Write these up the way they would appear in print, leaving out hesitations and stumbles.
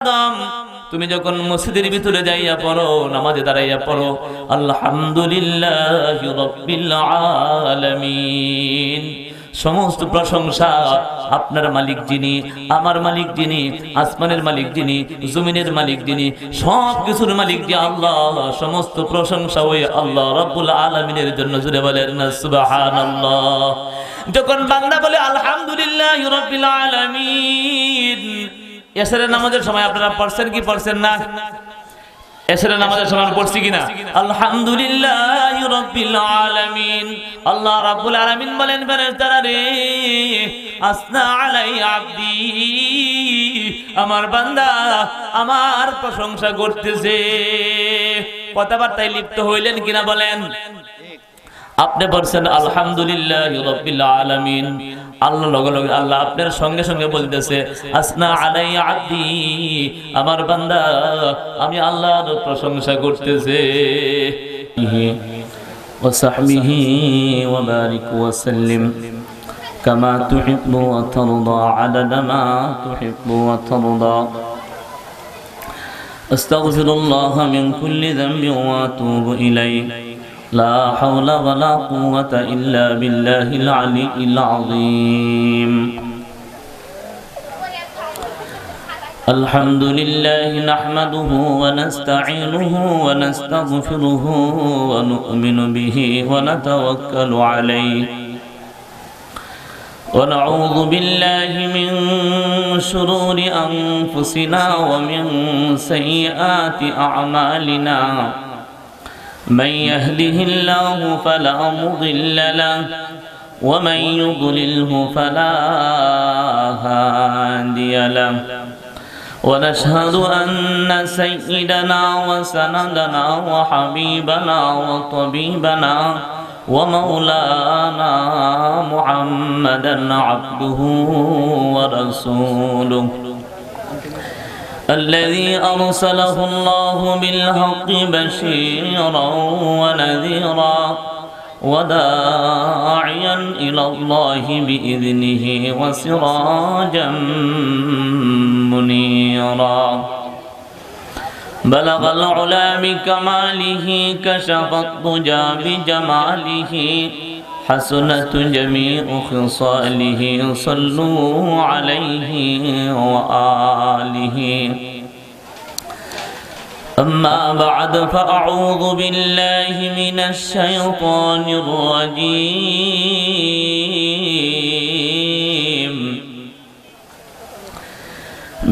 আদম তুমি যখন মসজিদের ভিতরে যাইয়া পড়ো, নামাজে দাঁড়াইয়া পড়ো আলহামদুলিল্লাহি রাব্বিল আলামিন, সমস্ত প্রশংসা আপনার মালিক যিনি, আমার মালিক যিনি, আসমানের মালিক যিনি, জমিনের মালিক যিনি, সব কিছুর মালিক যে আল্লাহ, সমস্ত প্রশংসা ওই আল্লাহ রাব্বুল আলামিনের জন্য। জুড়ে বলেন না সুবহানাল্লাহ। যখন বান্দা বলে আলহামদুলিল্লাহি রাব্বিল আলামিন, এশারের নামাজের সময় আপনারা পড়ছেন কি পড়ছেন না? এশারের নামাজের সময় পড়ছি কিনা? আলহামদুলিল্লাহি রাব্বিল আলামিন। আল্লাহ রাব্বুল আলামিন বলেন, ফেরেশতারা রে, আসনা আলাই আবদি, আমার বান্দা আমার প্রশংসা করতেছে। কথাবার্তায় লিপ্ত হইলেন কিনা বলেন? আপনি বলছেন আলহামদুলিল্লাহি রাব্বিল আলামিন, আল্লাহ লগে লগে আল্লাহ আপনার সঙ্গে সঙ্গে বলতেছে আসনা আলাই আবদি, আমার বান্দা আমি আল্লাহর প্রশংসা করতেছে। ওয়া সাহবিহি ওয়া বারিক ওয়া সাল্লিম কামা তুহিব্বু ওয়া তারদা আদাদা মা তুহিব্বু ওয়া তারদা। আস্তাগফিরুল্লাহ মিন কুল্লি যামবিন ওয়া আতুবু ইলাইহি। لا حول ولا قوة إلا بالله العلي العظيم. الحمد لله نحمده ونستعينه ونستغفره ونؤمن به ونتوكل عليه ونعوذ بالله من شرور أنفسنا ومن سيئات أعمالنا. من يهده الله فلا مضل له ومن يضلله فلا هادي له. ونشهد أن سيدنا وسندنا وحبيبنا وطبيبنا ومولانا محمدا عبده ورسوله الذي أرسله الله بالحق بشيرا ونذيرا وداعيا إلى الله بإذنه وسراجا منيرا. بلغ العلا بكماله كشف الضجى بجماله حسنت جميع خصاله صلوا عليه وآله. أما بعد فأعوذ بالله من الشيطان الرجيم.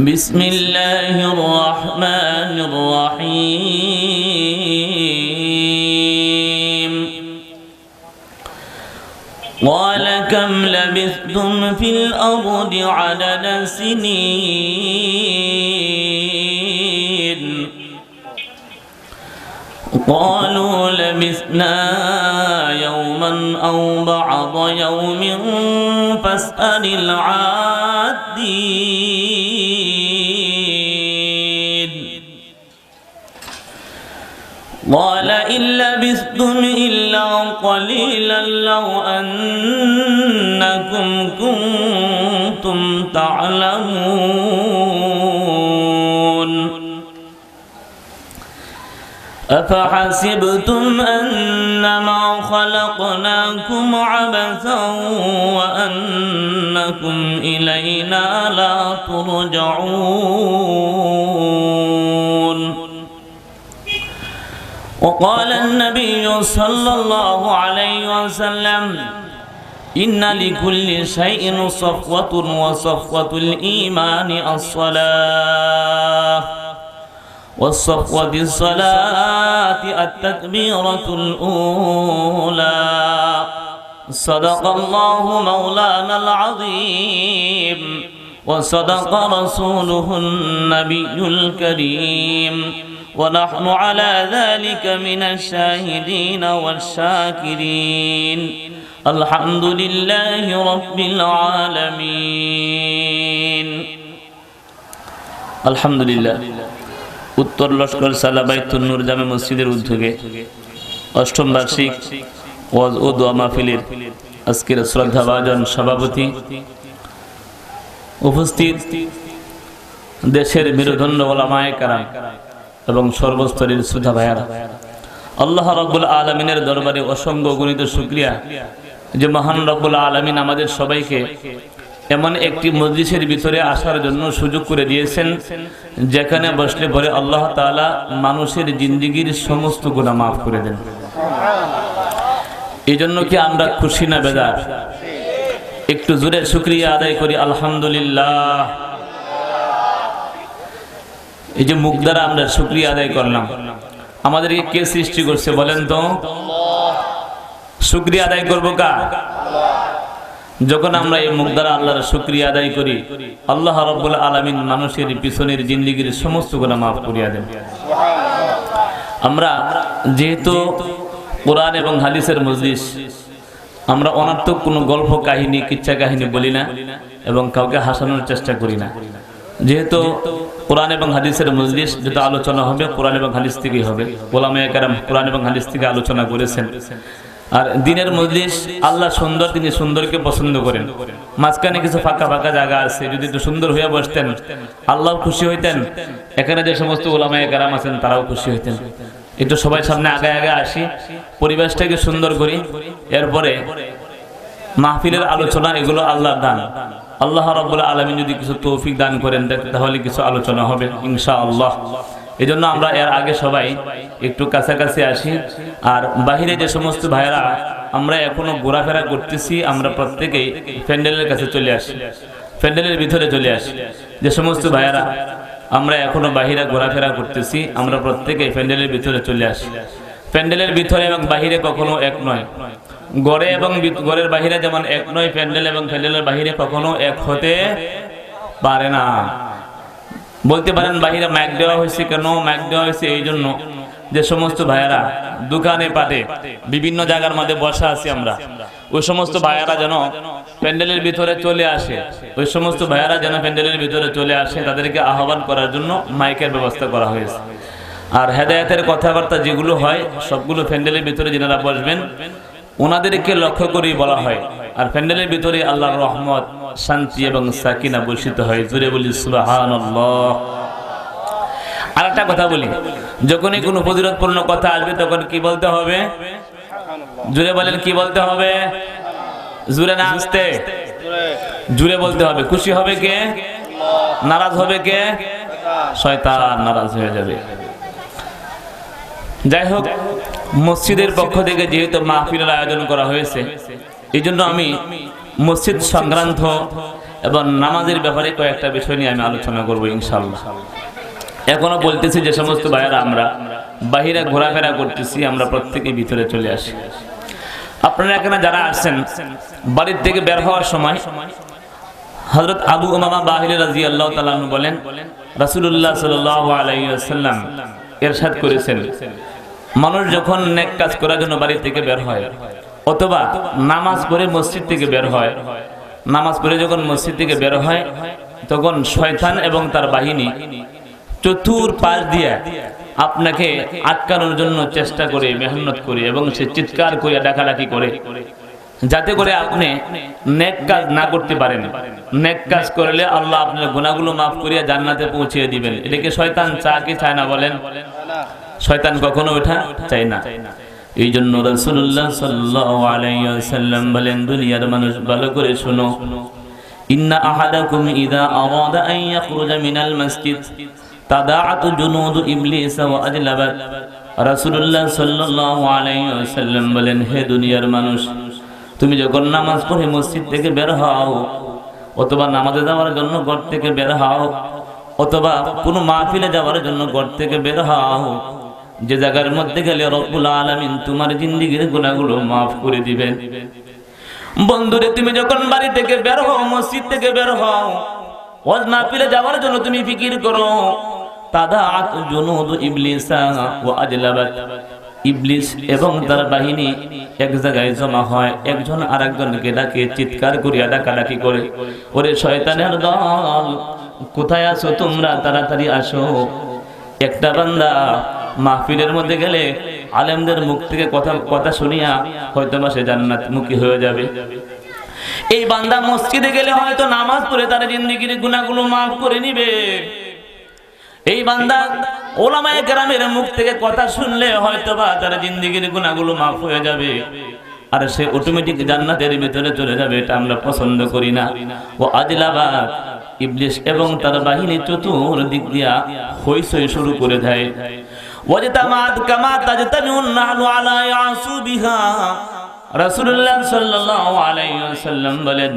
بسم الله الرحمن الرحيم. قال كم لبثتم في الأرض عدد سنين؟ قالوا لبثنا يوما أو بعض يوم فاسأل العادين. قال إن لبثتم إلا قليلا لو أنكم كنتم تعلمون. أفحسبتم أنما خلقناكم عبثا وأنكم إلينا لا ترجعون. وقال النبي صلى الله عليه وسلم إن لكل شيء صفوة وصفوة الإيمان الصلاة والصفوة الصلاة التكبيرة الأولى. صدق الله مولانا العظيم وصدق رسوله النبي الكريم ونحن على ذلك من الشاهدين والشاكرين. الحمد لله رب العالمين. الحمد لله. উত্তর লস্কর সালাবাইতুন নূর জামে মসজিদের উদ্যোগে অষ্টম বার্ষিক ওয়াজ ও দোয়া মাহফিলের আজকের শ্রদ্ধাভাজন সভাপতি উপস্থিত দেশের মেরুদণ্ড ওলামায়ে কেরাম এবং সর্বস্তরের শ্রোতা ভাইয়ারা, আল্লাহ রাব্বুল আলামিনের দরবারে অসংখ্য গণিত শুকরিয়া যে মহান রাব্বুল আলামিন আমাদের সবাইকে এমন একটি মজলিসের ভিতরে আসার জন্য সুযোগ করে দিয়েছেন, যেখানে বসলে পরে আল্লাহ তাআলা মানুষের জিন্দেগীর সমস্ত গুনাহ মাফ করে দেন। এই জন্য কি আমরা খুশি না বেজার? একটু জোরে শুকরিয়া আদায় করি আলহামদুলিল্লাহ। এই যে মুখ দ্বারা আমরা শুকরিয়া আদায় করলাম, আমাদেরকে কে সৃষ্টি করছে বলেন তো? শুকরিয়া আদায় করবো কার? যখন আমরা এই মুখ দ্বারা আল্লাহর শুকরিয়া আদায় করি, আল্লাহ রাব্বুল আলামিন মানুষের পিছনের জিন্দেগীর সমস্ত গুনাহ মাফ করিয়া দেন। আমরা যেহেতু কোরআন এবং হাদিসের মজলিস, আমরা অনর্থক কোনো গল্প কাহিনী কিচ্ছা কাহিনী বলি না এবং কাউকে হাসানোর চেষ্টা করি না। যেহেতু কোরআন এবং হাদিসের মজলিস, যেটা আলোচনা হবে কোরআন এবং হাদিস থেকেই হবে। ওলামায়ে কেরাম কোরআন এবং হাদিস থেকে আলোচনা করেছেন। আর দিনের মজলিস আল্লাহ সুন্দর, তিনি সুন্দরকে পছন্দ করেন। মাঝখানে কিছু ফাঁকা ফাঁকা জায়গা আছে, যদি একটু সুন্দর হয়ে বসতেন আল্লাহ খুশি হইতেন। এখানে যে সমস্ত ওলামায়ে কেরাম আছেন তারাও খুশি হইতেন। একটু সবাই সামনে আগে আগে আসি, পরিবেশটাকে সুন্দর করি, এরপরে মাহফিলের আলোচনা, এগুলো আল্লাহর দান। আল্লাহ রাব্বুল আলামিন যদি কিছু তৌফিক দান করেন তাহলে কিছু আলোচনা হবে ইনশাআল্লাহ। এই জন্য আমরা এর আগে সবাই একটু কাছাকাছি আসি। আর বাহিরে যে সমস্ত ভাইয়েরা আমরা এখনো ঘোরাফেরা করতেছি, আমরা প্রত্যেকেই প্যান্ডেলের কাছে চলে আসি, প্যান্ডেলের ভিতরে চলে আসি। যে সমস্ত ভাইয়েরা আমরা এখনো বাহিরে ঘোরাফেরা করতেছি, আমরা প্রত্যেকেই প্যান্ডেলের ভিতরে চলে আসি। প্যান্ডেলের ভিতরে এবং বাহিরে কখনো এক নয়। ঘরে এবং ঘরের বাহিরে যেমন এক নয়, প্যান্ডেল এবং প্যান্ডেলের বাহিরে কখনো এক হতে পারে না। বলতে পারেন বাহিরে মাইক দেওয়া হয়েছে কেন? মাইক দেওয়া হয়েছে এই জন্য যে সমস্ত ভাইয়েরা দোকানে পাটে বিভিন্ন জায়গার মধ্যে বসা আছি আমরা, ওই সমস্ত ভাইয়েরা যেন প্যান্ডেলের ভিতরে চলে আসে, ওই সমস্ত ভাইয়েরা যেন প্যান্ডেলের ভিতরে চলে আসে, তাদেরকে আহ্বান করার জন্য মাইকের ব্যবস্থা করা হয়েছে। আর হেদায়েতের কথাবার্তা যেগুলো হয় সবগুলো প্যান্ডেলের ভিতরে যারা বসবেন ওনাদেরকে লক্ষ্য করেই বলা হয়। আর প্যান্ডেলের ভিতরে আল্লাহর রহমত, শান্তি এবং সাকিনা বর্ষিত হয়। জোরে বলি সুবহানাল্লাহ। আর একটা কথা বলি, যখনই কোনো ফজিলতপূর্ণ কথা আসবে তখন কি বলতে হবে? জোরে বলেন, কি বলতে হবে? জোরে না আসতে, জোরে বলতে হবে। খুশি হবে কে? নারাজ হবে কে? শয়তান নারাজ হয়ে যাবে। যাই হোক, মসজিদের পক্ষ থেকে যেহেতু মাহফিলের আয়োজন করা হয়েছে, এই জন্য আমি মসজিদ সংক্রান্ত এবং নামাজের ব্যাপারে কয়েকটা বিষয় নিয়ে আমি আলোচনা করবো ইনশাআল্লাহ। এখনো বলতেছি যে সমস্ত ভাইয়েরা আমরা বাহিরে ঘোরাফেরা করতেছি, আমরা প্রত্যেকেই ভিতরে চলে আসি। আপনারা এখানে যারা আসছেন, বাড়ির থেকে বের হওয়ার সময় হযরত আবু উমামা বাহিলী রাদিয়াল্লাহু তাআলা আনহু বলেন, রাসূলুল্লাহ সাল্লাল্লাহু আলাইহি ওয়াসাল্লাম ইরশাদ করেছেন, মানুষ যখন নেক কাজ করার জন্য বাড়ি থেকে বের হয় অথবা নামাজ পড়ে মসজিদ থেকে বের হয়, নামাজ পড়ে যখন মসজিদ থেকে বের হয় তখন শয়তান এবং তার বাহিনী চতুর্পাশ দিয়ে আপনাকে আটকানোর জন্য চেষ্টা করে, মেহনত করে এবং সে চিৎকার করে ডাকাডাকি করে, যাতে করে আপনি নেক কাজ না করতে পারেন। নেক কাজ করলে আল্লাহ আপনার গুনাহগুলো মাফ করিয়া জান্নাতে পৌঁছে দিবেন। এটাকে শয়তান চায় কি চায় না বলেন? শয়তান কখনো ওঠা চায় না। এই জন্য রাসূলুল্লাহ সাল্লাল্লাহু আলাইহি ওয়াসাল্লাম বলেন, দুনিয়ার মানুষ ভালো করে শোনো, ইন্না আহাদাকুম ইযা আরাদা আন ইয়াখরুজা মিনাল মাসজিদ তাদাআতু জুনুদু ইবলিস ওয়া আজলাবাত। রাসূলুল্লাহ সাল্লাল্লাহু আলাইহি ওয়াসাল্লাম বলেন, হে দুনিয়ার মানুষ, তুমি যখন নামাজ পড়ে মসজিদ থেকে বের হও অথবা নামাজে যাওয়ার জন্য ঘর থেকে বের হও অথবা কোনো মাহফিলে যাওয়ার জন্য ঘর থেকে বের হও, যে জায়গার মধ্যে গেলে রব্বুল আলামিন তোমার জিন্দেগীর গুনাহগুলো মাফ করে দিবেন। বন্ধুরে, তুমি যখন বাড়ি থেকে বের হও, মসজিদ থেকে বের হও, ওয়াজ মাহফিলে যাওয়ার জন্য তুমি ফিকির করো, তাদাআত জুনুদ ইবলিস ওয়া আজলাবাত। ইবলিস এবং তার বাহিনী এক জায়গায় জমা হয়, একজন আরেকজনকে ডাকে, চিৎকার করিয়া ডাকাডাকি করে, ওরে শয়তানের দল, কোথায় আছো তোমরা? তাড়াতাড়ি আসো। একটা বান্দা মাহফিলের মধ্যে গেলে আলেমদের মুখ থেকে কথা শুনিয়া হয়তো সে জান্নাত মুখী হয়ে যাবে। এই বান্দা মসজিদে গেলে হয়তো নামাজ পড়ে তার জিন্দেগীর গুনাহগুলো মাফ করে নিবে। এই বান্দা ওলামায়ে কেরামের মুখ থেকে কথা শুনলে হয়তোবা তার জিন্দেগীর গুনাহগুলো মাফ হয়ে যাবে, আর সে অটোমেটিক জান্নাতের ভিতরে চলে যাবে। এটা আমরা পছন্দ করি না। ও আদিলাবাদ ইবলিস এবং তার বাহিনী চতুর্দিক দিয়া হইচই শুরু করে দেয়। ওয়াজতামাত কামা তাজতামিউন নাহনু আলা ইয়াসুবিহা। রাসূলুল্লাহ সাল্লাল্লাহু আলাইহি ওয়াসাল্লাম বলেন,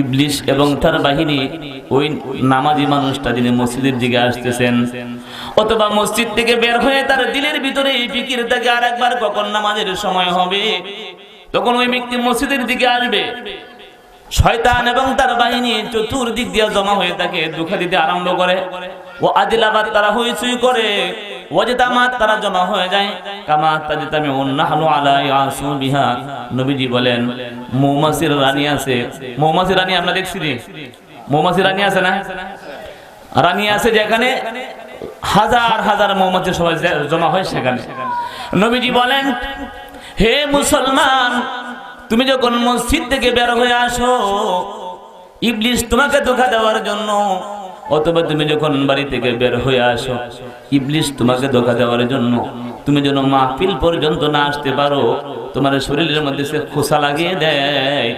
ইবলিস এবং তার বাহিনী ওই নামাজি মানুষটা যিনি মসজিদের দিকে আসতেছেন, অথবা মসজিদ থেকে বের হয়ে তার দিলের ভিতরে এই ফিকির থাকে আর একবার কখন নামাজের সময় হবে, তখন ওই ব্যক্তি মসজিদের দিকে আসবে। শয়তান এবং তার বাহিনী চতুর্দিক দিয়ে জমা হয়ে থাকে, ধোঁকা দিতে আরম্ভ করে। ও আদিলাবাদ তারা হইচই করে, ওয়াজতামাত তারা জমা হয়ে যায়। কামা তাজতামিউন নাহনু আলা ইয়াসুবিহা। নবীজি বলেন, মৌমাছির রানী আছে, মৌমাছির রানী আমরা দেখছি রে, মৌমাছির রানী আছে না, রানী আছে যেখানে হাজার হাজার মৌমাছি সবাই জমা হয় সেখানে। নবীজি বলেন, হে মুসলমান, তুমি যখন মসজিদ থেকে বের হয়ে আসো ইবলিস তোমাকে ধোঁকা দেওয়ার জন্য, অথবা তুমি যখন বাড়ি থেকে বের হয়ে আসো ইবলিস তোমাকে ধোঁকা দেওয়ার জন্য, তুমি যেন মাহফিল পর্যন্ত না আসতে পারো, তোমার শরীরের মধ্যে সে খোসা লাগিয়ে দেয়।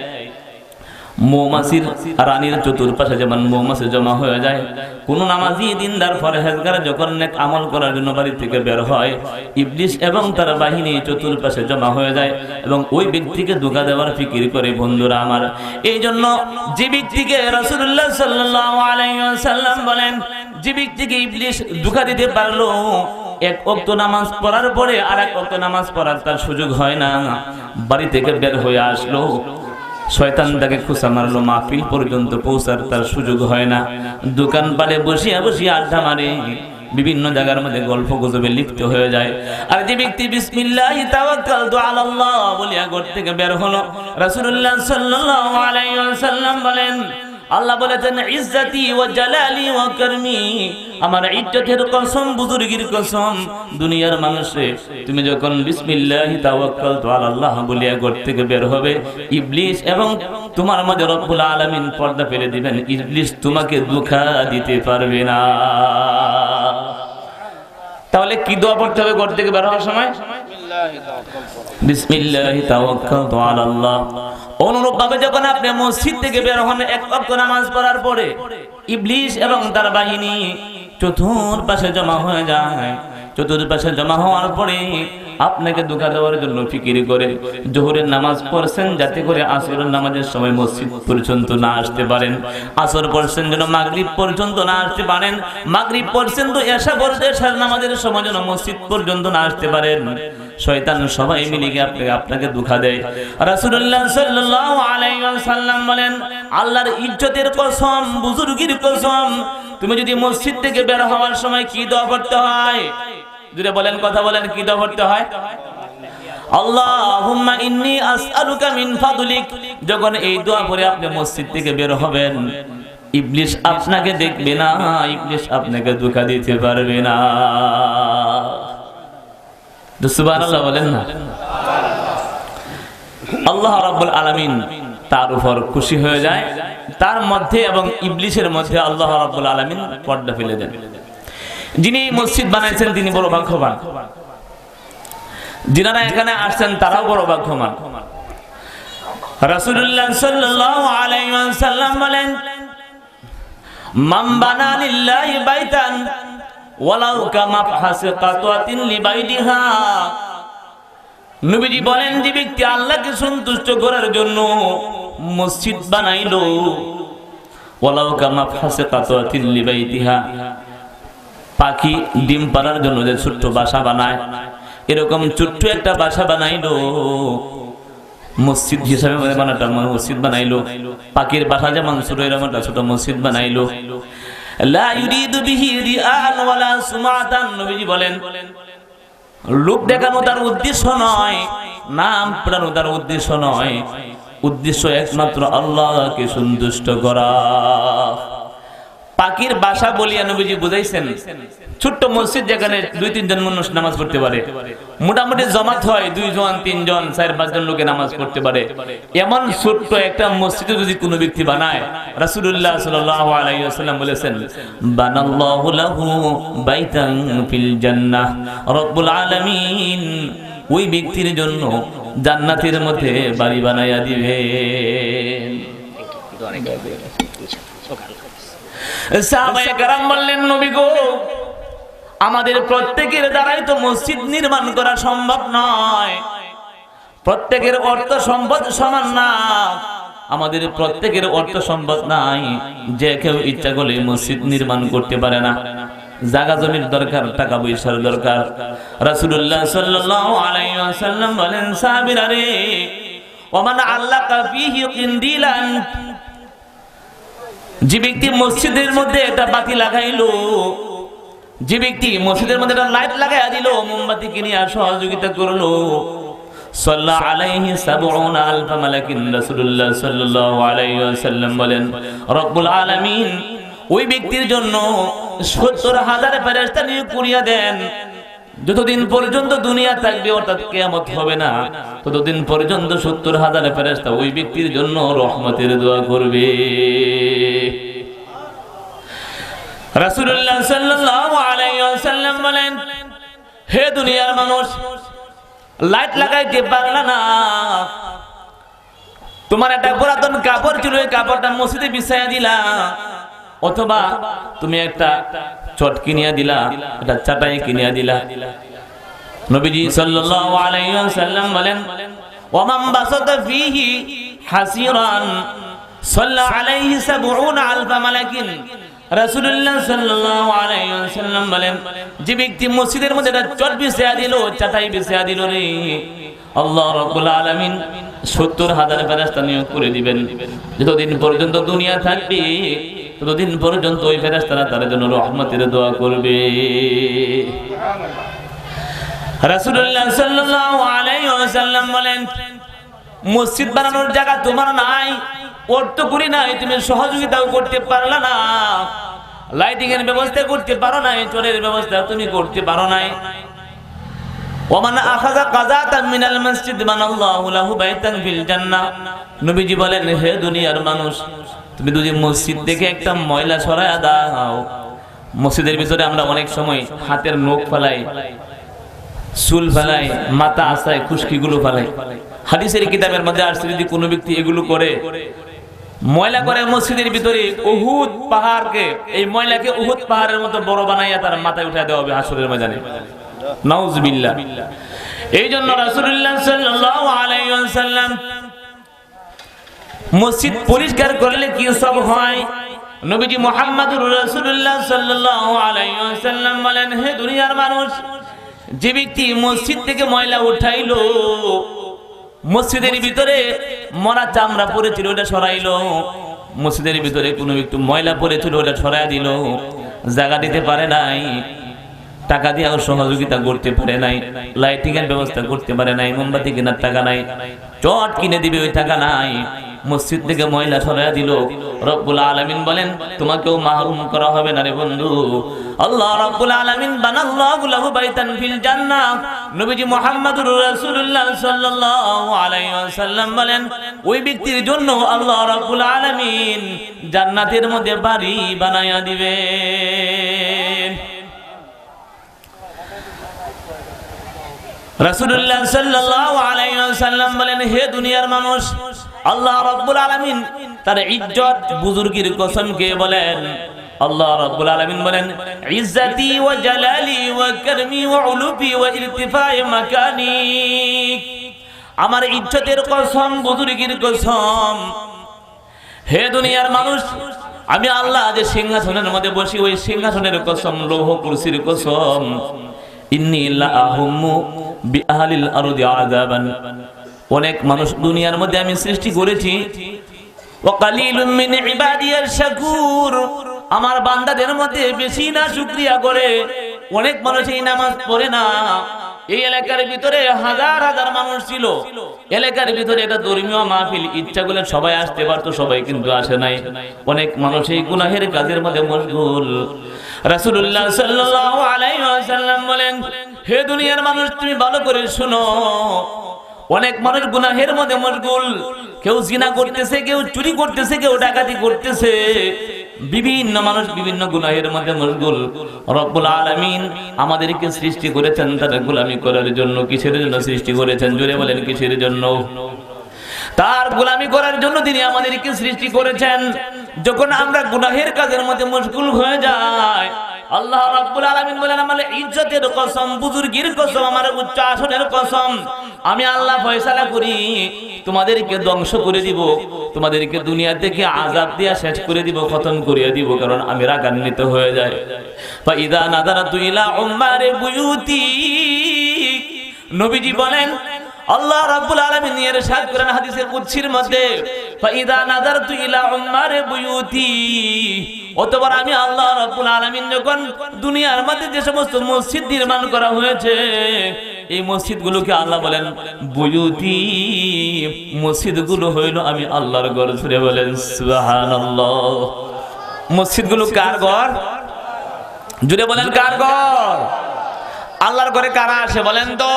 মৌমাছির রানীর চতুর্পাশে যেমন মৌমাছি জমা হয়ে যায়, কোন নামাজি দিনদার পরহেজগার যখন নেক আমল করার জন্য বাড়ি থেকে বের হয়, ইবলিস এবং তার বাহিনী চতুর্পাশে জমা হয়ে যায় এবং ওই ব্যক্তিকে ধোঁকা দেওয়ার ফিকির করে। বন্ধুরা আমার, এই জন্য যে ব্যক্তিকে রাসূলুল্লাহ সাল্লাল্লাহু আলাইহি ওয়াসাল্লাম বলেন, যে ব্যক্তিকে ইবলিস ধোঁকা দিতে পারলো, এক ওয়াক্ত নামাজ পড়ার পরে আর এক ওয়াক্ত নামাজ পড়ার তার সুযোগ হয় না, বাড়ি থেকে বের হয়ে আসলো, শয়তান তাকে খুঁচা মারলো, মাহফিল পর্যন্ত পৌঁছার তার সুযোগ হয় না, দোকানপাটে বসিয়া বসিয়া আড্ডা মারে, বিভিন্ন জায়গার মধ্যে গল্প গুজবে লিপ্ত হয়ে যায়। আর যে ব্যক্তি বিসমিল্লাহি তাওয়াক্কালতু আলাল্লাহ বলিয়া ঘর থেকে বের হলো, রাসূলুল্লাহ সাল্লাল্লাহু আলাইহি ওয়াসাল্লাম বলেন, আল্লাহ বলেছেন, ইজ্জতি ওয়া জালালি ওয়া কারমি, আমার ইজ্জতের কসম, বুজুর্গির কসম, দুনিয়ার মানুষে তুমি যখন বিসমিল্লাহি তাওয়াক্কালতু আলাল্লাহ বলিয়া ঘর থেকে বের হবে, ইবলিস এবং তোমার মাঝে রব্বুল আলামিন পর্দা ফেলে দিবেন, ইবলিস তোমাকে ধোঁকা দিতে পারবে না। তাহলে কি দোয়া পড়তে হবে ঘর থেকে বের হওয়ার সময়? বিসমিল্লাহি তাওয়াক্কালতু আলাল্লাহ। অনুরূপভাবে যখন আপনি মসজিদ থেকে বের হন এক ওয়াক্ত নামাজ পড়ার পরে, ইবলিস এবং তার বাহিনী চতুর্পাশে জমা হয়ে যায়। চতুর্পাশে জমা হওয়ার পরে আপনাকে ধোঁকা দেওয়ার জন্য ফিকির করে। জোহরের নামাজ পড়ছেন যাতে করে আসরের নামাজের সময় মসজিদ পর্যন্ত না আসতে পারেন, আসর পড়ছেন যেন মাগরিব পর্যন্ত না আসতে পারেন, মাগরিব পড়ছেন তো এশা পড়তে এশার নামাজের সময় যেন মসজিদ পর্যন্ত না আসতে পারেন। শয়তান সবাই মিলে আপনাকে ধোঁকা দেয়। রাসূলুল্লাহ সাল্লাল্লাহু আলাইহি ওয়াসাল্লাম বলেন, আল্লাহর ইজ্জতের কসম, বুজুর্গির কসম, তুমি যদি মসজিদ থেকে বের হওয়ার সময় কি দোয়া পড়তে হয়? যদি বলেন, কথা বলেন, কি দোয়া পড়তে হয়? আল্লাহুম্মা ইন্নী আসআলুকা মিন ফাদলিক। যখন এই দোয়া পড়ে আপনি মসজিদ থেকে বের হবেন, ইবলিস আপনাকে দেখবে না, ইবলিস আপনাকে ধোঁকা দিতে পারবে না। সুবহানাল্লাহ বলেন না? আল্লাহ রাব্বুল আলামিন তার উপর খুশি হয়ে যায়, তার মধ্যে এবং ইবলিসের মধ্যে আল্লাহ রাব্বুল আলামিন পর্দা ফেলে দেন। যিনি মসজিদ বানাইছেন তিনি বড় ভাগ্যবান, যিনারা এখানে আসছেন তারাও বড় ভাগ্যবান। রাসূলুল্লাহ সাল্লাল্লাহু আলাইহি ওয়াসাল্লাম বলেন, মান বানা লিল্লাহি বাইতান ওয়ালাউ কামাফহাসি কাতওয়াতিন লিবাইদিহা। নবীজি বলেন, যে ব্যক্তি আল্লাহকে সন্তুষ্ট করার জন্য মসজিদ বানাইলো, ওয়ালাউ কামাফহাসি কাতওয়াতিন লিবাইদিহা, পাখি ডিম পাড়ার জন্য যে ছোট্ট বাসা বানায়, এরকম ছোট্ট একটা বাসা বানাইলো, মসজিদ হিসাবে বানাটা মসজিদ বানাইলো, পাখির বাসা যেমন ছোট এরকম একটা ছোট মসজিদ বানাইলো। লা ইউরিদু বিহি রিআন ওয়ালা সুমাতান। নবীজি বলেন, লোক দেখানো তার উদ্দেশ্য নয়, নাম পড়ানো তার উদ্দেশ্য নয়, উদ্দেশ্য একমাত্র আল্লাহকে সন্তুষ্ট করা। পাখির বাসা বলিয়া নবীজি বুঝাইছেন। ছোট্ট মসজিদ যেখানে 2-3 জন মানুষ নামাজ পড়তে পারে, মোটামুটি জমাত হয় 2 জন 3 জন 4-5 জন লোকে নামাজ পড়তে পারে, এমন ছোট্ট একটা মসজিদে যদি কোনো ব্যক্তি বানায়, রাসূলুল্লাহ সাল্লাল্লাহু আলাইহি ওয়াসাল্লাম বলেছেন, বানাল্লাহু লাহু বাইতান ফিল জান্নাহ, রব্বুল আলামিন ওই ব্যক্তির জন্য জান্নাতের মধ্যে বাড়ি বানায়া দিবেন। সাহাবায়ে কেরাম বললেন, নবী গো, আমাদের প্রত্যেকের দ্বারাই তো মসজিদ নির্মাণ করা সম্ভব নয়, প্রত্যেকের অর্থ সম্পদ সমান না, আমাদের প্রত্যেকের অর্থ সম্পদ নাই, যে কেউ ইচ্ছা করলে মসজিদ নির্মাণ করতে পারে না, জায়গা জমির দরকার, টাকা পয়সার দরকার। রাসূলুল্লাহ সাল্লাল্লাহু আলাইহি ওয়াসাল্লাম বলেন, সাহাবীরা রে, ওমান আল্লাকা ফীহি কিনদিলান, যে ব্যক্তি মসজিদের মধ্যে একটা বাতি লাগাইলো, যে ব্যক্তি মসজিদের মধ্যে একটা লাইট লাগাইয়া দিল, মোমবাতি কিনে আর সহযোগিতা করলো, সাল্লা আলাইহি ৭০ আলফা মালাকিন, রাসূলুল্লাহ সাল্লাল্লাহু আলাইহি ওয়াসাল্লাম বলেন, রব্বুল আলামিন ওই ব্যক্তির জন্য ৭০,০০০ ফেরেশতা নিয়োগ করিয়া দেন। যতদিন পর্যন্ত দুনিয়া থাকবে, অর্থাৎ কিয়ামত হবে না, ততদিন পর্যন্ত ৭০,০০০ ফেরেশতা ওই ব্যক্তির জন্য রহমতের দোয়া করবে। রাসূলুল্লাহ সাল্লাল্লাহু আলাইহি ওয়াসাল্লাম বলেন, হে দুনিয়ার মানুষ, লাইট লাগাইতে পারলা না, তোমার একটা পুরাতন কাপড় ছিল, এই কাপড়টা মসজিদে বিছাইয়া দিলা, অথবা তুমি একটা চট কিনিয়া দিলা, একটা চাটাই কিনিয়া দিলা। নবীজি সাল্লাল্লাহু আলাইহি ওয়াসাল্লাম বলেন, ওয়ামান বাসাতা ফীহি হাসিরান সাল্লা আলাইহি ৭০ আলফা মালাকিন, রাসূলুল্লাহ সাল্লাল্লাহু আলাইহি ওয়াসাল্লাম বলেন, যে ব্যক্তি মসজিদের মধ্যে একটা চট বিছাইয়া দিল, চাটাই বিছাইয়া দিল রে, আল্লাহ রাব্বুল আলামিন ৭০,০০০ ফেরেশতা নিয়োগ করে দিবেন। যতদিন পর্যন্ত দুনিয়া থাকবে, ততদিন পর্যন্ত ওই ফেরেশতারা তার জন্য রহমতের দোয়া করবে। রাসূলুল্লাহ সাল্লাল্লাহু আলাইহি ওয়াসাল্লাম বলেন, মসজিদ বানানোর জায়গা তোমার নাই, অর্থ করি নাই, তুমি সহযোগিতাও করতে পারলা না, লাইটিং এর ব্যবস্থা করতে পারো নাই, চোরের ব্যবস্থা তুমি করতে পারো নাই। ওমান আখাযা কাযাতাম মিনাল মসজিদ বানাল্লাহু লাহু বাইতান ফিল জান্নাহ, নবীজি বলেন, হে দুনিয়ার মানুষ, তুমি যদি মসজিদ থেকে একটা ময়লা সরায়া দাও, মসজিদের ভিতরে আমরা অনেক সময় হাতের নখ ফেলাই, চুল ফেলাই, মাথা আসায় খুশকিগুলো ফেলাই, হাদিসের কিতাবের মধ্যে আসছে, যদি কোনো ব্যক্তি এগুলো করে, ময়লা করে মসজিদের ভিতরে, উহুদ পাহাড়কে, এই ময়লাকে উহুদ পাহাড়ের মতো বড় বানাইয়া তার মাথায় উঠায় দেওয়া হবে হাসরের ময়দানে, নাউজুবিল্লাহ। এই জন্য রাসূলুল্লাহ সাল্লাল্লাহু আলাইহি ওয়াসাল্লাম মসজিদ পরিষ্কার করলে কি সব হয়, নবীজি মুহাম্মদুর রাসূলুল্লাহ সাল্লাল্লাহু আলাইহি ওয়াসাল্লাম বলেন, হে দুনিয়ার মানুষ, যে ব্যক্তি মসজিদ থেকে ময়লা উঠাইলো, মসজিদের ভিতরে মরা চামড়া পড়েছিল ওটা সরাইলো, মসজিদের ভিতরে কোনো একটু ময়লা পড়েছিল ওটা সরাইয়া দিল, জায়গা দিতে পারে নাই, টাকা দিয়েও সহযোগিতা করতে পারে নাই, লাইটিং এর ব্যবস্থা করতে পারে নাই, মোমবাতি কেনার টাকা নাই, চট কিনে দিবে ওই টাকা নাই, মসজিদ থেকে ময়লা সরাইয়া দিল, রব্বুল আলামিন বলেন, তোমাকেও মাহরুম করা হবে না রে বন্ধু। আল্লাহ রাব্বুল আলামিন বানাল্লাহু লাহু বাইতান ফিল জান্নাহ, নবীজি মুহাম্মদুর রাসূলুল্লাহ সাল্লাল্লাহু আলাইহি ওয়াসাল্লাম বলেন, ওই ব্যক্তির জন্য আল্লাহ রাব্বুল আলামিন জান্নাতের মধ্যে বাড়ি বানায়া দিবেন। রাসূলুল্লাহ সাল্লাল্লাহু আলাইহি ওয়াসাল্লাম বলেন, হে দুনিয়ার মানুষ, আল্লাহ রাব্বুল আলামিন তার ইজ্জত বুজুর্গির কসম কে বলেন, আল্লাহ রাব্বুল আলামিন বলেন, ইজ্জতি ওয়া জালালি ওয়া কারমি ওয়া উলুফি ওয়া ইরতিফা'i মাকানি, আমার ইজ্জতের কসম, বুজুর্গির কসম, হে দুনিয়ার মানুষ, আমি আল্লাহ যে সিংহাসনের মধ্যে বসি, ওই সিংহাসনের কসম, লৌহ কুরসির কসম, ইন্নী লা আহুম্মু বিআহলিল আরদি আযাবান, অনেক মানুষ দুনিয়ার মধ্যে আমি সৃষ্টি করেছি, ওয়া কালিলুম মিন ইবাদিয়াশ শাকুর, আমার বান্দাদের মধ্যে বেশি না শুকরিয়া করে, অনেক মানুষ এই নামাজ পড়ে না, এই এলাকার ভিতরে হাজার হাজার মানুষ ছিল। এলাকার ভিতরে এটা ধর্মীয় মাহফিল, ইচ্ছা করলে সবাই আসতে পারতো, সবাই কিন্তু আসে নাই। অনেক মানুষ এই গুনাহের কাজের মধ্যে মশগুল। রাসূলুল্লাহ সাল্লাল্লাহু আলাইহি ওয়াসাল্লাম বলেন, হে দুনিয়ার মানুষ তুমি ভালো করে শুনো, অনেক মানুষ গুনাহের মধ্যে মশগুল। কেউ জিনা করতেছে, কেউ চুরি করতেছে, কেউ ডাকাতি করতেছে, বিভিন্ন মানুষ বিভিন্ন গুনাহের মধ্যে মশগুল। রব্বুল আলামিন আমাদেরকে সৃষ্টি করেছেন তার গোলামি করার জন্য। কিসের জন্য সৃষ্টি করেছেন? জোরে বলেন, কিসের জন্য? তার গোলামি করার জন্য তিনি আমাদেরকে সৃষ্টি করেছেন। যখন আমরা গুনাহের কাজের মধ্যে মশগুল হয়ে যাই, আল্লাহ রাব্বুল আলামিন বলেন, আমার ইজ্জতের কসম, বুজুর্গির কসম, আমার উচ্চ আসনের কসম, আমি আল্লাহ ফয়সালা করি তোমাদেরকে ধ্বংস করে দিব, তোমাদেরকে দুনিয়া থেকে আযাব দিয়া শেষ করে দিব, খতম করে দিব, কারণ আমি রাগান্বিত হয়ে যাই। ফাইদা নাযারাতু ইলা উম্মারি বুয়ুতি, নবীজি বলেন, আল্লাহ রাব্বুল আলামিন ইরশাদ করেন হাদিসে কুদসির মধ্যে, ফাইদা নাযারতু ইলা উম্মারি বুয়ুতি, অতঃপর আমি আল্লাহ রাব্বুল আলামিন যখন দুনিয়ার মধ্যে যে সমস্ত মসজিদ নির্মাণ করা হয়েছে, এই মসজিদগুলোকে আল্লাহ বলেন বুয়ুতি, মসজিদগুলো হইল আমি আল্লাহর ঘর। জুড়ে বলেন সুবহানাল্লাহ। মসজিদগুলো কার ঘর? জুড়ে বলেন কার ঘর? আল্লাহর ঘরে কারা আসে বলেন তো?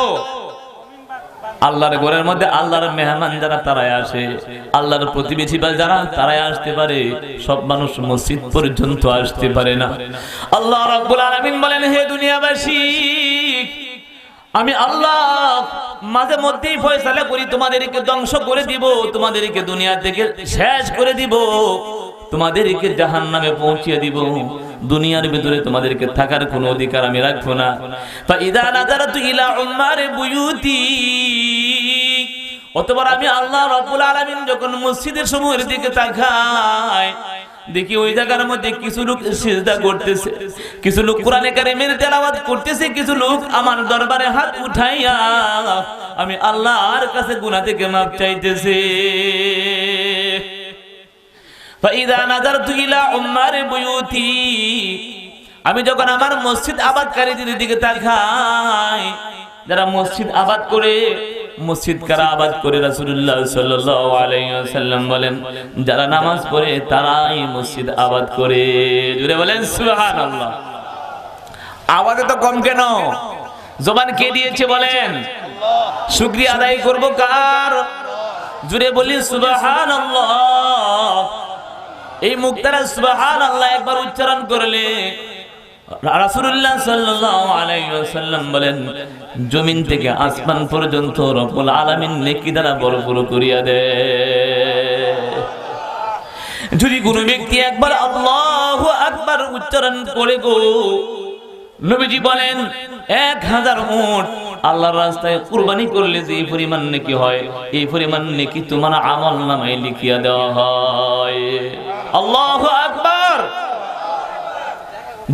আল্লাহর ঘরের মধ্যে আল্লাহর মেহমান যারা তারাই আসে, আল্লাহর প্রতিবেশী বা যারা তারাই আসতে পারে, সব মানুষ মসজিদ পর্যন্ত আসতে পারে না। আল্লাহ রাব্বুল আলামিন বলেন, হে দুনিয়াবাসী, আমি আল্লাহ মাঝে মধ্যেই ফয়সালা করি, তোমাদেরকে ধ্বংস করে দিব, তোমাদেরকে দুনিয়া থেকে শেষ করে দিব, তোমাদেরকে জাহান্নামে পৌঁছিয়ে দিব, দুনিয়ার ভিতরে তোমাদেরকে থাকার কোনো অধিকার আমি রাখবো না। ফাইদা নাযারাতু ইলা উম্মারি বুয়ুতি, অতঃপর আমি আল্লাহ রাব্বুল আলামিন যখন মসজিদের সমূহের দিকে তাকাই, দেখি ওই জায়গার মধ্যে কিছু লোক সিজদা করতেছে, কিছু লোক কোরআনে কারীমের তেলাওয়াত করতেছে, কিছু লোক আমার দরবারে হাত উঠাইয়া আমি আল্লাহর কাছে গুনাহ থেকে মাফ চাইতেছে। ফাইদা নাযারতু ইলা উম্মারি বুয়ুতি, আমি যখন আমার মসজিদ আবাদকারীদের দিকে তাকাই, যারা মসজিদ আবাদ করে, মসজিদ কারা আবাদ করে? রাসূলুল্লাহ সাল্লাল্লাহু আলাইহি ওয়াসাল্লাম বলেন, যারা নামাজ পড়ে তারাই মসজিদ আবাদ করে। জোরে বলেন সুবহানাল্লাহ। আওয়াজে তো কম কেন? জবান কে দিয়েছে বলেন? শুকরিয়া আদায় করব কার? জোরে বলি সুবহানাল্লাহ। এই মুক্তারা সুবহানাল্লাহ একবার উচ্চারণ করলে রাসূলুল্লাহ সাল্লাল্লাহু আলাইহি ওয়াসাল্লাম বলেন, জমিন থেকে আসমান পর্যন্ত রব্বুল আলামিন নেকি দ্বারা ভরপুর করিয়া দেয়। যদি কোনো ব্যক্তি একবার আল্লাহু আকবার উচ্চারণ করে গো, নবীজি বলেন 1000 উট আল্লাহর রাস্তায় কুরবানি করলে যে পরিমাণ নেকি হয়, এই পরিমাণ নেকি তোমার আমলনামায় লিখিয়া দেওয়া হয়। আল্লাহু আকবার।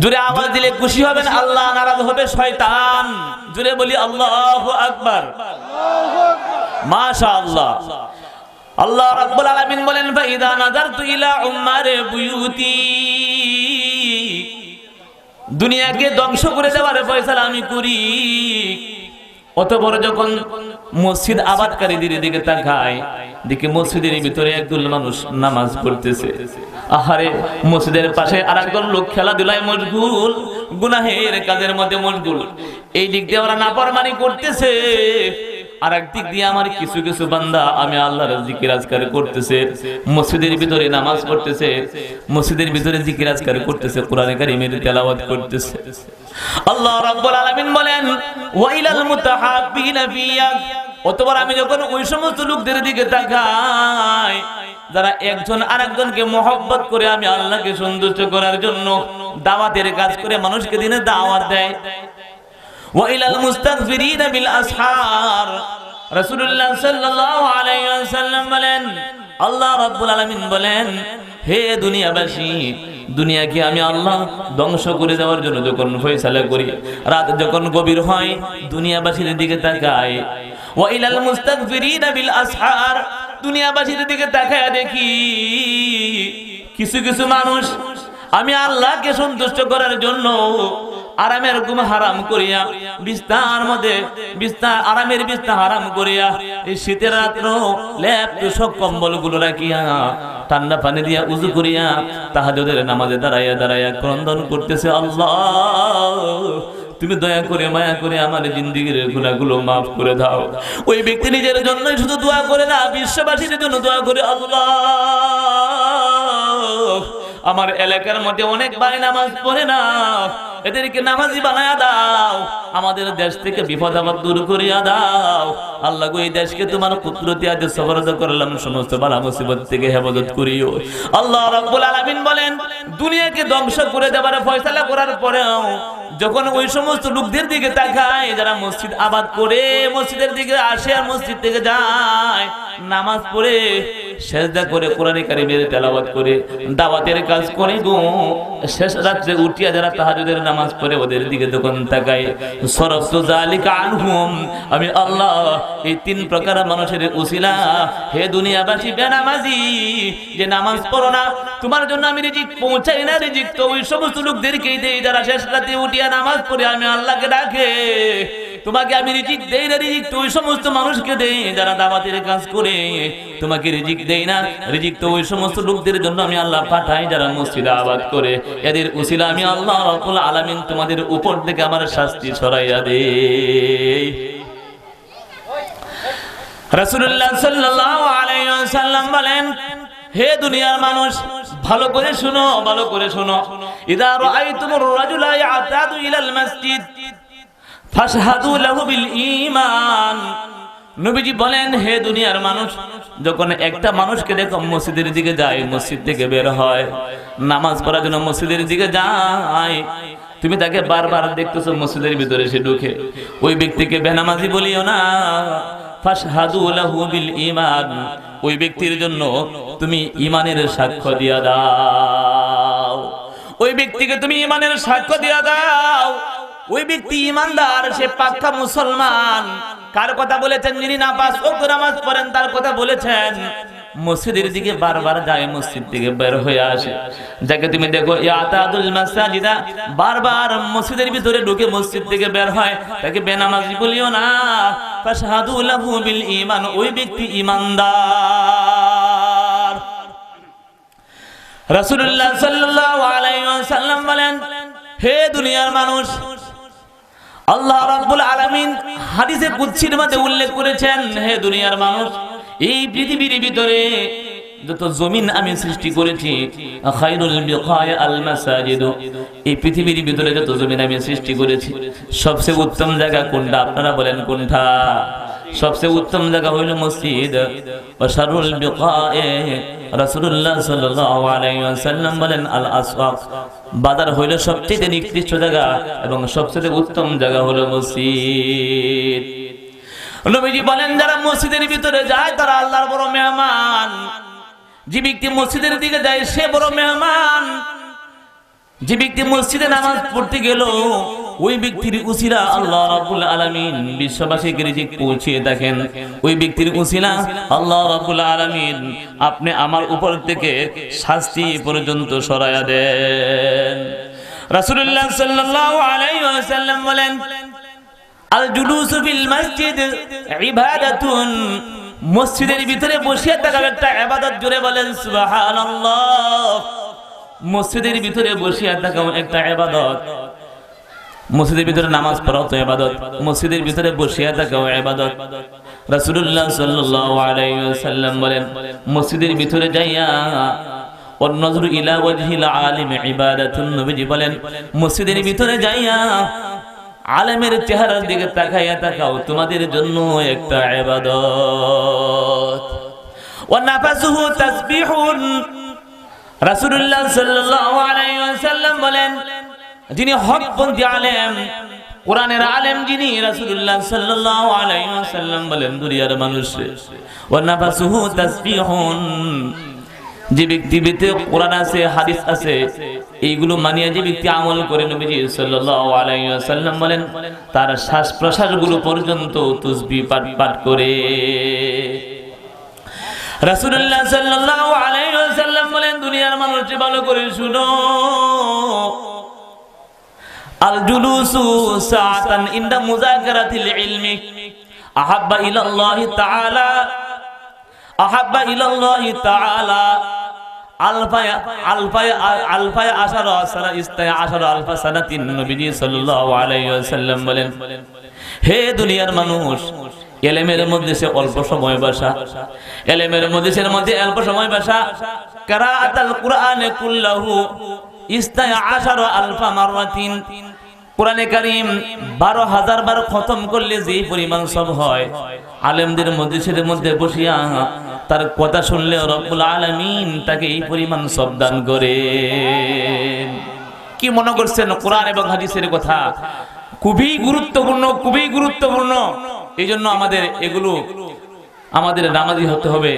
জোরে আওয়াজ দিলে খুশি হবেন, আল্লাহ নারাজ হবে শয়তান। জোরে বলি আল্লাহু আকবার। মাশাআল্লাহ। আল্লাহ রাব্বুল আলামিন বলেন, ফাইদা নাযারতু ইলা উম্মারি বুয়ুতি, দুনিয়াকে ধ্বংস করে দেওয়ার ফয়সালা আমি করি। অতঃপর যখন মসজিদ আবাদকারীদের দিকে তাকাই, দেখি মসজিদের ভিতরে একদল মানুষ নামাজ পড়তেছে। আহারে, মসজিদের পাশে আরেকদল লোক খেলাধুলায় মশগুল, গুনাহের কাজের মধ্যে মশগুল। এই দিক দিয়ে ওরা নাফরমানি করতেছে, আর একদিক দিয়ে আমার কিছু কিছু বান্দা আমি আল্লাহর জিকির আজকার করতেছে, মসজিদের ভিতরে নামাজ পড়তেছে, মসজিদের ভিতরে জিকির আজকার করতেছে, কোরআনে কারীমের তেলাওয়াত করতেছে। আল্লাহ রাব্বুল আলামিন বলেন, ওয়াইলাল মুতাহাব্বিনা ফিয়া, অতঃপর আমি যখন ওই সমস্ত লোকদের দিকে তাকাই যারা একজন আরেকজনকে মহব্বত করে আমি আল্লাহকে সন্তুষ্ট করার জন্য দাওয়াতের কাজ করে মানুষকে দিনে দাওয়াত দেয়। ওয়াইলাল মুস্তাগফিরিনা বিল আসহার, রাসূলুল্লাহ সাল্লাল্লাহু আলাইহি ওয়াসাল্লাম বলেন, আল্লাহ রাব্বুল আলামিন বলেন, হে দুনিয়াবাসী, দুনিয়াকে আমি আল্লাহ ধ্বংস করে দেওয়ার জন্য যখন ফয়সালা করি, রাত যখন গভীর হয় দুনিয়াবাসীর দিকে তাকাই, ওয়াইলাল মুস্তাগফিরিনা বিল আসহার, দুনিয়াবাসীর দিকে তাকায়া দেখি কিছু কিছু মানুষ আমি আল্লাহকে সন্তুষ্ট করার জন্য আরামের ঘুম হারাম করিয়া বিস্তার মধ্যে আরামের বিস্তার হারাম করিয়া এই শীতের রাত্র লেপ তোষক কম্বল গুলো রাখিয়া ঠান্ডা পানি দিয়া উযু করিয়া তাহাজ্জুদের নামাজে দাঁড়াইয়া দাঁড়াইয়া ক্রন্দন করতেছে, আল্লাহ তুমি দয়া করে মায়া করে আমার জিন্দেগীর গুনাহগুলো মাফ করে দাও। ওই ব্যক্তি নিজের জন্যই শুধু দোয়া করে না, বিশ্ববাসীর জন্য দোয়া করে, আল্লাহ আমার এলাকার মধ্যে অনেক ভাই নামাজ পড়ে না, এদেরকে নামাজি বানায়া দাও, আমাদের দেশ থেকে বিপদ আপদ দূর করিয়া দাও। আল্লাহ গো এই দেশকে তোমার কুদরতি হাতে সুপর্দ করলাম, সমস্ত বালা মুসিবত থেকে হেফাজত করিও। আল্লাহ রাব্বুল আলামিন বলেন, দুনিয়াকে ধ্বংস করে দেবার ফয়সালা করার পরেও যখন ওই সমস্ত লোকদের দিকে তাকায় যারা মসজিদ আবাদ করে মসজিদের দিকে আসে আর মসজিদ থেকে যায়, নামাজ পড়ে সেজদা করে কোরআন কারীমের তেলাওয়াত করে দাওয়াতের কাজ করে গো, শেষ রাতে উঠিয়া যারা তাহাজ্জুদের নামাজ পড়ে ওদের দিকে যখন তাকায়, সরফতু যালিকা আনহুম, আমি আল্লাহ এই তিন প্রকার মানুষের উসিলা হে দুনিয়াবাসী বেনামাজি যে নামাজ পড়ো না, তোমার জন্য আমি রিজিক পৌঁছাই না, রিজিক তো ওই সমস্ত লোকদেরকেই দেই যারা শেষ রাতে উঠিয়া নামাজ পড়ে আমি আল্লাহকে ডাকে। তোমাকে আমি রিজিক দেই না, রিজিক তো ওই সমস্ত মানুষকে দেই যারা দাওয়াতের কাজ করে। তোমাকে রিজিক দেই না, রিজিক তো ওই সমস্ত লোকদের জন্য আমি আল্লাহ পাঠাই যারা মসজিদ আবাদ করে। এদের উসিলা আমি আল্লাহ রাব্বুল আলামিন তোমাদের উপর থেকে আমার শাস্তি সরাইয়া দেই। রাসূলুল্লাহ সাল্লাল্লাহু আলাইহি ওয়াসাল্লাম বলেন, হে দুনিয়ার মানুষ ভালো করে শুনো, ভালো করে শুনো, ইযা রাআইতুমুর রাজুলা ইয়াতাদু ইলাল মসজিদ ফাশহাদু লাহু বিল ঈমান। নবীজি বলেন, হে দুনিয়ার মানুষ, যখন একটা মানুষকে দেখো মসজিদের দিকে যায়, মসজিদ থেকে বের হয়, নামাজ পড়ার জন্য মসজিদের দিকে যায়, তুমি তাকে বারবার দেখতেছো মসজিদের ভিতরে সে ঢুকে, ওই ব্যক্তিকে বেনামাজি বলিও না। ফাশহাদু লাহু বিল ঈমান, ওই ব্যক্তির জন্য তুমি ঈমানের সাক্ষ্য দিয়া দাও, ওই ব্যক্তিকে তুমি ঈমানের সাক্ষ্য দিয়া দাও। ওই ব্যক্তি ঈমানদার, সে পাক্কা মুসলমান। কার কথা বলেছেন? যিনি নামাজ পড়েন তার কথা বলেছেন। মসজিদের দিকে বারবার যায়, মসজিদ থেকে বের হয়ে আসে, যাকে তুমি দেখো ইয়াতাদুল মাসাজিদা, বারবার মসজিদের ভিতরে ঢুকে মসজিদ থেকে বের হয়, তাকে বেনামাজি বলিও না। ফাশহাদু লাহু বিল ঈমান, ওই ব্যক্তি ঈমানদার। রাসূলুল্লাহ সাল্লাল্লাহু আলাইহি ওয়াসাল্লাম বলেন, হে দুনিয়ার মানুষ, আল্লাহ রাব্বুল আলামিন হাদিসে কুদসির মধ্যে উল্লেখ করেছেন, হে দুনিয়ার মানুষ, এই পৃথিবীর ভিতরে যত জমিন আমি সৃষ্টি করেছি, খায়রুল বিকায়া আল মাসাজিদ, এই পৃথিবীর ভিতরে যত জমিন আমি সৃষ্টি করেছি সবচেয়ে উত্তম জায়গা কোনটা? আপনারা বলেন কোনটা? সবচেয়ে উত্তম জায়গা হইল মসজিদ। ওয়া শাররুল বিকায়ে, রাসূলুল্লাহ সাল্লাল্লাহু আলাইহি ওয়াসাল্লাম বলেন, আল আসওয়াক, বাজার হইল সবচেয়ে নিকৃষ্ট জায়গা এবং সবচেয়ে উত্তম জায়গা হলো মসজিদ। নবীজি বলেন, যারা মসজিদের ভিতরে যায় তারা আল্লাহর বড় মেহমান। যে ব্যক্তি মসজিদের দিকে যায় সে বড় মেহমান। যে ব্যক্তি মসজিদে নামাজ পড়তে গেল ওই ব্যক্তির উসিলা আল্লাহ রাব্বুল আলামিন বিশ্ববাসীকে রিজিক পৌঁছিয়ে দেখেন, ওই ব্যক্তির উসিলা আল্লাহ রাব্বুল আলামিন আপনি আমার উপর থেকে শাস্তি পর্যন্ত সরায়া দেন। রাসূলুল্লাহ সাল্লাল্লাহু আলাইহি ওয়াসাল্লাম বলেন, আল জুলুসু ফিল মসজিদ ইবাদাতুন, মসজিদের ভিতরে বসে থাকা একটা ইবাদত। জোরে বলেন সুবহানাল্লাহ। মসজিদের ভিতরে বসে থাকা একটা ইবাদত। মসজিদের ভিতরে নামাজ পড়াও তো ইবাদত, মসজিদের ভিতরে বসে থাকাও ইবাদত। রাসূলুল্লাহ সাল্লাল্লাহু আলাইহি ওয়াসাল্লাম বলেন, মসজিদের ভিতরে যাইয়া ওয়ান নজরু ইলা ওয়াজহিল আলিম ইবাদাতুন, নবীজি বলেন মসজিদের ভিতরে যাইয়া আলেমের চেহারার দিকে তাকাইয়া তাকাও তোমাদের জন্য একটা ইবাদত। ওয়া নাফাসুহু তাসবিহুন, রাসূলুল্লাহ সাল্লাল্লাহু আলাইহি ওয়াসাল্লাম বলেন, যিনি হকপন্থী আলেম, কোরআনের আলেম যিনি, রাসূলুল্লাহ সাল্লাল্লাহু আলাইহি ওয়াসাল্লাম বলেন দুনিয়ার মানুষ, ওয়া নাফাসুহু তাসবিহুন, যে ব্যক্তি ভিতরে কোরআন আছে, হাদিস আছে, এইগুলো মানিয়ে যে ব্যক্তি আমল করে, নবীজি সাল্লাল্লাহু আলাইহি ওয়াসাল্লাম বলেন তার শ্বাস প্রশ্বাস গুলো পর্যন্ত তাসবিহ পাঠ করে। রাসূলুল্লাহ সাল্লাল্লাহু আলাইহি ওয়াসাল্লাম বলেন, দুনিয়ার মানুষ ভালো করে শুনো, আল জুলুসু সাআতান ইনদা মুযাকারাতিল ইলমি আহাব্বা ইলাল্লাহি তাআলা আলফায়া আশারা সানা ইস্তায়া আশারা আলফা সানাতিন নবীজি সাল্লাল্লাহু আলাইহি ওয়াসাল্লাম বলেন, হে দুনিয়ার মানুষ, ইলমের মধ্যে সে অল্প সময় বসা, ইলমের মধ্যে অল্প সময় বসা, কিরাআতুল কুরআনে কুল্লাহু ইস্তায়া আশারা আলফা মাররাতিন, কুরআনে কারীম 12,000 বার খতম করলে যে পরিমাণ সব হয়, আলেমদের মধ্যে বসিয়া তার কথা শুনলে রব্বুল আলামিন তাকে এই পরিমাণ সব দান করেন। কি মনে করছেন? কোরআন এবং হাদিসের কথা খুবই গুরুত্বপূর্ণ। এই জন্য আমাদের নামাজি হতে হবে।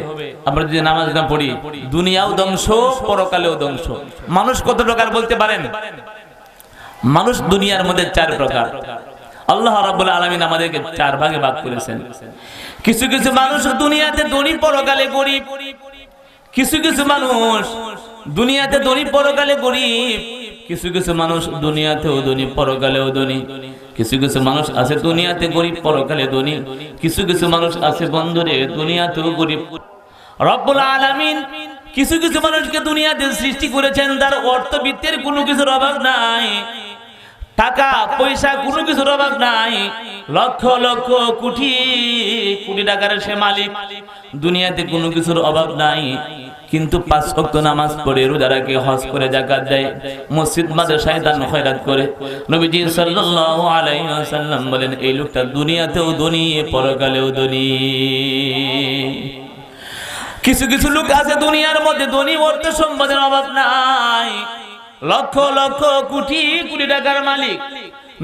আমরা যদি নামাজ না পড়ি, দুনিয়াও ধ্বংস, পরকালেও ধ্বংস। মানুষ কত প্রকার বলতে পারেন? মানুষ দুনিয়ার মধ্যে 4 প্রকার। আল্লাহ রাব্বুল আলামিন আমাদেরকে 4 ভাগে ভাগ করেছেন। কিছু কিছু মানুষ দুনিয়াতে ধনী, পরকালে গরিব। কিছু কিছু মানুষ দুনিয়াতে ধনী, পরকালে গরিব। কিছু কিছু মানুষ দুনিয়াতেও ধনী, পরকালেও ধনী। কিছু কিছু মানুষ আছে দুনিয়াতে গরিব, পরকালে ধনী। কিছু কিছু মানুষ আছে বন্ধুরে দুনিয়াতেও গরিব। রব্বুল আলামিন কিছু কিছু মানুষকে দুনিয়াতে সৃষ্টি করেছেন, তার অর্থবিত্তের কোনো কিছুর অভাব নাই, টাকা পয়সা কোনো কিছুর অভাব নাই, লক্ষ লক্ষ কোটি কোটি টাকার সে মালিক, দুনিয়াতে কোনো কিছুর অভাব নাই। কিন্তু 5 ওয়াক্ত নামাজ পড়ে, রোজা রাখে, হজ করে, যাকাত দেয়, মসজিদ মাদ্রাসায় দান খয়রাত করে। নবীজি সাল্লাল্লাহু আলাইহি ওয়াসাল্লাম বলেন, এই লোকটা দুনিয়াতেও ধনী, পরকালেও ধনী। কিছু কিছু লোক আছে দুনিয়ার মধ্যে ধনী, অর্থ সম্পদের অভাব নাই, লক্ষ লক্ষ কোটি কোটি টাকার মালিক।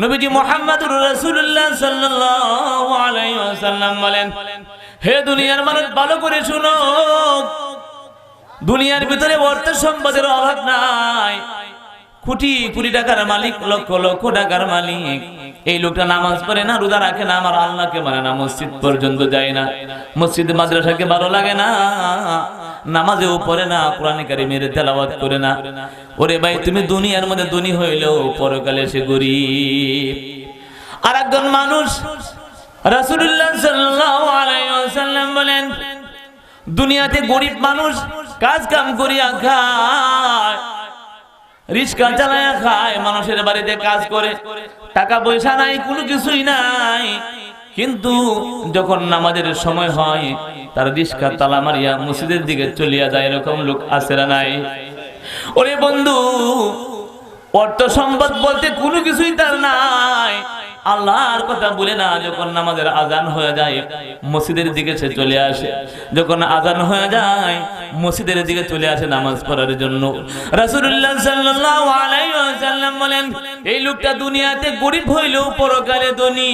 নবীজি মুহাম্মদুর রাসূলুল্লাহ সাল্লাল্লাহু আলাইহি ওয়াসাল্লাম বলেন, হে দুনিয়ার মানুষ, ভালো করে শুনো, দুনিয়ার ভিতরে অর্থ সম্পদের অভাব নাই, কোটি কোটি টাকার মালিক, লক্ষ লক্ষ টাকার মালিক। এই লোকটা নামাজ পড়ে না, রোজা রাখে না, আমার আল্লাহকে মানে না, মসজিদ পর্যন্ত যায় না, মসজিদ মাদ্রাসাকে ভালো লাগে না, নামাজেও পড়ে না, কোরআন কারীমের তেলাওয়াত করে না। ওরে ভাই, তুমি দুনিয়ার মধ্যে ধনী হইলেও পরকালে সে গরিব। আর একজন মানুষ, রাসূলুল্লাহ সাল্লাল্লাহু আলাইহি ওয়াসাল্লাম বলেন, দুনিয়াতে গরিব মানুষ কাজ কাম করিয়া খায়, রিস্কা চালায়া খায়, মানুষের বাড়িতে কাজ করে, টাকা পয়সা নাই, কোনো কিছুই নাই, কিন্তু যখন নামাজের সময় হয় তার রিস্কা তালা মারিয়া মসজিদের দিকে চলিয়া যায়। এরকম লোক আছে না নাই? ওরে বন্ধু, অর্থ সম্পদ বলতে কোনো কিছুই তার নাই, আল্লাহর কথা বলে না। যখন নামাজের আজান হয়ে যায় মসজিদের দিকে সে চলে আসে, যখন আজান হয়ে যায় মসজিদের দিকে চলে আসে নামাজ পড়ার জন্য। রাসূলুল্লাহ সাল্লাল্লাহু আলাইহি ওয়াসাল্লাম বলেন, এই লোকটা দুনিয়াতে গরিব হইলেও পরকালে ধনী।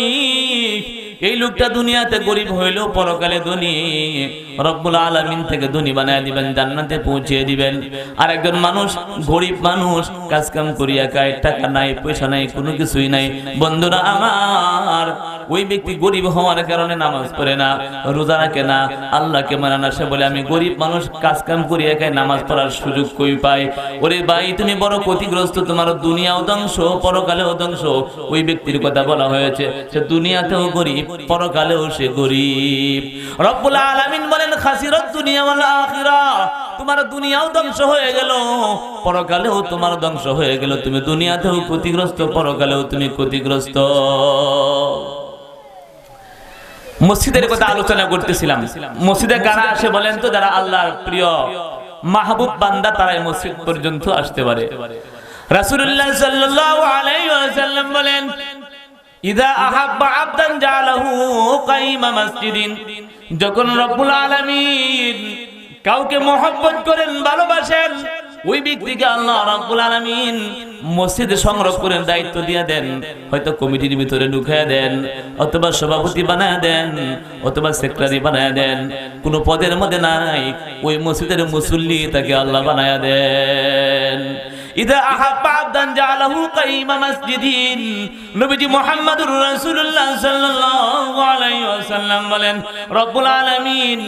এই লোকটা দুনিয়াতে গরিব হইলেও পরকালে ধনী। রব্বুল আলামিন থেকে ধনী বানায় দিবেন, জান্নাতে পৌঁছিয়ে দিবেন। আর একজন মানুষ, গরিব মানুষ, কাজ কাম করিয়া খায়, টাকা নাই, পয়সা নাই, কোনো কিছুই নাই। বন্ধুরা আমার, ওই ব্যক্তি গরিব হওয়ার কারণে নামাজ পড়ে না, রোজা রাখে না, আল্লাহকে মানে না। সে বলে, আমি গরিব মানুষ, কাজ কাম করিয়া খাই, নামাজ পড়ার সুযোগ কই পাই? ওরে ভাই, তুমি বড় ক্ষতিগ্রস্ত, তোমার দুনিয়াও ধ্বংস, পরকালেও ধ্বংস। ওই ব্যক্তির কথা বলা হয়েছে, সে দুনিয়াতেও গরিব, পরকালেও সে গরিব। রব্বুল আলামিন বলেন, খাসিরাত দুনিয়া ওয়াল আখিরাহ, তোমার দুনিয়াও ধ্বংস হয়ে গেল, পরকালেও তোমার ধ্বংস হয়ে গেল। তুমি দুনিয়াতেও ক্ষতিগ্রস্ত, পরকালেও তুমি ক্ষতিগ্রস্ত। মসজিদের কথা আলোচনা করতেছিলাম। মসজিদে কারা আসে বলেন তো? যারা আল্লাহর প্রিয় মাহবুব বান্দা, তারাই মসজিদ পর্যন্ত আসতে পারে। রাসূলুল্লাহ সাল্লাল্লাহু আলাইহি ওয়াসাল্লাম বলেন, ইযা আহাব্বা আবদান জালাহু কাইমা মাসজিদিন, যখন রব্বুল আলামিন কাউকে মহব্বত করেন, ভালোবাসেন, ওই ব্যক্তিকে আল্লাহ রাব্বুল আলামিন মসজিদে সংরক্ষণের দায়িত্ব দিয়ে দেন। হয়তো কমিটির ভিতরে ঢুকায় দেন, অথবা সভাপতি বানায় দেন, অথবা সেক্রেটারি বানায় দেন, কোনো পদের মধ্যে নাই, ওই মসজিদের মুসল্লি তাকে আল্লাহ বানায় দেন। ইদা আহাব্বা আবদান জাআলাহু কাইমা মাসজিদিন। নবীজি মুহাম্মদুর রাসূলুল্লাহ সাল্লাল্লাহু আলাইহি ওয়াসাল্লাম বলেন, রব্বুল আলামিন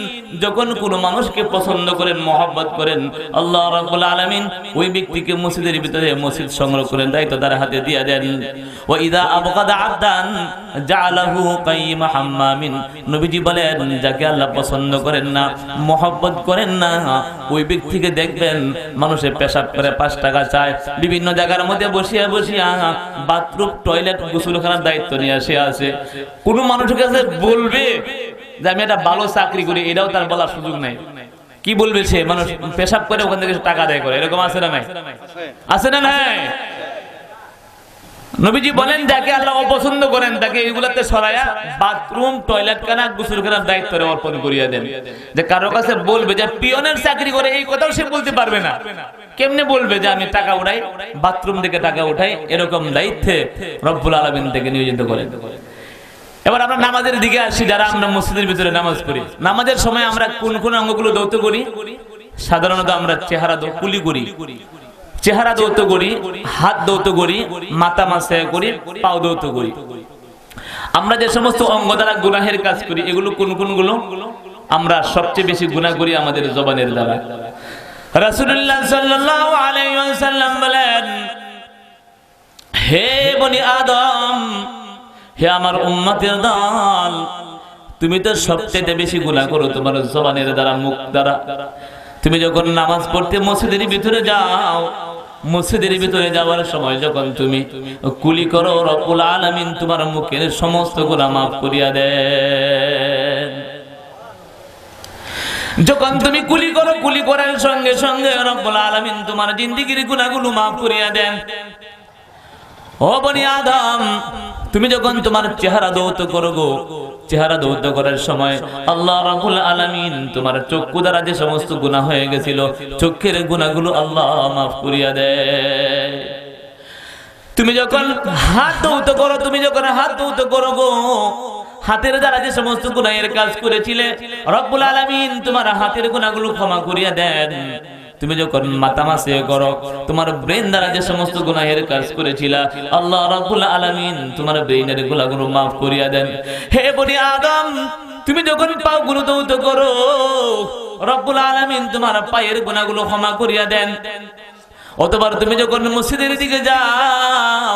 যখন কোনো মানুষকে পছন্দ করেন, মহব্বত করেন, আল্লাহ রাব্বুল আলামিন ওই ব্যক্তিকে মসজিদের ভিতরে মসজিদ সংগ্রহ করেন, দায়িত্ব তার হাতে দিয়ে দেন। ওয়া ইদা আবগাদা আবদান জাআলাহু কাইমা হাম্মামিন। নবীজি বলেন, যাকে আল্লাহ পছন্দ করেন না, মহব্বত করেন না, ওই ব্যক্তিকে দেখবেন মানুষে পেশাব করে 5 টাকা চায়, বিভিন্ন জায়গার মধ্যে বসিয়া বসিয়া বাথরুম, টয়লেট, গোসলখানার দায়িত্ব নিয়ে আসে আছে। কোন মানুষের কাছে বলবে যে আমি একটা ভালো চাকরি করি, এটাও তার বলার সুযোগ নাই। কি বলবে সে? মানুষ পেশাব করে ওখান থেকে টাকা আদায় করে, এরকম আছে না নাই? আছে না নাই? নবীজি বলেন, যাকে আল্লাহ অপছন্দ করেন তাকে এগুলাতে সরায়া বাথরুম, টয়লেট খানা, গোসলখানার দায়িত্ব অর্পণ করিয়া দেন। যে কারো কাছে বলবে যে পিয়নের চাকরি করে, এই কথাও সে বলতে পারবে না। কেমনে বলবে যে আমি টাকা উঠাই, বাথরুম থেকে টাকা উঠাই? এরকম দায়িত্বে রব্বুল আলামিন থেকে নিয়োজিত করেন। এবার আমরা নামাজের দিকে আসি। যারা আমরা মসজিদের ভিতরে নামাজ পড়ি, নামাজের সময় আমরা কোন কোন অঙ্গগুলো দৌত করি? সাধারণত আমরা চেহারা কুলি করি, চেহারা দৌত করি, হাত দৌত করি, মাথা মাসে করি, পাও দৌত করি। আমরা যে সমস্ত অঙ্গ দ্বারা গুনাহের কাজ করি, এগুলো কোন কোনগুলো? আমরা সবচেয়ে বেশি গুনাহ করি আমাদের জবানের দ্বারা। রাসূলুল্লাহ সাল্লাল্লাহু আলাইহি ওয়াসাল্লাম বলেন, হে বনি আদম, হে আমার উম্মতের দল, তুমি তো সবচেয়ে বেশি গুনাহ করো তোমার জবানের দ্বারা, মুখ দ্বারা। তুমি যখন নামাজ পড়তে মসজিদের ভিতরে যাও, মসজিদের ভিতরে যাওয়ার সময় যখন তুমি কুলি করো, রব্বুল আলামিন তোমার মুখের সমস্ত গুনাহ মাফ করিয়া দেন। যখন তুমি কুলি করো, কুলি করার সঙ্গে সঙ্গে রব্বুল আলামিন তোমার জিন্দেগীর গুনাহগুলো মাফ করিয়া দেন। ও বনি আদম, তুমি যখন তোমার চেহারা দৌত করো গো, চেহারা দৌত করার সময় আল্লাহ রাব্বুল আলামিন তোমার চক্ষু দ্বারা যে সমস্ত গুনাহ হয়ে গেছিল, চোখের গুনাহগুলো আল্লাহ মাফ করিয়া দেয়। তুমি যখন হাত দৌত করো, তুমি যখন হাত দৌত করো গো, হাতের দ্বারা যে সমস্ত গুনাহের কাজ করেছিলে, রব্বুল আলামিন তোমার হাতের গুনাহগুলো ক্ষমা করিয়া দেন। তুমি যখন মাথা মাসে করো, তোমার ব্রেন দ্বারা যে সমস্ত গুনাহের কাজ করেছিলা, আল্লাহ রাব্বুল আলামিন তোমার ব্রেনের গুনাহগুলো মাফ করিয়া দেন। হে বনি আদম, তুমি যখন পাও গুলো দৌত করো, রব্বুল আলামিন তোমার পায়ের গুনাহগুলো ক্ষমা করিয়া দেন। অতবার তুমি যখন মসজিদের দিকে যাও,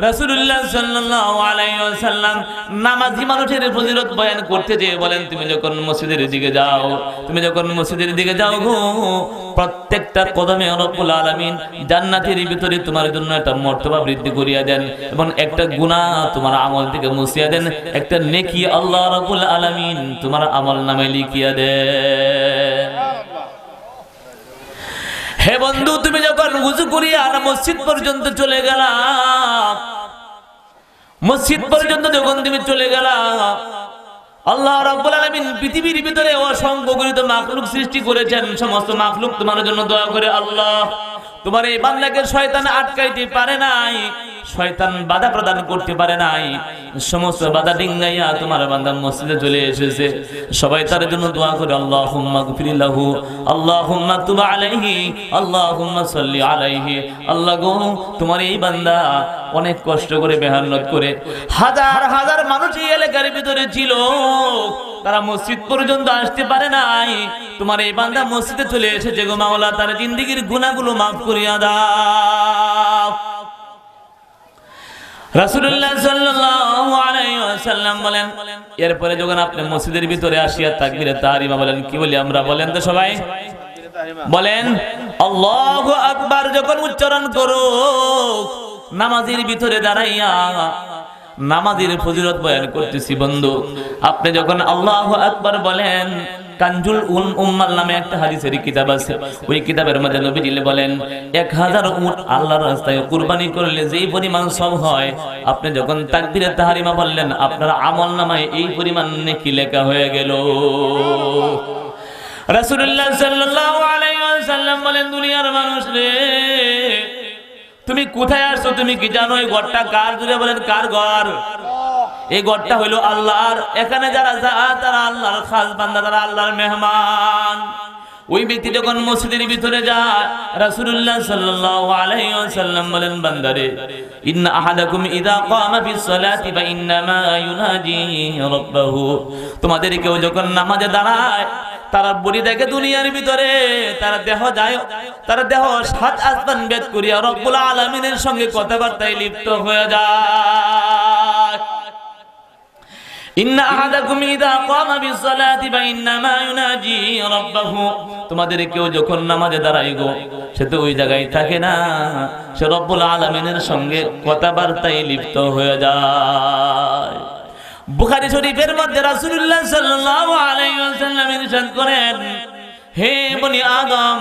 রাসূলুল্লাহ সাল্লাল্লাহু আলাইহি ওয়াসাল্লাম নামাজি মানুষের ফজিলত বয়ান করতে যে বলেন, তুমি যখন মসজিদের দিকে যাও, তুমি যখন মসজিদের দিকে যাও গো, প্রত্যেকটা কদমে রব্বুল আলামিন জান্নাতের ভিতরে তোমার জন্য একটা মর্তবা বৃদ্ধি করিয়া দেন, এবং একটা গুনাহ তোমার আমল থেকে মুছিয়া দেন, একটা নেকি আল্লাহ রাব্বুল আলামিন তোমার আমল নামে লিখিয়া দেন। হে বন্ধু, তুমি যখন ওযু করিয়া মসজিদ পর্যন্ত চলে গেলা, মসজিদ পর্যন্ত যখন তুমি চলে গেলা, আল্লাহ রাব্বুল আলামিন পৃথিবীর ভিতরে অসংখ্য গণিত মাখলুক সৃষ্টি করেছেন। সমস্ত মাখলুক তোমার জন্য দোয়া করে, আল্লাহ তোমার এই বান্দাকে শয়তান আটকাইতে পারে নাই, শয়তান বাধা প্রদান করতে পারে নাই, সমস্ত বাধা ডিঙ্গাইয়া তোমার বান্দা মসজিদে চলে এসেছে। সবাই তার জন্য দোয়া করে, আল্লাহুম্মা গফির লাহু, আল্লাহুম্মা তুব আলাইহি, আল্লাহুম্মা সাল্লি আলাইহি। আল্লাহ গো, তোমার এই বান্দা অনেক কষ্ট করে মেহনত করে, হাজার হাজার মানুষ এই এলাকার ভিতরে ছিল, তারা মসজিদ পর্যন্ত আসতে পারে নাই, তোমার এই বান্দা মসজিদে চলে এসেছে গো মাওলা, তার জিন্দেগীর গুনাহগুলো মাফ করিয়া দাও। রাসূলুল্লাহ সাল্লাল্লাহু আলাইহি ওয়াসাল্লাম বলেন, এরপরে যখন আপনি মসজিদের ভিতরে আসিয়া তাকবীরে তাহরিমা বলেন, কি বলি আমরা? বলেন তো সবাই, বলেন আল্লাহু আকবার যখন উচ্চারণ করো, নামাজের ভিতরে দাঁড়াইয়া নামাজের ফজিলত বয়ান করতেছি বন্ধু। আপনি যখন আল্লাহু আকবার বলেন, কানজুল উম্মাল নামে একটা হাদিসের কিতাব আছে, ওই কিতাবের মধ্যে নবীজি বলেন 1000 উট আল্লাহর রাস্তায় কুরবানি করলে যেই পরিমাণ সওয়াব হয়, আপনি যখন তাকবীরে তাহরিমা বললেন, আপনার আমলনামায় এই পরিমাণ নেকি লেখা হয়ে গেল। রাসূলুল্লাহ সাল্লাল্লাহু আলাইহি ওয়াসাল্লাম বলেন, দুনিয়ার মানুষ রে, তুমি কোথায় আসছো? তুমি কি জানো এই ঘরটা কার? জুড়ে বলেন, কার ঘর? এই ঘরটা হইলো আল্লাহর। এখানে যারা যায় তারা আল্লাহর খাস বান্দা, তারা আল্লাহর মেহমান। ওই ব্যক্তি যখন মসজিদের ভিতরে যায়, রাসূলুল্লাহ সাল্লাল্লাহু আলাইহি ওয়াসাল্লাম বলেন, বান্দারে, ইন্না আহাদাকুম ইযা কামা ফিস সালাতি ফা ইন্নামা ইউনাজি রাব্বাহু, তোমাদের কেউ যখন নামাজে দাঁড়ায়, তারা বলি দেখে দুনিয়ার ভিতরে তারা দেহ সাত আসমান ভেদ করিয়া রব্বুল আলামিনের সঙ্গে কথাবার্তায় লিপ্ত হয়ে যায়। ইন্না আহাদাকুম ইযা কামা বিস সালাতি ফা ইন্নামা ইউনাজি রাব্বাহু, তোমাদের কেউ যখন নামাজে দাঁড়ায় গো, সে তো ওই জায়গায় থাকে না, সে রব্বুল আলামিনের সঙ্গে কথাবার্তায় লিপ্ত হয়ে যায়। বুখারী শরীফের মধ্যে রাসূলুল্লাহ সাল্লাল্লাহু আলাইহি ওয়াসাল্লাম ইরশাদ করেন, হে বনি আদম,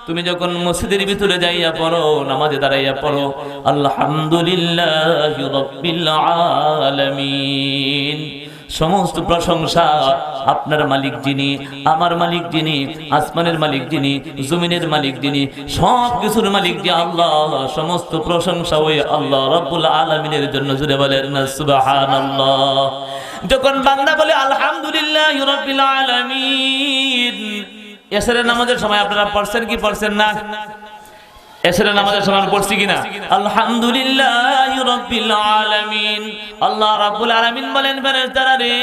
তুমি যখন মসজিদের ভিতরে যাইয়া পড়ো, নামাজে দাঁড়াইয়া পড়ো, আলহামদুলিল্লাহি রাব্বিল আলামিন, সমস্ত প্রশংসা আপনার মালিক যিনি, আমার মালিক যিনি, আসমানের মালিক যিনি, জমিনের মালিক যিনি, সব কিছুর মালিক যে আল্লাহ, সমস্ত প্রশংসা ওই আল্লাহ রাব্বুল আলামিনের জন্য। জুড়ে বলেন না সুবহানাল্লাহ। যখন বান্দা বলে আলহামদুলিল্লাহি রাব্বিল আলামিন, এশারের নামাজের সময় আপনারা পড়ছেন কি পড়ছেন না? এশারের নামাজের সময় পড়ছি কিনা? আলহামদুলিল্লাহি রাব্বিল আলামিন। আল্লাহ রাব্বুল আলামিন বলেন, ফেরেশতারা রে,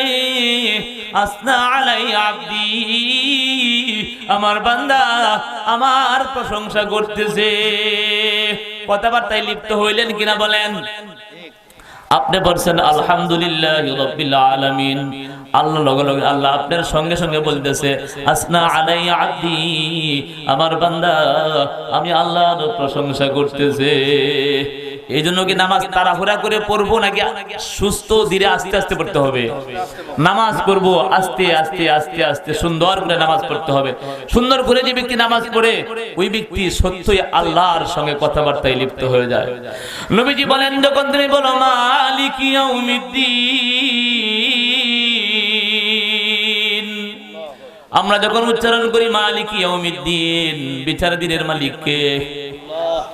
আসনা আলাই আবদি, আমার বান্দা আমার প্রশংসা করতেছে। কথাবার্তায় লিপ্ত হইলেন কিনা বলেন? আপনি বলছেন আলহামদুলিল্লাহি রাব্বিল আলামিন, আল্লাহ লগে লগে আল্লাহ আপনার সঙ্গে সঙ্গে বলতেছে, আসনা আলাই আবদি, আমার বান্দা আমি আল্লাহর প্রশংসা করতেছে। এই জন্য কি নামাজ তাড়াহুড়া করে পড়বো নাকি সুস্থ ধীরে আস্তে আস্তে পড়তে হবে? নামাজ পড়বো আস্তে আস্তে আস্তে আস্তে সুন্দর করে নামাজ পড়তে হবে। সুন্দর করে যে ব্যক্তি নামাজ পড়ে, ওই ব্যক্তি সত্যই আল্লাহর সঙ্গে কথাবার্তায় লিপ্ত হয়ে যায়। নবীজি বলেন, যখন তুমি বলো মালিক ইয়াউমিদ্দিন, আমরা যখন উচ্চারণ করি মালিক ইয়াউমিদ্দিন, বিচার দিনের মালিক কে?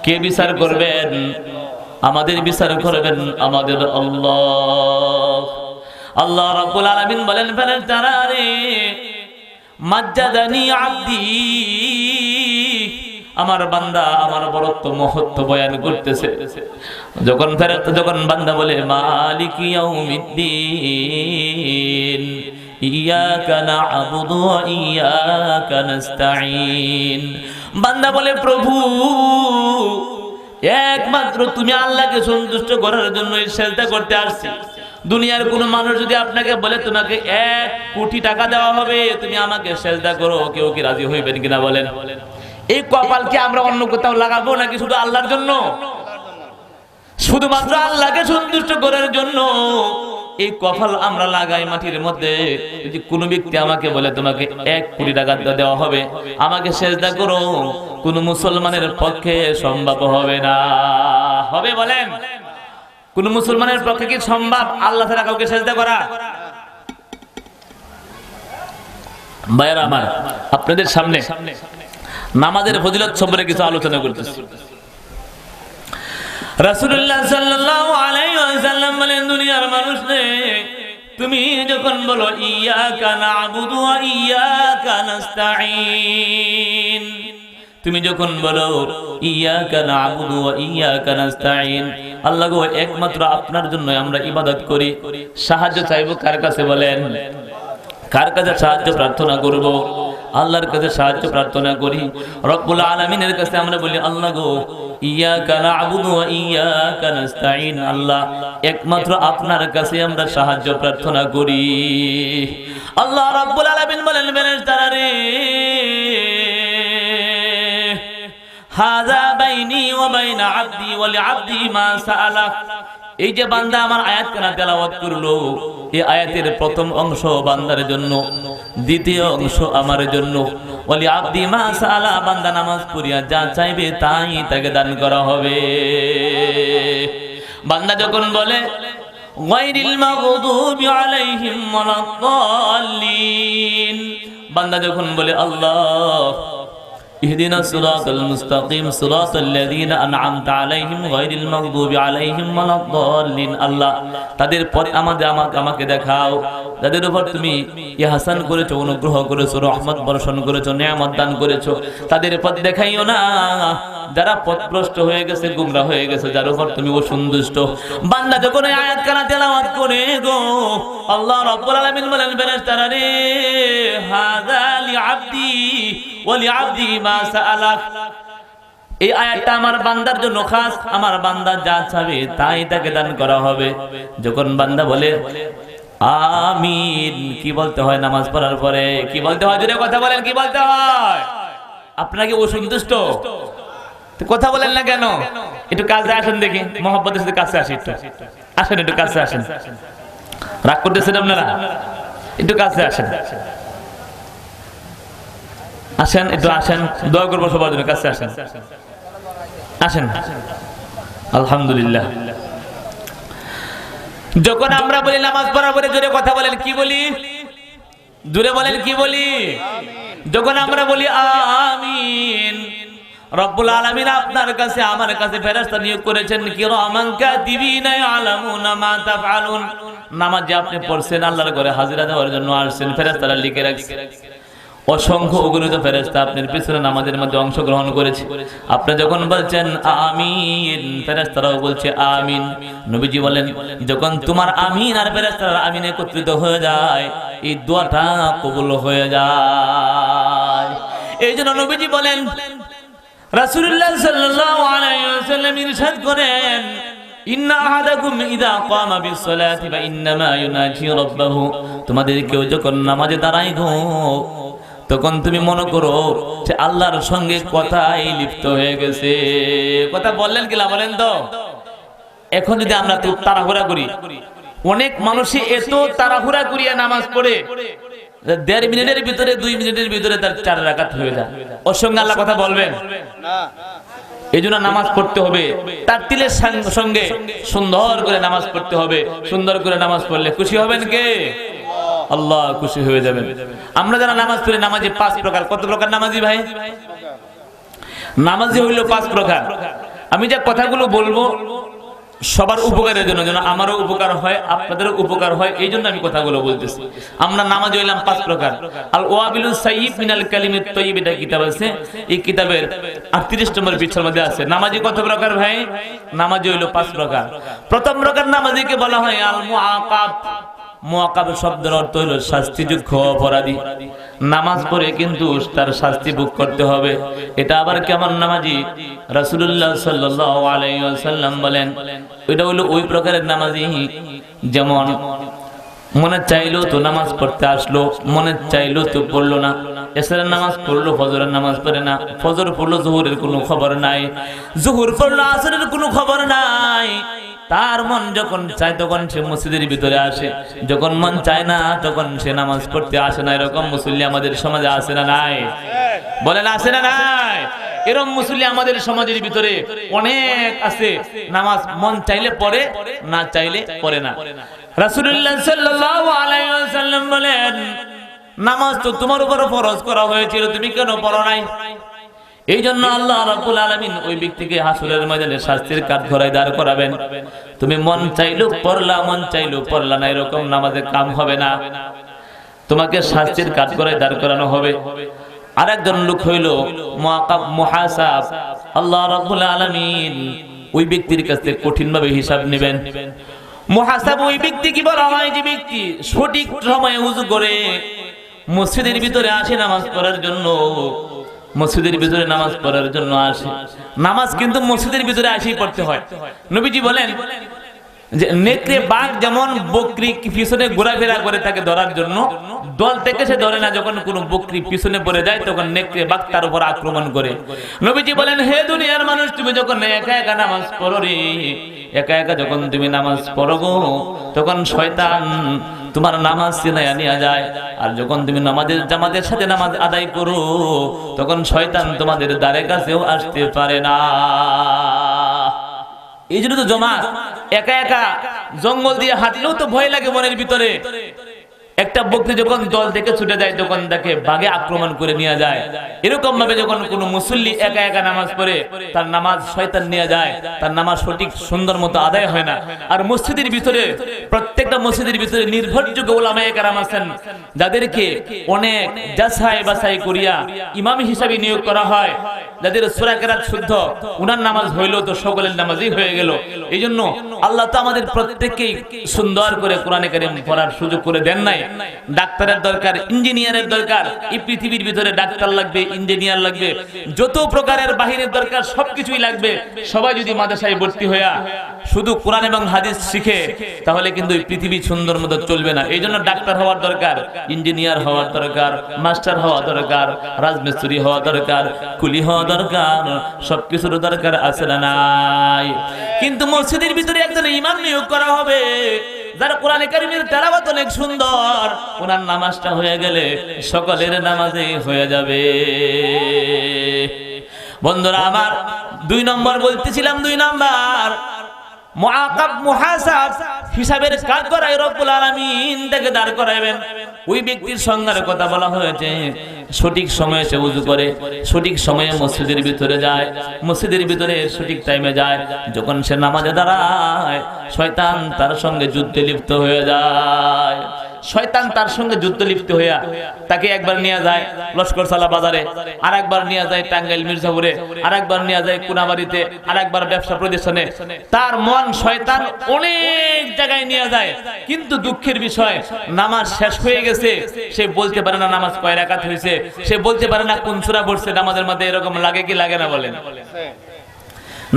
কে বিচার করবেন? আমাদের বিচার করবেন আমাদের আল্লাহ। আল্লাহ রাব্বুল আলামিন বলেন, ফেরেশতারা রে, মাজ্জাদানি আবদি, আমার বান্দা আমার বড়ত্ব মহত্ব বয়ান করতেছে। যখন বান্দা বলে মালিক ইয়াউমিদ্দিন, ইয়াকা না'বুদু ওয়া ইয়াকা নাস্তাঈন, বান্দা বলে প্রভু একমাত্র তুমি আল্লাহকে সন্তুষ্ট করার জন্য সেজদা করতে আসছি। দুনিয়ার কোন মানুষ যদি আপনাকে বলে তোমাকে 1 কোটি টাকা দেওয়া হবে, তুমি আমাকে সেজদা করো, কেউ কি রাজি হইবেন কিনা বলেন? এই কপাল কি আমরা অন্য কোথাও লাগাবো নাকি শুধু আল্লাহর জন্য? শুধুমাত্র আল্লাহকে সন্তুষ্ট করার জন্য এই কপাল আমরা লাগাই মাটির মধ্যে। যদি কোনো ব্যক্তি আমাকে বলে তোমাকে 1 কোটি টাকা দেওয়া হবে, আমাকে সেজদা করো, কোন মুসলমানের পক্ষে সম্ভব হবে না। হবে বলেন? কোন মুসলমানের পক্ষে কি সম্ভব আল্লাহ ছাড়া কাউকে সেজদা করা? ভাইরা আমার, আপনাদের সামনে নামাজের ফজিলত সম্পর্কে কিছু আলোচনা করতেছি। রাসূলুল্লাহ সাল্লাল্লাহু আলাইহি ওয়াসাল্লাম বলেন, দুনিয়ার মানুষ রে, তুমি যখন বলো ইয়াকা না'বুদু ওয়া ইয়াকা নাস্তাঈন, তুমি যখন বলো ইয়াকা না'বুদু ওয়া ইয়াকা নাস্তাঈন, আল্লাহ গো একমাত্র আপনার জন্য আমরা ইবাদত করি, সাহায্য চাইবো কার কাছে বলেন? কার কাছে সাহায্য প্রার্থনা করব? আল্লাহর কাছে সাহায্য প্রার্থনা করি। রব্বুল আলামিনের কাছে আমরা বলি, আল্লাহ গো ইয়াকা না'বুদু ওয়া ইয়াকা নাস্তাঈন, আল্লাহ একমাত্র আপনার কাছে আমরা সাহায্য প্রার্থনা করি। আল্লাহ রাব্বুল আলামিন বলেন, ফেরেশতারা রে, হাযা বাইনি ওয়া বাইনা আবদি ওয়া লিআবদি মা সাআলা। এই যে বান্দা আমার আয়াত কানা তেলাওয়াত করলো, এই আয়াতের প্রথম অংশ বান্দার জন্য, দ্বিতীয় অংশ আমার জন্য। ওয়া লিআবদি মা সাআলা, বান্দা নামাজ পড়িয়া যা চাইবে তাই তাকে দান করা হবে। বান্দা যখন বলে গায়রিল মাগদুবি আলাইহিম ওয়ালাদ-দাল্লিন, বান্দা যখন বলে আল্লাহ ইহদিনাস সিরাতাল মুস্তাকিম সিরাতাল লাযিনা আন'আমতা আলাইহিম গায়রিল মাগদুবি আলাইহিম ওয়ালাদ-দাল্লিন। আল্লাহ তাদের পথ আমাকে দেখাও, যাদের উপর তুমি ইহসান করেছো, অনুগ্রহ করেছো, রহমত বর্ষণ করেছো, নিয়ামত দান করেছো, তাদের পথ দেখাইও না যারা পথভ্রষ্ট হয়ে গেছে, গুমরা হয়ে গেছে, যার উপর তুমি অসন্তুষ্ট। বান্দা যখন এই আয়াত কানা তেলাওয়াত করে গো, আল্লাহ রাব্বুল আলামিন বলেন ফেরেশতারা রে, হাযা লিআবদি ওয়া লিআবদি মা সাআলাক। এই আয়াতটা আমার বান্দার জন্য খাস, আমার বান্দা যা চাবে তাই তাকে দান করা হবে। যখন বান্দা বলে আমিন, কি বলতে হয় নামাজ পড়ার পরে? কি বলতে হয়? জোরে কথা বলেন, কি বলতে হয়? আপনারা কি অসন্তুষ্ট? কথা বলেন না কেন? একটু কাছে আসেন দেখি, মহব্বতের সাথে কাছে আসি, একটু আসেন, একটু কাছে আসেন। রাগ করতেছেন আপনারা? একটু কাছে আসেন, আসেন, একটু আসেন, দোয়া করবো সবার জন্য। কাছে আসেন, আসেন। আলহামদুলিল্লাহ। যখন আমরা বলি নামাজ পড়ার পরে, জোরে কথা বলেন, কি বলি? জোরে বলেন, কি বলি? যখন আমরা বলি আমিন, রব্বুল আলামিন আপনার কাছে আমার কাছে ফেরেশতা নিয়োগ করেছেন কিরামান কাতিবিনা ইয়ালামুনা মা তাফআলুন। নামাজে আপনি পড়ছেন, আল্লাহর ঘরে হাজিরা দেওয়ার জন্য আসছেন, ফেরেশতারা লিখে রাখছে। অসংখ্য অগণিত ফেরেশতা আপনার পিছনে নামাজের মধ্যে অংশগ্রহণ করেছে। আপনি যখন বলছেন আমিন, ফেরেশতারাও বলছে আমিন। নবীজি বলেন, যখন তোমার আমিন আর ফেরেশতার আমিন একত্রিত হয়ে যায়, এই দোয়াটা কবুল হয়ে যায়। এই জন্য নবীজি বলেন, রাসূলুল্লাহ সাল্লাল্লাহু আলাইহি ওয়াসাল্লাম ইরশাদ করেন, ইন্না আহাদাকুম ইযা কামা বিস-সালাতি ফা ইন্নামা ইউনাজি রাব্বাহু। তোমাদের কেউ যখন নামাজে দাঁড়ায় গো, তখন তুমি মনে করো যে আল্লাহর সঙ্গে কথাই লিপ্ত হয়ে গেছে। কথা বললেন কি? বলেন তো। এখন যদি আমরা খুব তাড়াহুড়া করি, অনেক মানুষই এত তাড়াহুড়া করিয়া নামাজ পড়ে 1.5 মিনিটের ভিতরে 2 মিনিটের ভিতরে তার 4 রাকাত হয়ে যায়। ওর সঙ্গে আল্লাহ কথা বলবেন না। এই জন্য নামাজ পড়তে হবে তারতিলের সঙ্গে, সুন্দর করে নামাজ পড়তে হবে। সুন্দর করে নামাজ পড়লে খুশি হবেন কে? আল্লাহ খুশি হয়ে যাবেন। আমরা যারা নামাজ পড়ি, নামাজে 5 প্রকার। কত প্রকার নামাজি ভাই? নামাজি হইল 5 প্রকার। আমি যে কথাগুলো বলবো সবার উপকারের জন্য, যেন আমারও উপকার হয়, আপনাদেরও উপকার হয়, এই জন্য আমি কথাগুলো বলতেছি। আমরা নামাজ হইলাম 5 প্রকার। আল ওয়াবিলুস সাইয়্যিব মিনাল কালিমিত তাইয়্যিব, এটা কিতাব আছে, এই কিতাবের 38 নম্বর পৃষ্ঠার মধ্যে আছে। নামাজি কত প্রকার ভাই? নামাজি হইল 5 প্রকার। প্রথম প্রকার নামাজিকে বলা হয় আল মুআকাব। মুআকাব শব্দের অর্থ হলো শাস্তিযোগ্য অপরাধী। নামাজ পড়ে কিন্তু তার শাস্তি ভোগ করতে হবে। এটা আবার কেমন নামাজি? রাসূলুল্লাহ সাল্লাল্লাহু আলাইহি ওয়াসাল্লাম বলেন, এটা হলো ওই প্রকারের নামাজি যেমন মনে চাইলো তো নামাজ পড়তে আসলো, মনে চাইলো তো পড়লো না। এসরের নামাজ পড়লো, ফজরের নামাজ পড়ে না। ফজর পড়লো, জোহরের কোনো খবর নাই। জোহর পড়লো, আসরের কোনো খবর নাই। তার মন যখন চায় তখন সে মসজিদের ভিতরে আসে, যখন মন চায় না তখন সে নামাজ পড়তে আসে না। এরকম মুসল্লি আমাদের সমাজে আছে না নাই? বলেন আছে না নাই? এরকম মুসল্লি আমাদের সমাজের ভিতরে অনেক আছে। নামাজ মন চাইলে পড়ে, না চাইলে পড়ে না। রাসূলুল্লাহ সাল্লাল্লাহু আলাইহি ওয়াসাল্লাম বলেন, নামাজ তো তোমার উপর ফরজ করা হয়েছিল, তুমি কেন পড়ো নাই? এই জন্য আল্লাহ রাব্বুল আলামিন ওই ব্যক্তিকে হাসরের ময়দানে শাস্তির কাঠগড়ায় দাঁড় করাবেন। তুমি মন চাইলো পড়লা, মন চাইলো পড়লা না, এরকম নামাজে কাম হবে না। তোমাকে শাস্তির কাঠগড়ায় দাঁড় করানো হবে। আরেকজন লোক হইল মুআকাব, মুহাসাব। আল্লাহ রাব্বুল আলামিন ওই ব্যক্তির কাছে কঠিনভাবে হিসাব নেবেন। মুহাসাব ওই ব্যক্তি কি বলা হয়? যে ব্যক্তি সঠিক সময়ে ওযু করে মসজিদের ভিতরে আসে নামাজ পড়ার জন্য, মসজিদের ভিতরে নামাজ পড়ার জন্য আসে। নামাজ কিন্তু মসজিদের ভিতরে আসেই পড়তে হয়। নবীজি বলেন যে নেকড়ে বাঘ যেমন বকরি পিছনে ঘোরাফেরা করে তাকে ধরার জন্য, দল থেকে সে ধরে না। যখন কোনো বকরি পিছনে পড়ে যায় তখন নেকড়ে বাঘ তার উপর আক্রমণ করে। নবীজি বলেন, হে দুনিয়ার মানুষ, তুমি যখন একা একা নামাজ পড়ো রে, একা একা যখন তুমি নামাজ পড়ো গো, তখন শয়তান তোমার নামাজ ছিনাইয়া নিয়ে যায়। আর যখন তুমি জামাতের সাথে নামাজ আদায় করো, তখন শয়তান তোমাদের দ্বারে কাছেও আসতে পারে না। এই জন্য তো জামাত একা একা জঙ্গল দিয়ে হাঁটলেও তো ভয় লাগে মনের ভিতরে। একটা বকরি যখন দল থেকে ছুটে যায় তখন তাকে বাঘে আক্রমণ করে নিয়ে যায়। এরকম ভাবে যখন কোনো মুসল্লি একা একা নামাজ পড়ে তার নামাজ শয়তান নিয়ে যায়, তার নামাজ সঠিক সুন্দর মতো আদায় হয় না। আর মসজিদের ভিতরে, প্রত্যেকটা মসজিদের ভিতরে নির্ভরযোগ্য উলামায়ে কেরাম আছেন যাদেরকে অনেক যাচাই বাছাই করিয়া ইমাম হিসাবে নিয়োগ করা হয়, যাদের সূরা কেরাত শুদ্ধ, উনার নামাজ হইল তো সকলের নামাজই হয়ে গেল। এই জন্য আল্লাহ তো আমাদের প্রত্যেককেই সুন্দর করে কোরআনে কারীম পড়ার সুযোগ করে দেন নাই। ডাক্তারের দরকার, ইঞ্জিনিয়ারের দরকার, এই পৃথিবীর ভিতরে ডাক্তার লাগবে, ইঞ্জিনিয়ার লাগবে, যত প্রকারের বাহিনীর দরকার সবকিছুই লাগবে। সবাই যদি মাদ্রাসায় ভর্তি হইয়া শুধু কোরআন এবং হাদিস শিখে তাহলে কিন্তু এই পৃথিবী সুন্দর মতো চলবে না। এই জন্য ডাক্তার হওয়ার দরকার, ইঞ্জিনিয়ার হওয়ার দরকার, মাস্টার হওয়া দরকার, রাজমিস্ত্রি হওয়া দরকার, কুলি হওয়া দরকার, সবকিছুর দরকার আছে না নাই? কিন্তু মসজিদের ভিতরে একজন ইমাম নিয়োগ করা হবে যার কোরআনে কারীমের তেলাওয়াত অনেক সুন্দর, ওনার নামাজটা হয়ে গেলে সকলের নামাজই হয়ে যাবে। বন্ধুরা আমার, 2 নম্বর বলতেছিলাম, 2 নম্বর মুআকাব মুহাসাব, হিসাবের কাজ করায় রব্বুল আলামিন থেকে দাঁড় করাইবেন। ওই ব্যক্তির সংজ্ঞার কথা বলা হয়েছে, সঠিক সময়ে সে ওযু করে, সঠিক সময়ে মসজিদের ভিতরে যায়, মসজিদের ভিতরে সঠিক টাইমে যায়। যখন সে নামাজে দাঁড়ায় শয়তান তার সঙ্গে যুদ্ধে লিপ্ত হয়ে যায়। শয়তান তার সঙ্গে যুদ্ধ লিপ্ত হইয়া তাকে একবার নিয়ে যায় লস্কর সালা বাজারে, আর একবার নিয়ে যায় টাঙ্গাইল মির্জাপুরে, আর একবার নিয়ে যায় কোনাবাড়িতে, আর একবার ব্যবসা প্রতিষ্ঠানে। তার মন শয়তান অনেক জায়গায় নিয়ে যায়, কিন্তু দুঃখের বিষয় নামাজ শেষ হয়ে গেছে, সে বলতে পারে না নামাজ কয় রাকাত হয়েছে, সে বলতে পারে না কোন সূরা পড়ছে নামাজের মধ্যে। এরকম লাগে কি লাগে না বলেন?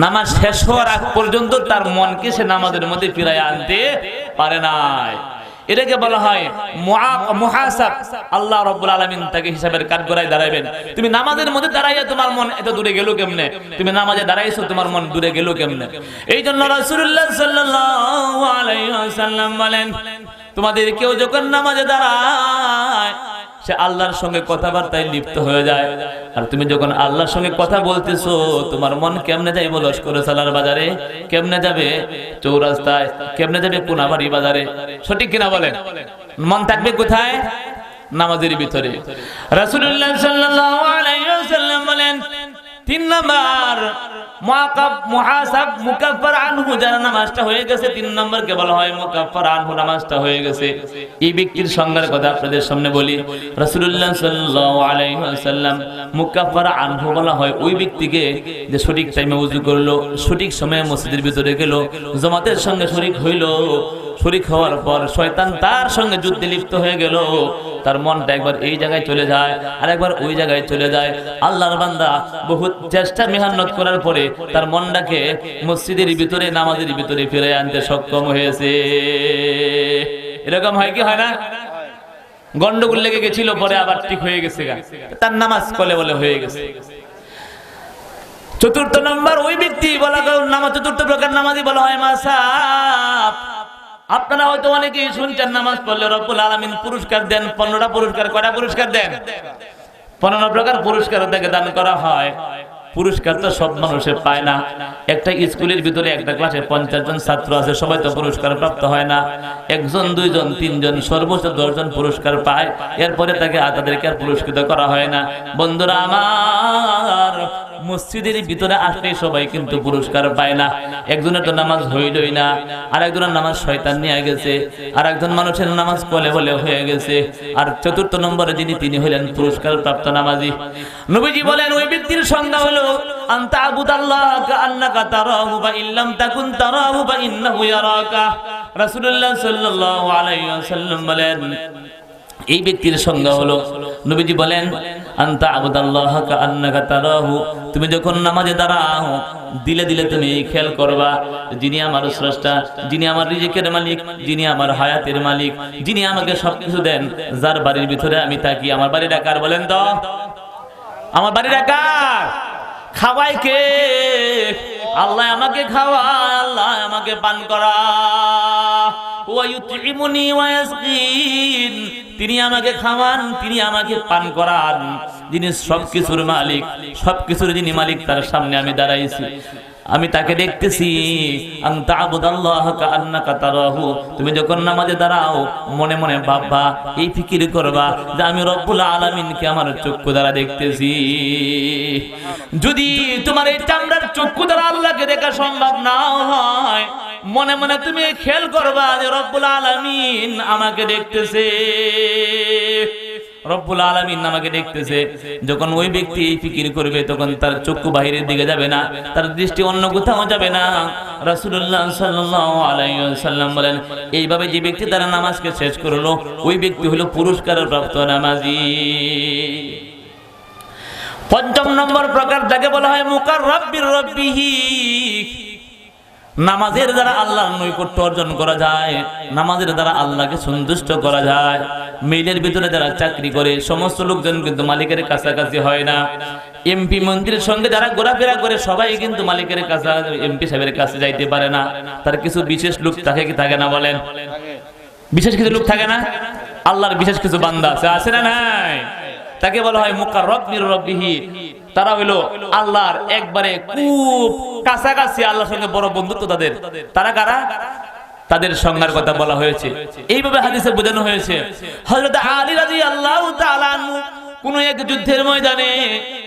নামাজ শেষ হওয়ার আগ পর্যন্ত তার মনকে সে নামাজের মধ্যে ফিরায় আনতে পারে নাই। এটাকে বলা হয় মুহাসাব। আল্লাহ রাব্বুল আলামিন তাকে হিসাবের কাঠগড়ায় দাঁড়াবেন। তুমি নামাজের মধ্যে দাঁড়াইয়া তোমার মন এত দূরে গেল কেমনে? তুমি নামাজে দাঁড়াইছো, তোমার মন দূরে গেল কেমনে? এই জন্য রাসূলুল্লাহ সাল্লাল্লাহু আলাইহি ওয়াসাল্লাম বলেন, তোমাদের কেউ যখন নামাজে দাঁড়ায় সে আল্লাহর সঙ্গে কথাবার্তায় লিপ্ত হয়ে যায়। আর তুমি যখন আল্লাহর সঙ্গে কথা বলতেছো, তোমার মন কেমনে যাইব লস্কর সালার বাজারে, কেমনে যাবে চৌরাস্তায়, কেমনে যাবে কোনাবাড়ি বাজারে? সঠিক কিনা বলেন? মন থাকবে কোথায়? নামাজের ভিতরে। রাসূলুল্লাহ সাল্লাল্লাহু আলাইহি ওয়াসাল্লাম বলেন, 3 নাম্বার মুআকাব মুহাসাব মুকাফফার আনহু, যার নামাজটা হয়ে গেছে 3 নম্বরকে বলা হয় মুকাফফার আনহু, নামাজটা হয়ে গেছে। এই ব্যক্তির সংজ্ঞার কথা আপনাদের সামনে বলি। রাসূলুল্লাহ সাল্লাল্লাহু আলাইহি ওয়াসাল্লাম মুকাফফার আনহু বলা হয় ওই ব্যক্তিকে যে সঠিক টাইমে ওযু করলো, সঠিক সময়ে মসজিদের ভিতরে গেল, জামাতের সঙ্গে শরীক হইল, শরীক হওয়ার পর শয়তান তার সঙ্গে যুদ্ধে লিপ্ত হয়ে গেল। তার মনটা একবার এই জায়গায় চলে যায় আর একবার ওই জায়গায় চলে যায়। আল্লাহর বান্দা বহুত চেষ্টা মেহনত করার পরে তার মনটাকে মসজিদের ভিতরে, নামাজের ভিতরে ফিরে আনতে সক্ষম হয়েছে। এরকম হয় কি হয় না? গন্ডগোল লেগে গেছিল, পরে আবার ঠিক হয়ে গেছে, তার নামাজ কলে বলে হয়ে গেছে। 4 নম্বর ওই ব্যক্তি বলা নামাজ, 4 প্রকার নামাজই বলা হয় মাসাব। আপনারা হয়তো অনেকেই শুনছেন নামাজ পড়লে রব্বুল আলামিন পুরস্কার দেন, 15টা পুরস্কার। কয়টা পুরস্কার দেন? 15 প্রকার পুরস্কার তাকে দান করা হয়। পুরস্কার তো সব মানুষে পায় না। একটা স্কুলের ভিতরে একটা ক্লাসে 50 জন ছাত্র আছে, সবাই তো পুরস্কার প্রাপ্ত হয় না। 1 জন 2 জন 3 জন সর্বোচ্চ 10 জন পুরস্কার পায়, এরপরে তাদেরকে আর পুরস্কৃত করা হয় না। বন্ধুরা আমার, মসজিদের ভিতরে আসলে সবাই কিন্তু পুরস্কার পায় না। একজনের তো নামাজ হইলই না, আর একজনের নামাজ শয়তান নিয়ে গেছে, আর একজন মানুষের নামাজ কলে বলে হয়ে গেছে। আর 4 নম্বরে তিনি হলেন পুরস্কার প্রাপ্ত নামাজি। নবীজি বলেন ওই ব্যক্তির সংজ্ঞা হলো আনতা আবুদাল্লাহ কাআন্নাকা তারাহু বা ইল্লাম তাকুন তারাহু বা ইন্নাহু ইয়ারাকা। রাসূলুল্লাহ সাল্লাল্লাহু আলাইহি ওয়াসাল্লাম বলেন এই ব্যক্তির সংজ্ঞা হলো, নবীজি বলেন আনতা আবুদাল্লাহ কাআন্নাকা তারাহু, তুমি যখন নামাজে দাঁড়াও দিলে দিলে তুমি খেয়াল করবা যিনি আমার স্রষ্টা, যিনি আমার রিজিকের মালিক, যিনি আমার হায়াতের মালিক, যিনি আমাকে সবকিছু দেন, যার বাড়ির ভিতরে আমি থাকি। আমার বাড়িটা কার বলেন তো? আমার বাড়িটা কার? খাওয়ায় কে? আল্লাহ আমাকে খাওয়ায়, আল্লাহ আমাকে পান করা। ওয়ায়ুতইমুনি ওয়ায়াসকিন, তিনি আমাকে খাওয়ান, তিনি আমাকে পান করান। যিনি সবকিছুর মালিক, সবকিছুর যিনি মালিক, তার সামনে আমি দাঁড়াইছি। আমি তাকে দেখতেছি। আন তা'বুদাল্লাহ কাআন্নাকা তারাহু, তুমি যখন নামাজে দাঁড়াও মনে মনে ভাববা, এই ফিকির করবা যে আমি রব্বুল আলামিনকে আমার চক্ষু দ্বারা দেখতেছি। যদি তোমার এই চামড়ার চক্ষু দ্বারা আল্লাহকে দেখা সম্ভব না হয়, মনে মনে তুমি খেয়াল করবা যে রব্বুল আলামিন আমাকে দেখতেছে, রব্বুল আলামিন আমাকে দেখতেছে। যখন ওই ব্যক্তি এই ফিকির করবে তখন তার চক্ষু বাহিরের দিকে যাবে না, তার দৃষ্টি অন্য কোথাও যাবে না। রাসূলুল্লাহ সাল্লাল্লাহু আলাইহি ওয়াসাল্লাম বলেন, এইভাবে যে ব্যক্তি তার নামাজকে শেষ করলো ওই ব্যক্তি হলো পুরস্কার প্রাপ্ত নামাজি। পঞ্চম নম্বর প্রকার যাকে বলা হয় মুকাররাব বির রাব্বিহি, নামাজের দ্বারা আল্লাহর নৈকট্য অর্জন করা যায়, নামাজের দ্বারা আল্লাহকে সন্তুষ্ট করা যায়। মেইলের ভিতরে যারা চাকরি করে সমস্ত লোকজন কিন্তু মালিকের কাছাকাছি হয় না। এমপি মন্ত্রীর সঙ্গে যারা ঘোরাফেরা করে সবাই কিন্তু মালিকের কাছে, এমপি সাহেবের কাছে যাইতে পারে না। তার কিছু বিশেষ লোক থাকে কি থাকে না বলেন? বিশেষ কিছু লোক থাকে না? আল্লাহর বিশেষ কিছু বান্দা আছে না নাই? তাকে বলা হয় মুকাররাব বির রাব্বিহি। তারা হইলো আল্লাহর একবারে খুব কাছাকাছি, আল্লাহর সঙ্গে বড় বন্ধুত্ব তাদের। তারা কারা? তাদের সংজ্ঞার কথা বলা হয়েছে, এইভাবে হাদিসে বোঝানো হয়েছে। হযরত আলী রাদিয়াল্লাহু তাআলা আনহু কোন এক যুদ্ধের ময়দানে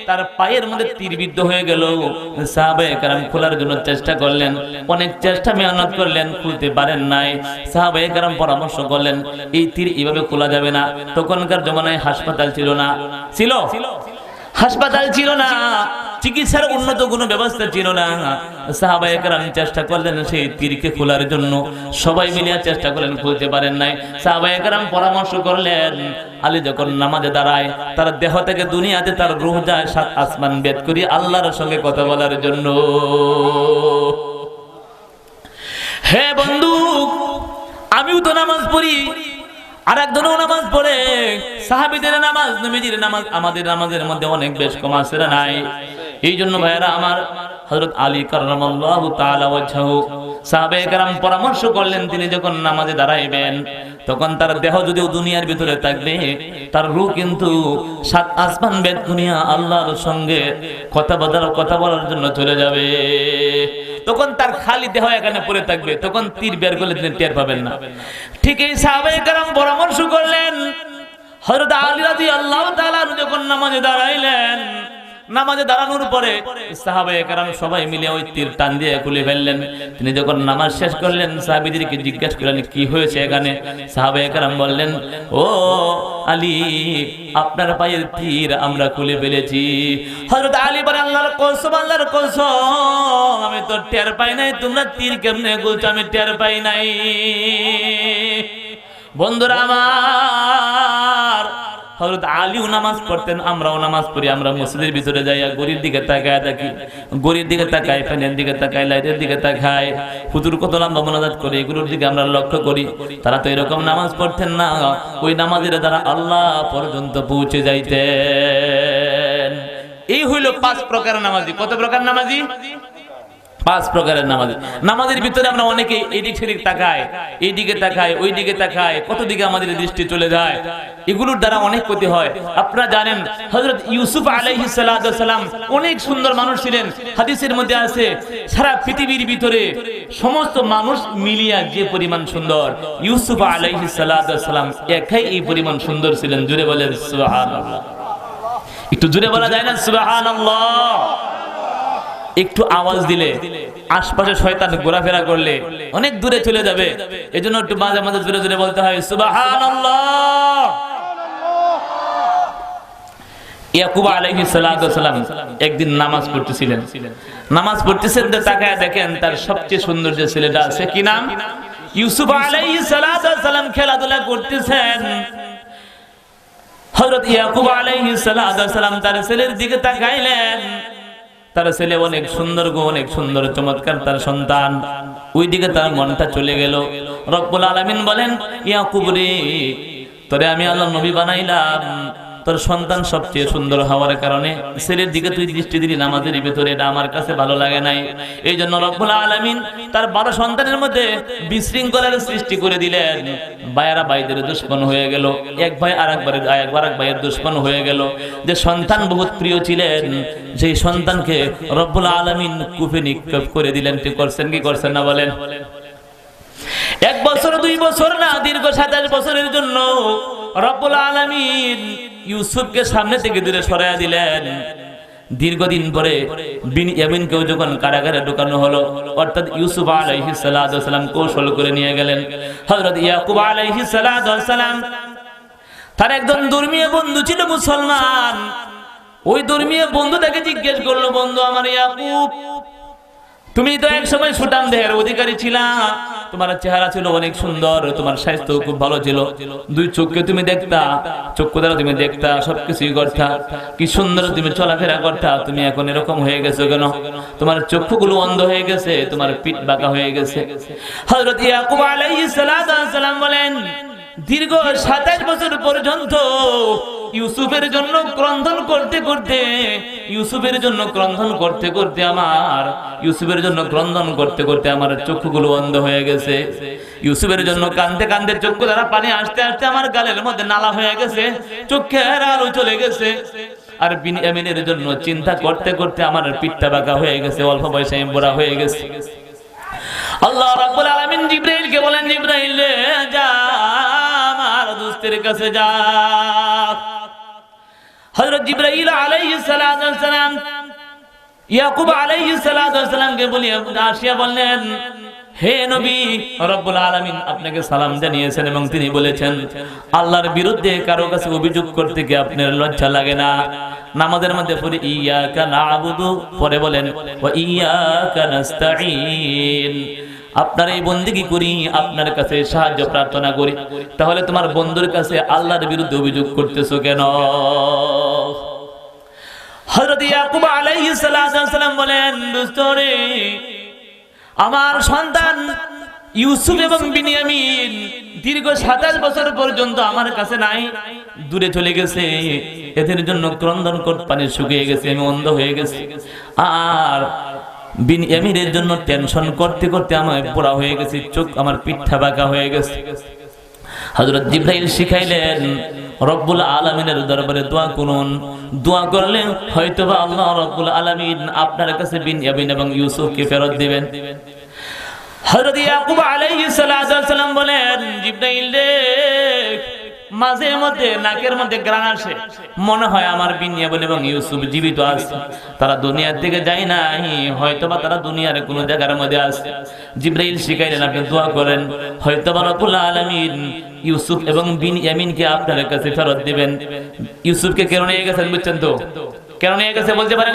তার পায়ের মধ্যে তীর বিদ্ধ হয়ে গেল। সাহাবায়ে কেরাম খোলার জন্য চেষ্টা করলেন, অনেক চেষ্টা মেহনত করলেন, খুলতে পারেন নাই। সাহাবায়ে কেরাম পরামর্শ করলেন এই তীর এইভাবে খোলা যাবে না। তখনকার জমানায় হাসপাতাল ছিল না, ছিল হাসপাতাল ছিল না, চিকিৎসার উন্নত কোনো ব্যবস্থা ছিল না। সাহাবায়ে কেরাম চেষ্টা করলেন সেই তীরকে খোলার জন্য, সবাই মিলে চেষ্টা করলেন, খুলতে পারেন নাই। সাহাবায়ে কেরাম পরামর্শ করলেন আলী যখন নামাজে দাঁড়ায় তার দেহ থেকে দুনিয়াতে তার রূহ যায় 7 আসমান ভেদ করে আল্লাহর সঙ্গে কথা বলার জন্য। হে বন্ধু, আমিও তো নামাজ পড়ি, আর একজনও নামাজ পড়ে। সাহাবীদের নামাজ, নবীজির নামাজ আমাদের নামাজের মধ্যে অনেক বেশ কম আছে না নাই? এই জন্য ভাইরা আমার, হযরত আলী কাররামাল্লাহু তাআলা ওয়াজহু, সাহাবায়ে কেরাম পরামর্শ করলেন তিনি যখন নামাজে দাঁড়াইবেন তখন তার দেহ যদিও দুনিয়ার ভিতরে থাকবে, তার রূহ কিন্তু 7 আসমান ভেদ দুনিয়া আল্লাহর সঙ্গে কথা বলার জন্য চলে যাবে। তখন তার খালি দেহ এখানে পড়ে থাকবে, তখন তীর বের করলে তিনি টের পাবেন না। ঠিক এই সাহাবায়ে কেরাম পরামর্শ করলেন। হযরত আলী রাদিয়াল্লাহু তাআলা যখন নামাজে দাঁড়াইলেন, নামাজে দাঁড়ানোর পরে সাহাবায়ে কেরাম সবাই মিলে ওই তীর টান দিয়ে খুলে ফেললেন। তিনি যখন নামাজ শেষ করলেন সাহাবীদেরকে জিজ্ঞেস করলেন কি হয়েছে এখানে? সাহাবায়ে কেরাম বললেন, ও আলী, আপনার পায়ের তীর আমরা খুলে ফেলেছি। হযরত আলী বলেন, আল্লাহর কসম, আল্লাহর কসম, আমি তো টের পাই নাই তোমরা তীর কেমনে খুলছো, আমি টের পাই নাই। বন্ধুরা আমার, হযরত আলীও নামাজ পড়তেন, আমরাও নামাজ পড়ি। আমরা মসজিদের ভিতরে যাইয়া গড়ির দিকে তাকায় দেখি, গড়ির দিকে তাকাই, ফ্যানের দিকে তাকাই, লাইটের দিকে তাকাই, হুজুর কত লম্বা মোনাজাত করে, এগুলোর দিকে আমরা লক্ষ্য করি। তারা তো এরকম নামাজ পড়তেন না, ওই নামাজের দ্বারা আল্লাহ পর্যন্ত পৌঁছে যাইতেন। এই হইল 5 প্রকার নামাজি। কত প্রকার নামাজি? 5 প্রকারের নামাজ। নামাজের ভিতরে আমরা অনেকে এইদিক সেদিক তাকাই, এইদিকে তাকাই, ওই দিকে তাকাই, কত দিকে আমাদের দৃষ্টি চলে যায়। এগুলোর দ্বারা অনেক ক্ষতি হয়। আপনারা জানেন হযরত ইউসুফ আলাইহিস সালাম অনেক সুন্দর মানুষ ছিলেন। হাদিসের মধ্যে আছে সারা পৃথিবীর ভিতরে সমস্ত মানুষ মিলিয়া যে পরিমাণ সুন্দর, ইউসুফ আলাইহিস সালাম একাই এই পরিমাণ সুন্দর ছিলেন। জোরে বলেন সুবহানাল্লাহ। একটু জোরে বলা যায় না সুবহানাল্লাহ? একটু আওয়াজ দিলে আশপাশে শয়তান ঘোরাফেরা করলে অনেক দূরে চলে যাবে। এজন্য একটু মাঝে মাঝে জোরে জোরে বলতে হয় সুবহানাল্লাহ। ইয়াকুব আলাইহিস সালাম একদিন নামাজ পড়তেছিলেন, নামাজ পড়তেছেন, তাকায় দেখেন তার সবচেয়ে সুন্দর যে ছেলেটা আছে, কি নাম? ইউসুফ আলাইহিস সালাম খেলাধুলা করতেছেন। হযরত ইয়াকুব আলাইহিস সালাম তার ছেলের দিকে তাকাইলেন, তার ছেলে অনেক সুন্দর গো, অনেক সুন্দর চমৎকার তার সন্তান, ওই দিকে তার মনটা চলে গেল। রব্বুল আলামিন বলেন, ইয়াকুব রে, তোরে আমি আল্লাহ নবী বানাইলাম, তোর সন্তান সবচেয়ে সুন্দর হওয়ার কারণে ছেলের দিকে তুই দৃষ্টি দিলি নামাজের ভিতরে, এটা আমার কাছে ভালো লাগে নাই। এই জন্য রব্বুল আলামিন তার 12 সন্তানের মধ্যে বিশৃঙ্খলার সৃষ্টি করে দিলেন। ভাইয়েরা ভাইদের দুশমন হয়ে গেল, এক ভাই আরেক ভাইয়ের দুশমন হয়ে গেল। যে সন্তান বহুত প্রিয় ছিলেন, সেই সন্তানকে রব্বুল আলামিন কুফে নিক্ষেপ করে দিলেন। ঠিক করছেন কি করছেন না বলেন? 1 বছর 2 বছর না, দীর্ঘ 27 বছরের জন্য রব্বুল আলামিন ইউসুফকে সামনে থেকে দূরে সরাইয়া দিলেন। দীর্ঘদিন পরে বিনয়ামিনকেও যখন কারাগারে ঢোকানো হলো, অর্থাৎ ইউসুফ আলাইহিস সালাম কৌশল করে নিয়ে গেলেন। হযরত ইয়াকুব আলাইহিস সালাম তার একজন ধর্মীয় বন্ধু ছিল মুসলমান। ওই ধর্মীয় বন্ধু তাকে জিজ্ঞেস করলো, বন্ধু আমার ইয়াকুব, তুমি তো এক সময় সুঠাম দেহের অধিকারী ছিলা, তোমার চেহারা ছিল অনেক সুন্দর, তোমার স্বাস্থ্য খুব ভালো ছিল, 2 চোখকে তুমি দেখতা, চক্ষু দ্বারা তুমি দেখতা, সবকিছুই করতা, কি সুন্দর তুমি চলাফেরা করতা। তুমি এখন এরকম হয়ে গেছো কেন? তোমার চক্ষুগুলো অন্ধ হয়ে গেছে, তোমার পিঠ বাঁকা হয়ে গেছে। হযরত ইয়াকুব আলাইহিস সালাম বলেন, দীর্ঘ 27 বছর পর্যন্ত ইউসুফের জন্য ক্রন্দন করতে করতে আমার চক্ষুগুলো অন্ধ হয়ে গেছে। ইউসুফের জন্য কাঁদতে কাঁদতে চক্ষু দ্বারা পানি আসতে আসতে আমার গালের মধ্যে নালা হয়ে গেছে, চোখের আলো চলে গেছে। আর বিনয়ামিনের জন্য চিন্তা করতে করতে আমার পিঠটা বাঁকা হয়ে গেছে, অল্প বয়সে আমি বুড়া হয়ে গেছে। আল্লাহ রাব্বুল আলামিন জিবরাইলকে বলেন, জিবরাইল যা আমার দোস্তের কাছে যা। হযরত জিবরাইল আলাইহিস সালাম ইয়াকুব আলাইহিস সালামকে আসিয়া বললেন, হে নবী, রব্বুল আলামিন আপনাকে সালাম জানিয়েছেন এবং তিনি বলেছেন আল্লাহর বিরুদ্ধে কারো কাছে অভিযোগ করতে কি আপনার লজ্জা লাগে না? নামাজের মধ্যে পড়ে ইয়াকা না'বুদু, পরে বলেন ওয়া ইয়াকা নাস্তাঈন, আপনার এই বন্দেগী করি, আপনার কাছে সাহায্য প্রার্থনা করি, তাহলে তোমার বন্ধুর কাছে আল্লাহর বিরুদ্ধে অভিযোগ করতেছো কেন? হযরত ইয়াকুব আলাইহিস সালাম বলেন, দোস্ত রে, আমার সন্তান ইউসুফ এবং বিনয়ামিন দীর্ঘ 27 বছর পর্যন্ত আমার কাছে নাই, দূরে চলে গেছে। এদের জন্য ক্রন্দন করে পানি শুকিয়ে গেছে, আমি অন্ধ হয়ে গেছি। আর বিনয়ামিনের জন্য টেনশন করতে করতে আমার পোড়া হয়ে গেছে, চোখ আমার পিঠা বাঁকা হয়ে গেছে। হযরত জিবরাইল শিখাইলেন, রব্বুল আলামিনের দরবারে দোয়া করুন, দোয়া করলে হয়তোবা আল্লাহ রব্বুল আলামিন আপনার কাছে বিনয়ামিন এবং ইউসুফকে ফেরত দিবেন। হযরত ইয়াকুব আলাইহিস সালাম বলেন, জিবরাইল রে, মাঝে মধ্যে নাকের মধ্যে গ্রাণ আসে, মনে হয় আমার বিনয়ামিন এবং ইউসুফ জীবিত আছে, তারা দুনিয়া থেকে যায় নাই, হয়তোবা তারা দুনিয়ার কোনো জায়গার মধ্যে আছে। জিবরাইল শিখাইলেন, আপনি দোয়া করেন, হয়তোবা রব্বুল আলামিন ইউসুফ এবং বিনয়ামিনকে আপনার কাছে ফেরত দিবেন। ইউসুফকে কেন নিয়ে গেছেন বুঝছেন তো? কেন নিয়ে গেছে বলতে পারেন?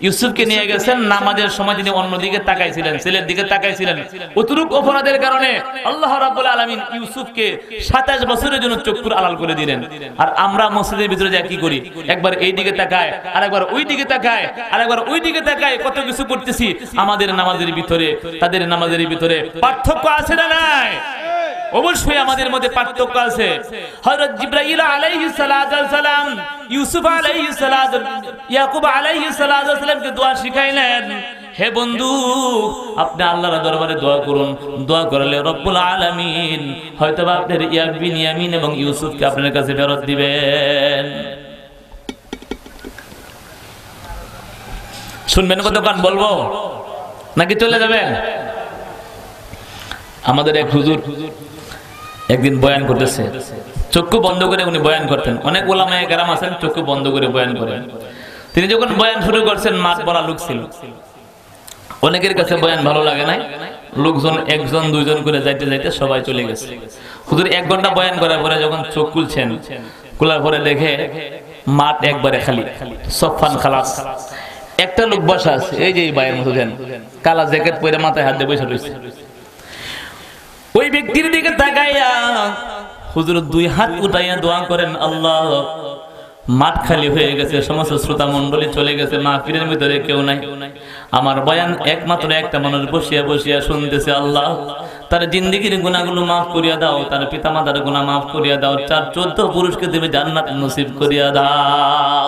ইউসুফকে নিয়ে গেছেন নামাজের সময় তিনি অন্যদিকে তাকাইছিলেন, ছেলের দিকে তাকাইছিলেন। অতিরিক্ত অপরাধের কারণে আল্লাহ রাব্বুল আলামিন ইউসুফকে 27 বছরের জন্য চক্ষুর আড়াল করে দিলেন। আর আমরা মসজিদের ভিতরে যা কি করি, একবার এই দিকে তাকায়, আরেকবার ওই দিকে তাকায়, আরেকবার ওই দিকে তাকায়, কত কিছু করতেছি। আমাদের নামাজের ভিতরে তাদের নামাজের ভিতরে পার্থক্য আছে না নাই? অবশ্যই আমাদের মধ্যে পার্থক্য আছে। হযরত জিবরাইল আলাইহিস সালাম ইউসুফ আলাইহিস সালাম ইয়াকুব আলাইহিস সালামকে দোয়া শিখাইলেন, হে বন্ধু, আপনি আল্লাহর দরবারে দোয়া করুন, দোয়া করলে রব্বুল আলামিন হয়তোবা আপনার বিনয়ামিন এবং ইউসুফকে আপনার কাছে ফেরত দিবেন। শুনবেন কতক্ষণ বলবো নাকি চলে যাবেন? আমাদের এক হুজুর একদিন বয়ান করতেছে, চক্ষু বন্ধ করে উনি বয়ান করতেন। অনেক ওলামায়ে কেরাম আছেন চক্ষু বন্ধ করে বয়ান করেন। তিনি যখন বয়ান শুরু করছেন, মাঠ ভরা লোক ছিল। অনেকের কাছে বয়ান ভালো লাগে নাই, লোকজন 1 জন 2 জন করে যাইতে যাইতে সবাই চলে গেছে। হুজুর 1 ঘন্টা বয়ান করার পরে যখন চোখ খুলছেন, খোলার পরে দেখে মাঠ একবারে খালি, সফান খালাস। একটা লোক বসা আছে, এই যে এই ভাইয়ের মতো দেন, কালা জ্যাকেট পরে মাথায় হাত দিয়ে বসে রয়েছে। ওই ব্যক্তির দিকে তাকাইয়া হুজুর 2 হাত উঠাইয়া দোয়া করেন, আল্লাহ, মাঠ খালি হয়ে গেছে, সমস্ত শ্রোতা মণ্ডলী চলে গেছে, মাহফিলের ভিতরে কেউ নাই, আমার বয়ান একমাত্র একটা মানুষ বসিয়া বসিয়া শুনতেছে। আল্লাহ, তার জিন্দেগীর গুনাহগুলো মাফ করিয়া দাও, তার পিতামাতার গুনাহ মাফ করিয়া দাও, 14 পুরুষকে তুমি জান্নাত নসিব করিয়া দাও।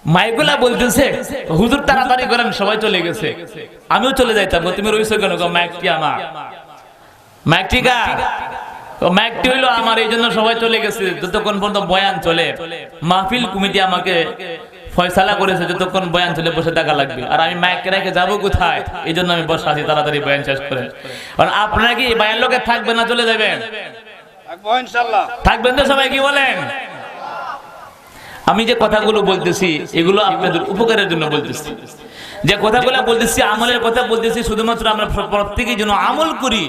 মাইগুলা বলতেছে হুজুর তাড়াতাড়ি করেন, সবাই চলে গেছে, আমিও চলে যাইতাম, তুমি রইছো কেন? মাইকটি আমার, মাইকটি কার? মাইকটি হইলো আমার, এই জন্য সবাই চলে গেছে। যতক্ষণ পর্যন্ত বয়ান চলে, মাহফিল কমিটি আমাকে ফয়সালা করেছে যতক্ষণ বয়ান চলে বসে থাকা লাগবে, আর আমি মাইককে রেখে যাবো কোথায়? এই জন্য আমি বসে আছি, তাড়াতাড়ি বয়ান শেষ করে। কারণ আপনারা কি বয়ান লোকে থাকবেন না চলে যাবেন? থাকবেন তো সবাই, কি বলেন? আমি যে কথাগুলো বলতেছি এগুলো আপনাদের উপকারের জন্য বলতেছি, যে কথাগুলো বলতেছি আমলের কথা বলতেছি, শুধুমাত্র আমরা প্রত্যেকেই যেন আমল করি,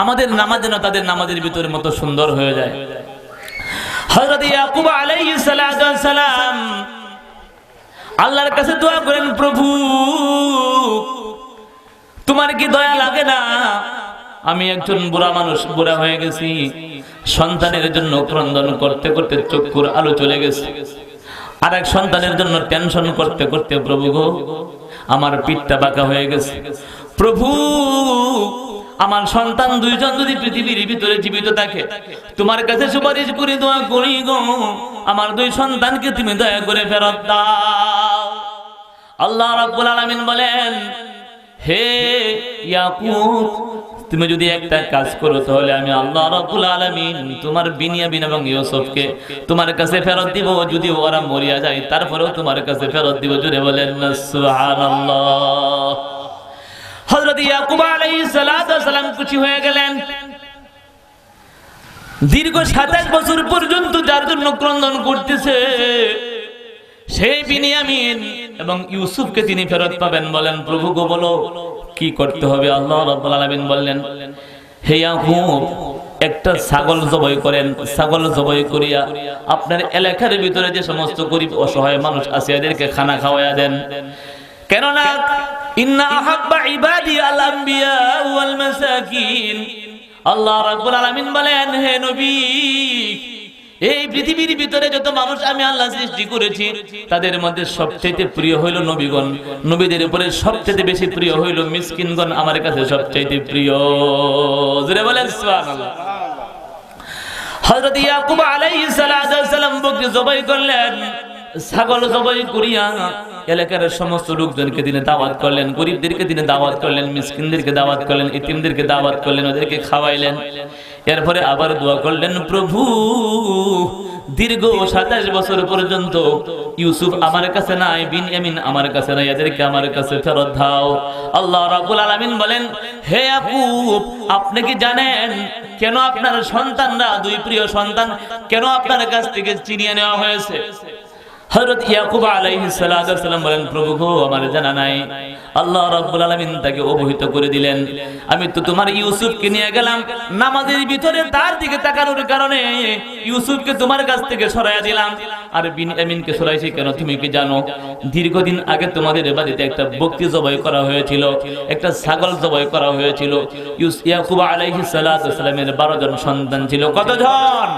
আমাদের নামাজ যেন তাদের নামাজের ভিতরে মতো সুন্দর হয়ে যায়। হযরত ইয়াকুব আলাইহিস সালাতু ওয়াস সালাম আল্লাহর কাছে দোয়া করেন, প্রভু তোমার কি দয়া লাগে না? আমি একজন বুড়া মানুষ, বুড়া হয়ে গেছি, সন্তানের জন্য ক্রন্দন করতে করতে চক্ষুর আলো চলে গেছে, আর এক সন্তানের জন্য টেনশন করতে করতে প্রভু গো আমার পিঠটা বাঁকা হয়ে গেছে। প্রভু আমার সন্তান দুইজন যদি পৃথিবীর ভিতরে জীবিত থাকে, তোমার কাছে সুপারিশ করে দোয়া করি গো, আমার দুই সন্তানকে তুমি দয়া করে ফেরত দাও। আল্লাহ রাব্বুল আলামিন বলেন, হে ইয়াকুব তুমি যদি একটা কাজ করো তাহলে আমি আল্লাহ রাব্বুল আলামিন তোমার বিনিয়ামিন এবং ইউসুফকে তোমার কাছে ফেরত দিব, যদি ওরা মরিয়া যায় তারপরেও তোমার কাছে ফেরত দিব। জোরে বলেন না সুবহানাল্লাহ। হযরত ইয়াকুব আলাইহিস সালাতু ওয়াস সালাম খুশি হয়ে গেলেন। দীর্ঘ 27 বছর পর্যন্ত যার জন্য ক্রন্দন করতেছে সেই বিনিয়ামিন এবং ইউসুফকে তিনি ফেরত পাবেন। বলেন প্রভু গো বলো কি করতে হবে? আল্লাহ রাব্বুল আলামিন বললেন, হে ইয়াকুব একটা ছাগল জবাই করেন, ছাগল জবাই করিয়া আপনার এলাকার ভিতরে যে সমস্ত গরিব অসহায় মানুষ আছে এদেরকে খানা খাওয়ায়া দেন। কেননা ইন্না আহাব্বা ইবাদি আল আম্বিয়া ওয়াল মাসাকিন। আল্লাহ রাব্বুল আলামিন বলেন, হে নবী এই পৃথিবীর ভিতরে যত মানুষ আমি আল্লাহ সৃষ্টি করেছি তাদের মধ্যে সবচেয়ে প্রিয় হইল নবীগণ, নবীদের উপরে সবচেয়ে বেশি প্রিয় হইল মিসকিনগণ, আমার কাছে সবচেয়ে প্রিয়। জোরে বলেন সুবহানাল্লাহ। হযরত ইয়াকুব আলাইহিস সালাতু ওয়াস সালাম বকরি জবাই করলেন, ছাগল জবাই করিয়া এলাকার সমস্ত লোকজনকে তিনি দাওয়াত করলেন, গরিবদেরকে তিনি দাওয়াত করলেন, মিসকিনদেরকে দাওয়াত করলেন, ইতিমদেরকে দাওয়াত করলেন, ওদেরকে খাওয়াইলেন। এরপরে আবার দোয়া করলেন, প্রভু দীর্ঘ 27 বছর পর্যন্ত ইউসুফ আমার কাছে নাই, বিনয়ামিন আমার কাছে নাই, এদেরকে আমার কাছে ফেরত দাও। আল্লাহ রাব্বুল আলামিন বলেন, হে ইয়াকুব আপনি কি জানেন কেন আপনার সন্তানরা, দুই প্রিয় সন্তান কেন আপনার কাছ থেকে ছিনিয়ে নেওয়া হয়েছে? হযরত ইয়াকুব আলাইহিস সালাতু ওয়াস সালাম বলেন, প্রভু গো আমার জানা নাই। আল্লাহ রাব্বুল আলামিন তাকে অবহিত করে দিলেন, আমি তো তোমার ইউসুফকে নিয়ে গেলাম নামাজের ভিতরে, তার দিকে তাকানোর কারণে ইউসুফকে তোমার কাছ থেকে সরাইয়া দিলাম, আর বিনয়ামিনকে সরাইছি কেন তুমি কি জানো? দীর্ঘদিন আগে তোমাদের বাড়িতে একটা বকরি জবাই করা হয়েছিল, একটা ছাগল জবাই করা হয়েছিল। ইয়াকুব আলাইহিস সালাতু ওয়াস সালামের 12 জন সন্তান ছিল। কতজন?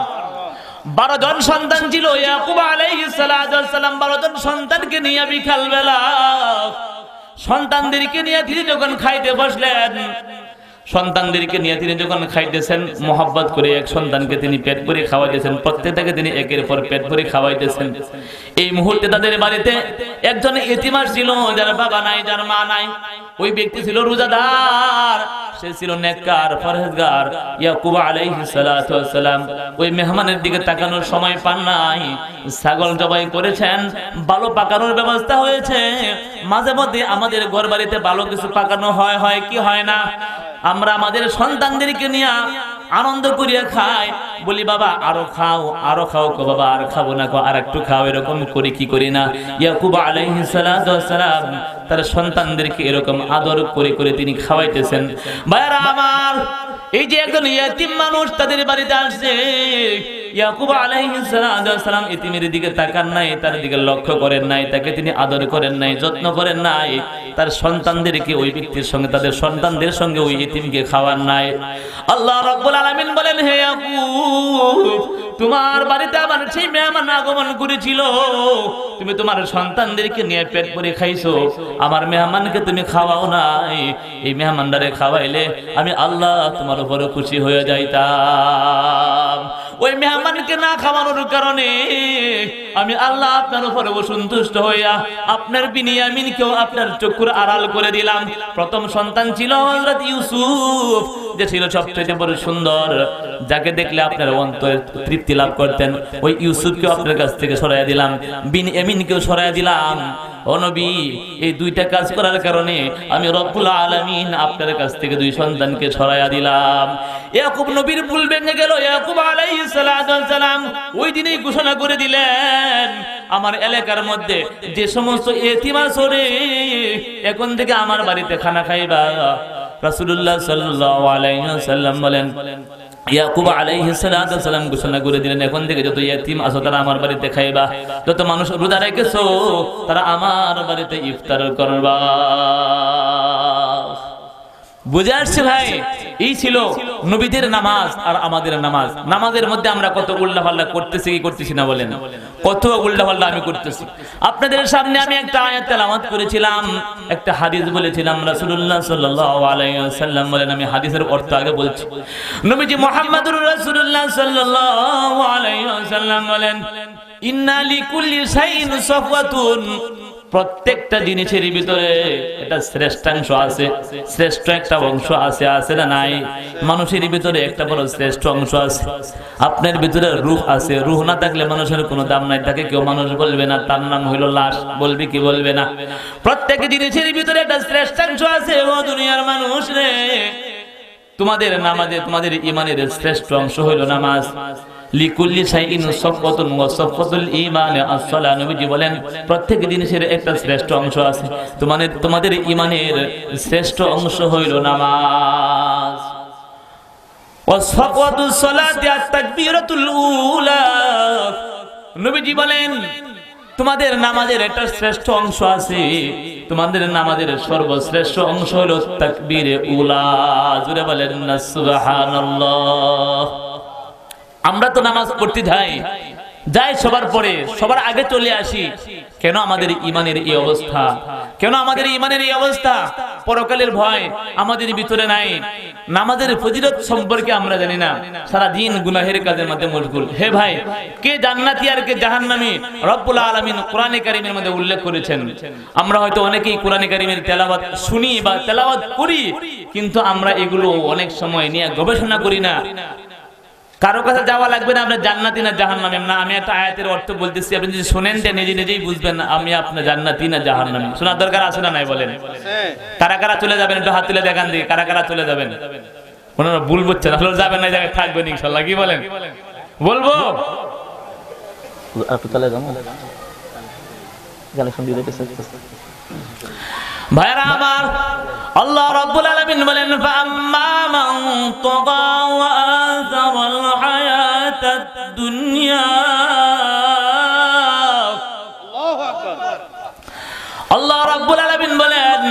12 জন সন্তান ছিল। ইয়াকুব আলাইহিস সালাতু ওয়াস সালাম 12 জন সন্তানকে নিয়ে বিকাল বেলা সন্তানদেরকে নিয়ে তিনি যখন খাইতে বসলেন, সন্তানদেরকে নিয়ে তিনি যখন খাইতেছেন, মোহাব্বত করে এক সন্তানকে তিনি পেট ভরে খাওয়াইতেছেন, প্রত্যেকটাকে তিনি একের পর পেট ভরে খাওয়াইতেছেন। এই মুহূর্তে তাদের বাড়িতে একজন এতিম ছিল, যার বাবা নাই, যার মা নাই। ওই ব্যক্তি ছিল রোজাদার, সে ছিল নেককার, পরহেজগার। ইয়াকুব আলাইহিস সালাতু ওয়াস সালাম ওই মেহমানের দিকে তাকানোর সময় পান নাই। ছাগল জবাই করেছেন, বালো পাকানোর ব্যবস্থা হয়েছে। মাঝে মধ্যে আমাদের ঘর বাড়িতে ভালো কিছু পাকানো হয় কি হয় না? আমরা আমাদের সন্তানদেরকে নিয়ে আনন্দ করিয়া খাই, বলি বাবা আরো খাও, আরো খাও। কো বাবা আর খাবো না, কো আর একটু খাও। এরকম করি কি করি না? ইয়াকুব আলাইহিস সালাতু ওয়াস সালাম তার সন্তানদেরকে এরকম আদর করে করে তিনি খাওয়াইতেছেন। ভাইরা আমার, এই যে একজন ইতিম মানুষ তাদের বাড়িতে আসছে, ইয়াকুব আলাইহিস সালাতু ওয়াস সালাম ইতিমের দিকে তাকান নাই, তার দিকে লক্ষ্য করেন নাই, তাকে তিনি আদর করেন নাই, যত্ন করেন নাই। তার সন্তানদেরকে ওই ব্যক্তির সঙ্গে, তাদের সন্তানদের সঙ্গে ওই ইতিমকে খাওয়ান নাই। আল্লাহ রাব্বুল আলামিন বলেন, হে ইয়াকুব তোমার বাড়িতে আবার সেই মেহমান আগমন করেছিল, তুমি তোমার সন্তানদেরকে নিয়ে পেট ভরে খাইছো, আমার মেহমানকে তুমি খাওয়াও নাই। এই মেহমানদারে খাওয়াইলে আমি আল্লাহ তোমার উপরে খুশি হয়ে যাইতাম। ওই মেহমানকে না খাওয়ানোর কারণে আমি আল্লাহ আপনার উপরে অসন্তুষ্ট হইয়া আপনার বিনিয়ামিনকেও আপনার চক্ষুর আড়াল করে দিলাম। প্রথম সন্তান ছিল হযরত ইউসুফ, যে ছিল সবচেয়ে বড় সুন্দর, যাকে দেখলে আপনার অন্তরে তৃপ্তি লাভ করতেন। ওই ইউসুফকেও আপনার কাছ থেকে সরাইয়া দিলাম, বিনিয়ামিনকেও সরাইয়া দিলাম। ও নবী, এই দুইটা কাজ করার কারণে আমি রব্বুল আলামিন আপনার কাছ থেকে দুই সন্তানকে সরাইয়া দিলাম। ইয়াকুব নবীর ভুল ভেঙে গেল। ইয়াকুব আলাইহিস সালাম ওই দিনই ঘোষণা করে দিলেন, আমার এলাকার মধ্যে যে সমস্ত এতিম আছে এখন থেকে আমার বাড়িতে খানা খাইবা। রাসূলুল্লাহ সাল্লাল্লাহু আলাইহি ওয়াসাল্লাম বলেন, ইয়াকুব আলাইহিস সালাম ঘোষণা করে দিলেন, এখন থেকে যত ইতিম আছো তারা আমার বাড়িতে খাইবা, যত মানুষ রোজা রেখেছো তারা আমার বাড়িতে ইফতার করবা। বুঝে আসছে ভাই? এই ছিল নবীদের নামাজ আর আমাদের নামাজ। নামাজের মধ্যে আমরা কত উল্টাপাল্টা করতেছি কি করতেছি না বলেন? কত উল্টাপাল্টা আমি করতেছি। আপনাদের সামনে আমি একটা আয়াত তেলাওয়াত করেছিলাম, একটা হাদিস বলেছিলাম। রাসূলুল্লাহ সাল্লাল্লাহু আলাইহি ওয়াসাল্লাম বলেন, আমি হাদিসের অর্থ আগে বলছি। নবীজি মুহাম্মদুর রাসূলুল্লাহ সাল্লাল্লাহু আলাইহি ওয়াসাল্লাম বলেন, ইন্না লিকুল্লি শাইইন সাফওয়াতুন, প্রত্যেকটা জিনিসের ভিতরে একটা শ্রেষ্ঠাংশ আছে, শ্রেষ্ঠ একটা অংশ আছে, আছে না নাই? মানুষের ভিতরে একটা বড় শ্রেষ্ঠ অংশ আছে। আপনার ভিতরে রূহ আছে, রূহ না থাকলে মানুষের কোনো দাম নাই, তাকে কেউ মানুষ বলবে না, তার নাম হইল লাশ। বলবে কি বলবে না? প্রত্যেক জিনিসের ভিতরে একটা শ্রেষ্ঠাংশ আছে। ও দুনিয়ার মানুষ রে, তোমাদের নামাজে, তোমাদের ঈমানের শ্রেষ্ঠ অংশ হইল নামাজ। লিকুল্লি শাইইন সাফওয়াতুন ওয়া সাফওয়াতুল ঈমানে আস-সালাহ। নবীজি বলেন, প্রত্যেক জিনিসের একটা শ্রেষ্ঠ অংশ আছে, তোমাদের ঈমানের শ্রেষ্ঠ অংশ হইল নামাজ। ওয়া সাফওয়াতুস সালাতি আত-তাকবীরাতুল উলা। নবীজি বলেন, তোমাদের নামাজের একটা শ্রেষ্ঠ অংশ আছে, তোমাদের নামাজের সর্বশ্রেষ্ঠ অংশ হলো তাকবীরে উলা। জোরে বলেন না সুবহানাল্লাহ। আমরা তো নামাজ পড়তে যাই সবার পরে, সবার আগে চলে আসি। কেন আমাদের ঈমানের এই অবস্থা? কেন আমাদের ঈমানের এই অবস্থা? পরকালের ভয় আমাদের ভিতরে নাই। নামাজের ফজিলত সম্পর্কে আমরা জানি না, সারা দিন গুনাহের কাজের মধ্যে মশগুল। হে ভাই, কে জান্নাতি আর কে জাহান্নামী রব্বুল আলামিন কোরআনে কারীমের মধ্যে উল্লেখ করেছেন। আমরা হয়তো অনেকেই কোরআনে কারীমের তেলাওয়াত শুনি বা তেলাওয়াত করি, কিন্তু আমরা এগুলো অনেক সময় নিয়ে গবেষণা করি না। কারো কাছে যাওয়া লাগবে না আপনি জান্নাতি না জাহান্নামী। না, আমি একটা আয়াতের অর্থ বলতেছি, আপনি যদি শুনেন নিজে নিজেই বুঝবেন আমি আপনি জান্নাতি না জাহান্নামী। শোনার দরকার আছে না নাই বলেন? কারা কারা চলে যাবেন একটু হাত তুলে দেখান দিই, কারা কারা চলে যাবেন? ওনারা ভুল বুঝছেন, আসলে যাবেন না, জায়গায় থাকবেন ইনশাআল্লাহ। কি বলেন? বলবো ভাইরা আমার, আল্লাহ রাব্বুল আলামিন বলেন, ফাআম্মা মান তাগা ওয়া আযারাল হায়াতাদ দুনিয়া। আল্লাহু আকবার। আল্লাহ রাব্বুল আলামিন বলেন,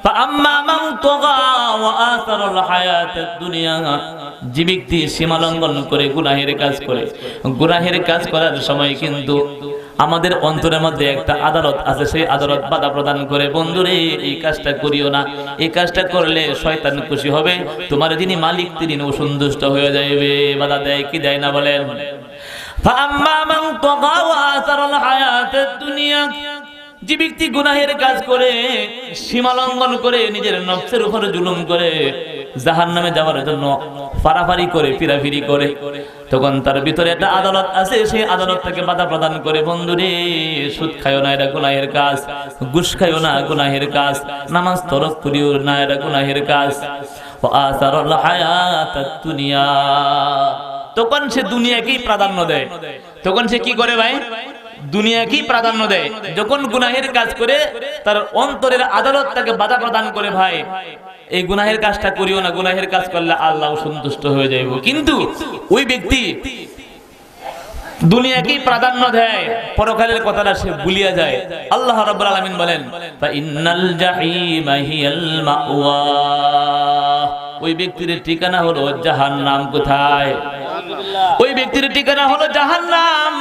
ফাআম্মা মান তাগা ওয়া আযারাল হায়াতাদ দুনিয়া। যে ব্যক্তি সীমা লঙ্ঘন করে গুনাহের কাজ করে, গুনাহের কাজ করার সময় কিন্তু আমাদের অন্তরের মধ্যে একটা আদালত আছে, সেই আদালত বাধা প্রদান করে, বন্ধুরে এই কাজটা করিও না, এই কাজটা করলে শয়তান খুশি হবে, তোমার যিনি মালিক তিনি অসন্তুষ্ট হয়ে যাবে। বাধা দেয় কি দেয় না বলেন? ফাআম্মা মান তাগা ওয়া আসারাল হায়াতাদ দুনিয়া। যে ব্যক্তি গুনাহের কাজ করে, সীমা লঙ্ঘন করে, নিজের নফসের উপরে জুলুম করে, জাহান্নামে যাওয়ার জন্য ফারাফারি করে, ফিরাফিরি করে, তখন তার ভিতরে একটা আদালত আছে, সেই আদালত থেকে বাধা প্রদান করে, বন্ধুরে সুদ খাইও না, এটা গুনাহের কাজ, ঘুষ খাইও না, গুনাহের কাজ, নামাজ তরক করিও না, এটা গুনাহের কাজ। ওয়া আসারাল হায়াতাদ দুনিয়া। তখন সে দুনিয়াকেই প্রাধান্য দেয়। তখন সে কি করে ভাই? দুনিয়াকেই প্রাধান্য দেয়। যখন গুনাহের কাজ করে, তার অন্তরের আদালত তাকে বাধা প্রদান করে, ভাই এই গুনাহের কাজটা করিও না, গুনাহের কাজ করলে আল্লাহ সন্তুষ্ট হয়ে যাইব। কিন্তু ওই ব্যক্তি দুনিয়াকেই প্রাধান্য দেয়, পরকালের কথাটা সে ভুলিয়া যায়। আল্লাহ রাব্বুল আলামিন বলেন, ফা ইন্নাল জাহিমা হিয়াল মাওয়া। ওই ব্যক্তির ঠিকানা হলো জাহান্নাম। কোথায়? ওই ব্যক্তির ঠিকানা হলো জাহান্নাম।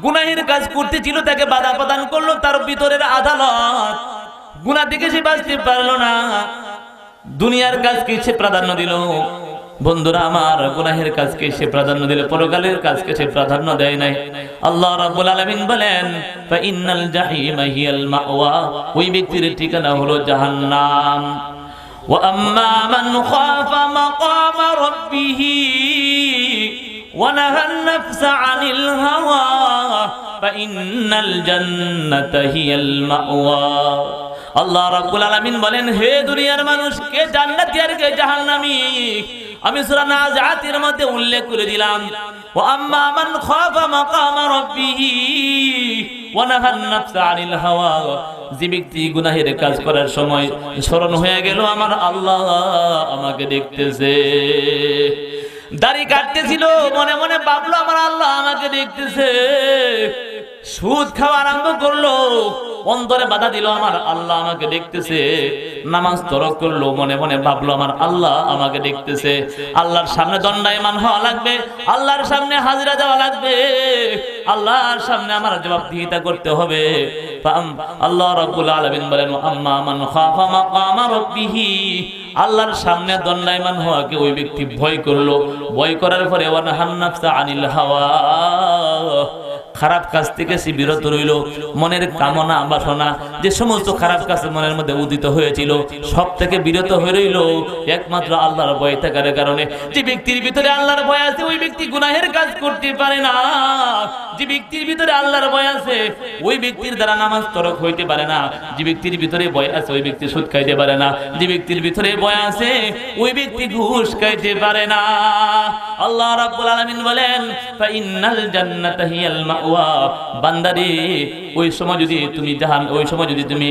গুনাহের কাজ করতেছিল, তাকে বাধা প্রদান করলো তার ভিতরের আদালত। গুনাহ থেকে সে বাঁচতে পারলো না, দুনিয়ার কাজকে সে প্রাধান্য দিল। বন্ধুরা আমার, গুনাহের কাজকে সে প্রাধান্য দিল, পরকালের কাজকে সে প্রাধান্য দেয় নাই। আল্লাহ রাব্বুল আলামিন বলেন, ফা ইন্নাল জাহিমা হিয়াল মাওয়া, ওই ব্যক্তির ঠিকানা হলো জাহান্নাম। ওয়া আম্মা মান খাফা মাকাম রাব্বিহি ওয়া নাহান নাফসা আনিল হাওয়া ফা ইন্নাল জান্নাতা হিয়াল মাওয়া। আল্লাহ রাব্বুল আলামিন বলেন, হে দুনিয়ার মানুষ, কে জান্নাতি আর কে জাহান্নামী আমি সূরা নাজিআতের মধ্যে উল্লেখ করে দিলাম। ওয়া আম্মা মান খাফা মাকাম রাব্বিহি ওয়া নাহান নাফসা আনিল হাওয়া, যে ব্যক্তি গুনাহের কাজ করার সময় স্মরণ হয়ে গেল আমার আল্লাহ আমাকে দেখতেছে। দাড়ি কাটতেছিল, মনে মনে ভাবলো আমার আল্লাহ আমাকে দেখতেছে। সুদ খাওয়া আরম্ভ করলো, অন্তরে বাধা দিল আমার আল্লাহ আমাকে দেখতেছে। নামাজ তরক করলো, মনে মনে ভাবলো আমার আল্লাহ আমাকে দেখতেছে। আল্লাহর সামনে দণ্ডায়মান হওয়া লাগবে, আল্লাহর সামনে হাজিরা দেওয়া লাগবে, আল্লাহর সামনে আমার জবাবদিহিতা করতে হবে। আল্লাহ রাব্বুল আলামিন বলেন, আম্মা মান খাফা মাকাম রাব্বিহি, আল্লাহর সামনে দণ্ডায়মান হওয়াকে ওই ব্যক্তি ভয় করলো। ভয় করার পরে ওয়া নাহান নাফসা আনিল হাওয়া, খারাপ কাজ থেকে সে বিরত রইল। মনের কামনা বাসনা যে সমস্ত খারাপ কাজ মনের মধ্যে উদিত হয়েছিল সব থেকে বিরত হয়ে রইল একমাত্র আল্লাহর ভয় থাকার কারণে। যে ব্যক্তির ভিতরে আল্লাহর ভয় আছে ওই ব্যক্তি গুনাহের কাজ করতে পারে না। যে ব্যক্তির ভিতরে আল্লাহর ভয় আছে ওই ব্যক্তির দ্বারা নামাজ তরক হইতে পারে না। যে ব্যক্তির ভিতরে ভয় আছে ওই ব্যক্তি সুদ খাইতে পারে না। যে ব্যক্তির ভিতরে ভয় আছে ওই ব্যক্তি ঘুষ খাইতে পারে না। আল্লাহ রাব্বুল আলামিন বলেন, ফা ইন্নাল জান্নাতা হিয়াল মাওয়া, বান্দারে ওই সময় যদি তুমি ওই সময় যদি তুমি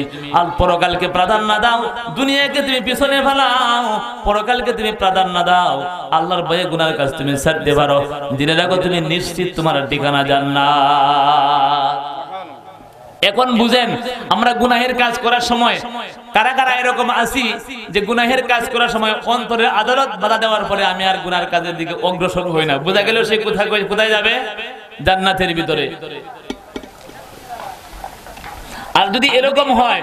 পরকালকে প্রাধান্য দাও, দুনিয়াকে তুমি পিছনে ফেলাও, পরকালকে তুমি প্রাধান্য দাও, আল্লাহর ভয়ে গুনার কাজ তুমি ছাড়তে পারো, দিনে রাখো তুমি নিশ্চিত তোমার ঠিকানা জান্নাত। এখন বুঝেন, আমরা গুনাহের কাজ করার সময় কারা কারা এরকম আছি যে গুনাহের কাজ করার সময় অন্তরের আদালত বাধা দেওয়ার পরে আমি আর গুনার কাজের দিকে অগ্রসর হই না। বোঝা গেল সে কোথায় যাবে? জান্নাতের ভিতরে। আর যদি এরকম হয়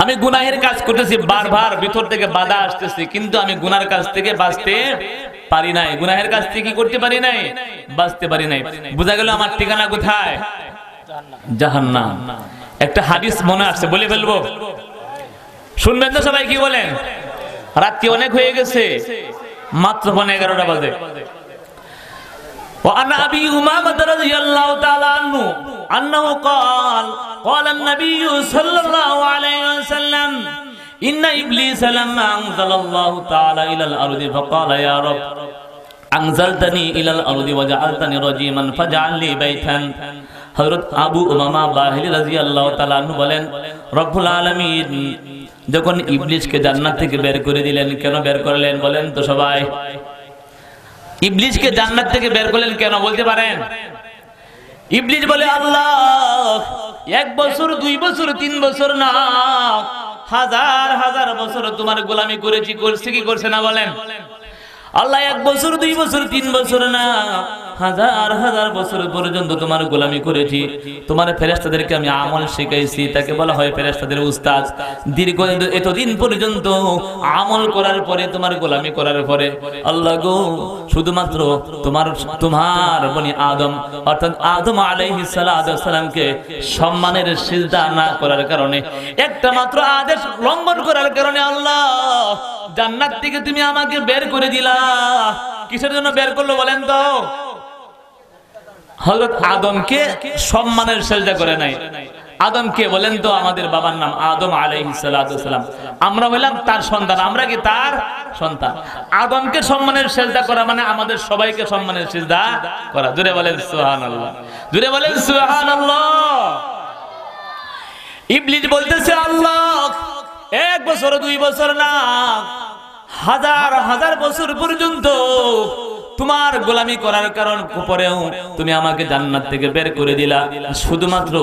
আমি গুনাহের কাজ করতেছি, বারবার ভিতর থেকে বাধা আসতেছে, কিন্তু আমি গুনার কাজ থেকে বাঁচতে পারি নাই, গুনাহের কাজ থেকে কি করতে পারি নাই, বাঁচতে পারি নাই, বোঝা গেল আমার ঠিকানা কোথায়? জাহান্নাম। একটা হাদিস মনে আসছে, বলে ফেলবো, শুনবেন তো সবাই? কি বলেন? রাত্রি অনেক হয়ে গেছে, মাত্র 11টা বাজে। وعن أبي أمامة رضي الله تعالى عنه أنه قال النبي صلى الله عليه وسلم إن إبليس لما أنزل الله تعالى إلى الأرض فقال يا رب أنزلتني إلى الأرض وجعلتني رجيما فاجعل لي بيتا। হযরত আবু উমামা বাহিলি রাদিয়াল্লাহু তাআলা আনহু বলেন, রব্বুল আলামিন যখন ইবলিসকে জান্নাত থেকে বের করে দিলেন, কেন বের করলেন বলেন তো সবাই? ইবলিসকে জান্নাত থেকে বের করলেন কেন বলতে পারেন? ইবলিস বলে, আল্লাহ 1 বছর 2 বছর 3 বছর না, হাজার হাজার বছর তোমার গোলামি করেছি, করছে কি করছে না বলেন? আল্লাহ 1 বছর 2 বছর 3 বছর না, হাজার হাজার বছর পর্যন্ত তোমার গোলামি করেছি। তোমার ফেরেশতাদেরকে আমি আমল শিখাইছি, তাকে বলা হয় ফেরেশতাদের উস্তাদ। দীর্ঘ এতদিন পর্যন্ত আমল করার পরে, তোমার গোলামি করার পরে আল্লাহ গো, শুধুমাত্র তোমার বনি আদম অর্থাৎ আদম আলাইহিস সালামকে সম্মানের সিজদা না করার কারণে, একটা মাত্র আদেশ লঙ্ঘন করার কারণে আল্লাহ জান্নাত থেকে তুমি আমাকে বের করে দিলা। কিসের জন্য বের করলো বলেন তো? হযরত আদমকে সম্মানের সিজদা করে নাই। আদম কে বলেন তো? আমাদের বাবার নাম আদম আলাইহিস সালাম, আমরা হইলাম তার সন্তান, আমরা কি তার সন্তান? আদমকে সম্মানের সিজদা করা মানে আমাদের সবাইকে সম্মানের সিজদা করা। জোরে বলেন সুবহানাল্লাহ, জোরে বলেন সুবহানাল্লাহ। ইবলিস বলতেছে, আল্লাহ 1 বছর 2 বছর না, হাজার হাজার বছর পর্যন্ত তোমার গোলামি করার কারণ পরেও তুমি আমাকে জান্নাত থেকে বের করে দিলা, শুধুমাত্র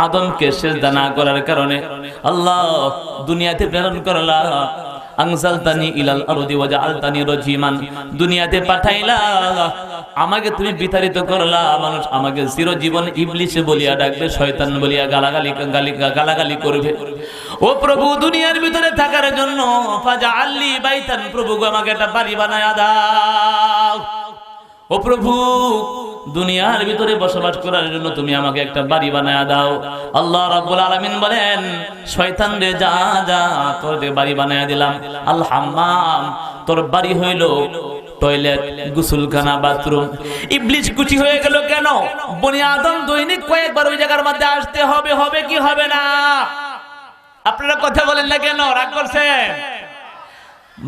আদমকে সিজদা না করার কারণে। আল্লাহ দুনিয়াতে প্রেরণ করলা, আনসালতানি ইলাল আরদি ওয়া জাআলতানি রাজিমান, দুনিয়াতে পাঠাইলা আমাকে তুমি বিতাড়িত করলা, মানুষ আমাকে চিরজীবন ইবলিস বলিয়া ডাকবে, শয়তান বলিয়া গালাগালি করবে। ও প্রভু, দুনিয়ার ভিতরে থাকার জন্য ফাজআললি বাইতান, প্রভু আমাকে একটা বাড়ি বানায়া দাও। ও প্রভু, দুনিয়ার ভিতরে বসবাস করার জন্য তুমি আমাকে একটা বাড়ি বানায়া দাও। আল্লাহ রাব্বুল আলামিন বলেন, শয়তান রে যা যা, তোর বাড়ি বানায়া দিলাম। আল হাম্মাম, তোর বাড়ি হইল টয়লেট, গোসলখানা, বাথরুম। ইবলিস খুশি হয়ে গেল কেন? বনি আদম দৈনিক কয়েকবার ওই জায়গার মধ্যে আসতে হবে, হবে কি হবে না? আপনারা কথা বলেন না কেন? রাগ করছেন?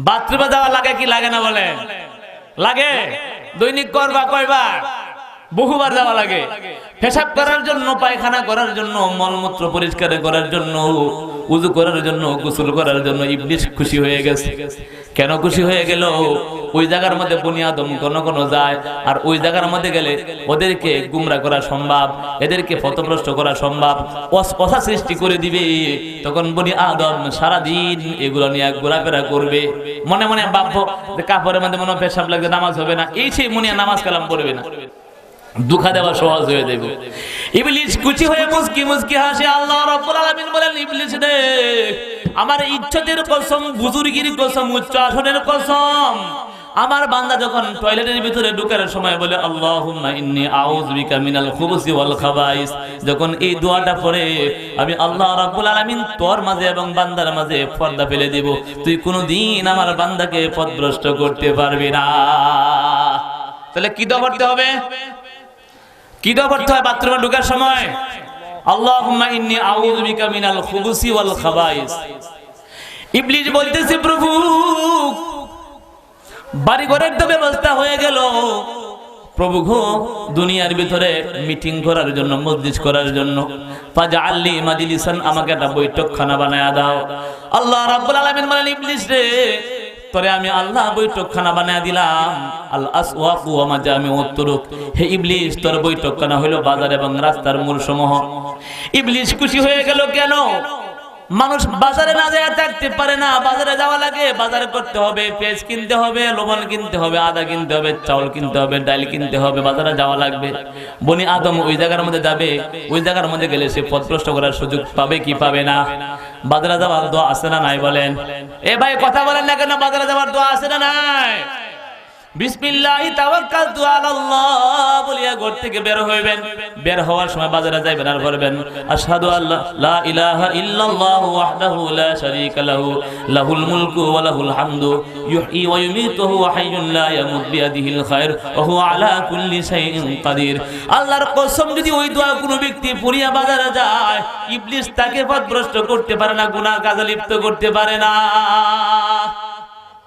বাথরুমে যাওয়া লাগে কি লাগে না বলেন? লাগে। দৈনিক করবা কয়বার? বহুবার যাওয়া লাগে। পেশাব করার জন্য, পায়খানা করার জন্য, মলমূত্র পরিষ্কার করার জন্য, উযু করার জন্য, গোসল করার জন্য ইবলিস খুশি হয়ে গেছে। কেন খুশি হয়ে গেল? ওই জায়গার মধ্যে বনি আদম কোন যায়, আর ওই জায়গার মধ্যে গেলে ওদেরকে গুমরা করা সম্ভব, এদেরকে পথভ্রষ্ট করা সম্ভব, অসা সৃষ্টি করে দিবে। তখন বনি আদম সারাদিন এগুলো নিয়ে ঘোরাফেরা করবে, মনে মনে ভাববো যে কাপড়ের মধ্যে মনে পেশাব লাগবে, নামাজ হবে না, এই সেই মনে নামাজ কালাম পড়বে না, দুঃখা দেওয়া সহজ হয়ে দেবে। ইবলিস খুশি হয়ে মুস্কি মুস্কি হাসে। আল্লাহ রাব্বুল আলামিন বলেন, ইবলিস রে, আমার ইজ্জতের কসম, বুজুর্গির কসম, উচ্চ আসনের কসম, আমার বান্দা যখন টয়লেটের ভিতরে ঢোকার সময় বলে আল্লাহুম্মা ইন্নী আউযু বিকা মিনাল খুবুসি ওয়াল খাবাইস, যখন এই দোয়াটা পড়ে আমি আল্লাহ রাব্বুল আলামিন তোর মাঝে এবং বান্দার মাঝে পর্দা ফেলে দেব, তুই কোনোদিন আমার বান্দাকে পথভ্রষ্ট করতে পারবি না। তাহলে কি দোয়া পড়তে হবে? কি দোয়া পড়তে হয় বাথরুমে ঢোকার সময়? আল্লাহুম্মা ইন্নী আউযু বিকা মিনাল খুবুসি ওয়াল খাবাইস। ইবলিস বলতেছে, প্রভু বাড়ি ঘরের তো ব্যবস্থা হয়ে গেল, প্রভু গো দুনিয়ার ভিতরে মিটিং করার জন্য, মজলিস করার জন্য ফাজআললি মাজলিসান, আমাকে একটা বৈঠকখানা বানায়া দাও। আল্লাহ রাব্বুল আলামিন বলেন, ইবলিস রে, তোরে আমি আল্লাহ বৈঠকখানা বানায়া দিলাম। আল আসওয়াক ওয়া মাজামিউত তুরুক, হে ইবলিস, তোর বৈঠকখানা হলো বাজার এবং রাস্তার মোড় সমূহ। ইবলিস খুশি হয়ে গেল কেন? মানুষ বাজারে না যায় থাকতে পারে না, বাজারে যাওয়া লাগে, বাজার করতে হবে, পেঁয়াজ কিনতে হবে, লবণ কিনতে হবে, আদা কিনতে হবে, চাউল কিনতে হবে, ডাল কিনতে হবে, বাজারে যাওয়া লাগবে। বনি আদম ওই জায়গার মধ্যে যাবে, ওই জায়গার মধ্যে গেলে সে পথভ্রষ্ট করার সুযোগ পাবে কি পাবে না? বাজারে যাওয়ার দোয়া আছে না নাই বলেন? এ ভাই কথা বলেন না কেন? বাজারে যাওয়ার দোয়া আছে না নাই? বিসমিল্লাহি তাওয়াক্কালতু আলাল্লাহ বলিয়া ঘর থেকে বের হইবেন। বের হওয়ার সময় বাজারে যাইবেন আর বলবেন, আশহাদু আল্লা লা ইলাহা ইল্লাল্লাহু ওয়াহদাহু লা শারীকা লাহু, লাহুল মুলকু ওয়া লাহুল হামদু, ইউহয়ী ওয়া ইউমীতু ওয়া হুয়া হাইয়্যুন লা ইয়ামুত বিয়াদিহিল খায়র ওয়া হুয়া আলা কুল্লি শাইইন কাদির। আল্লাহর কসম, যদি ওই দোয়া কোনো ব্যক্তি পড়িয়া বাজারে যায়, ইবলিস তাকে পথভ্রষ্ট করতে পারে না, গুনাহ কাজে লিপ্ত করতে পারে না।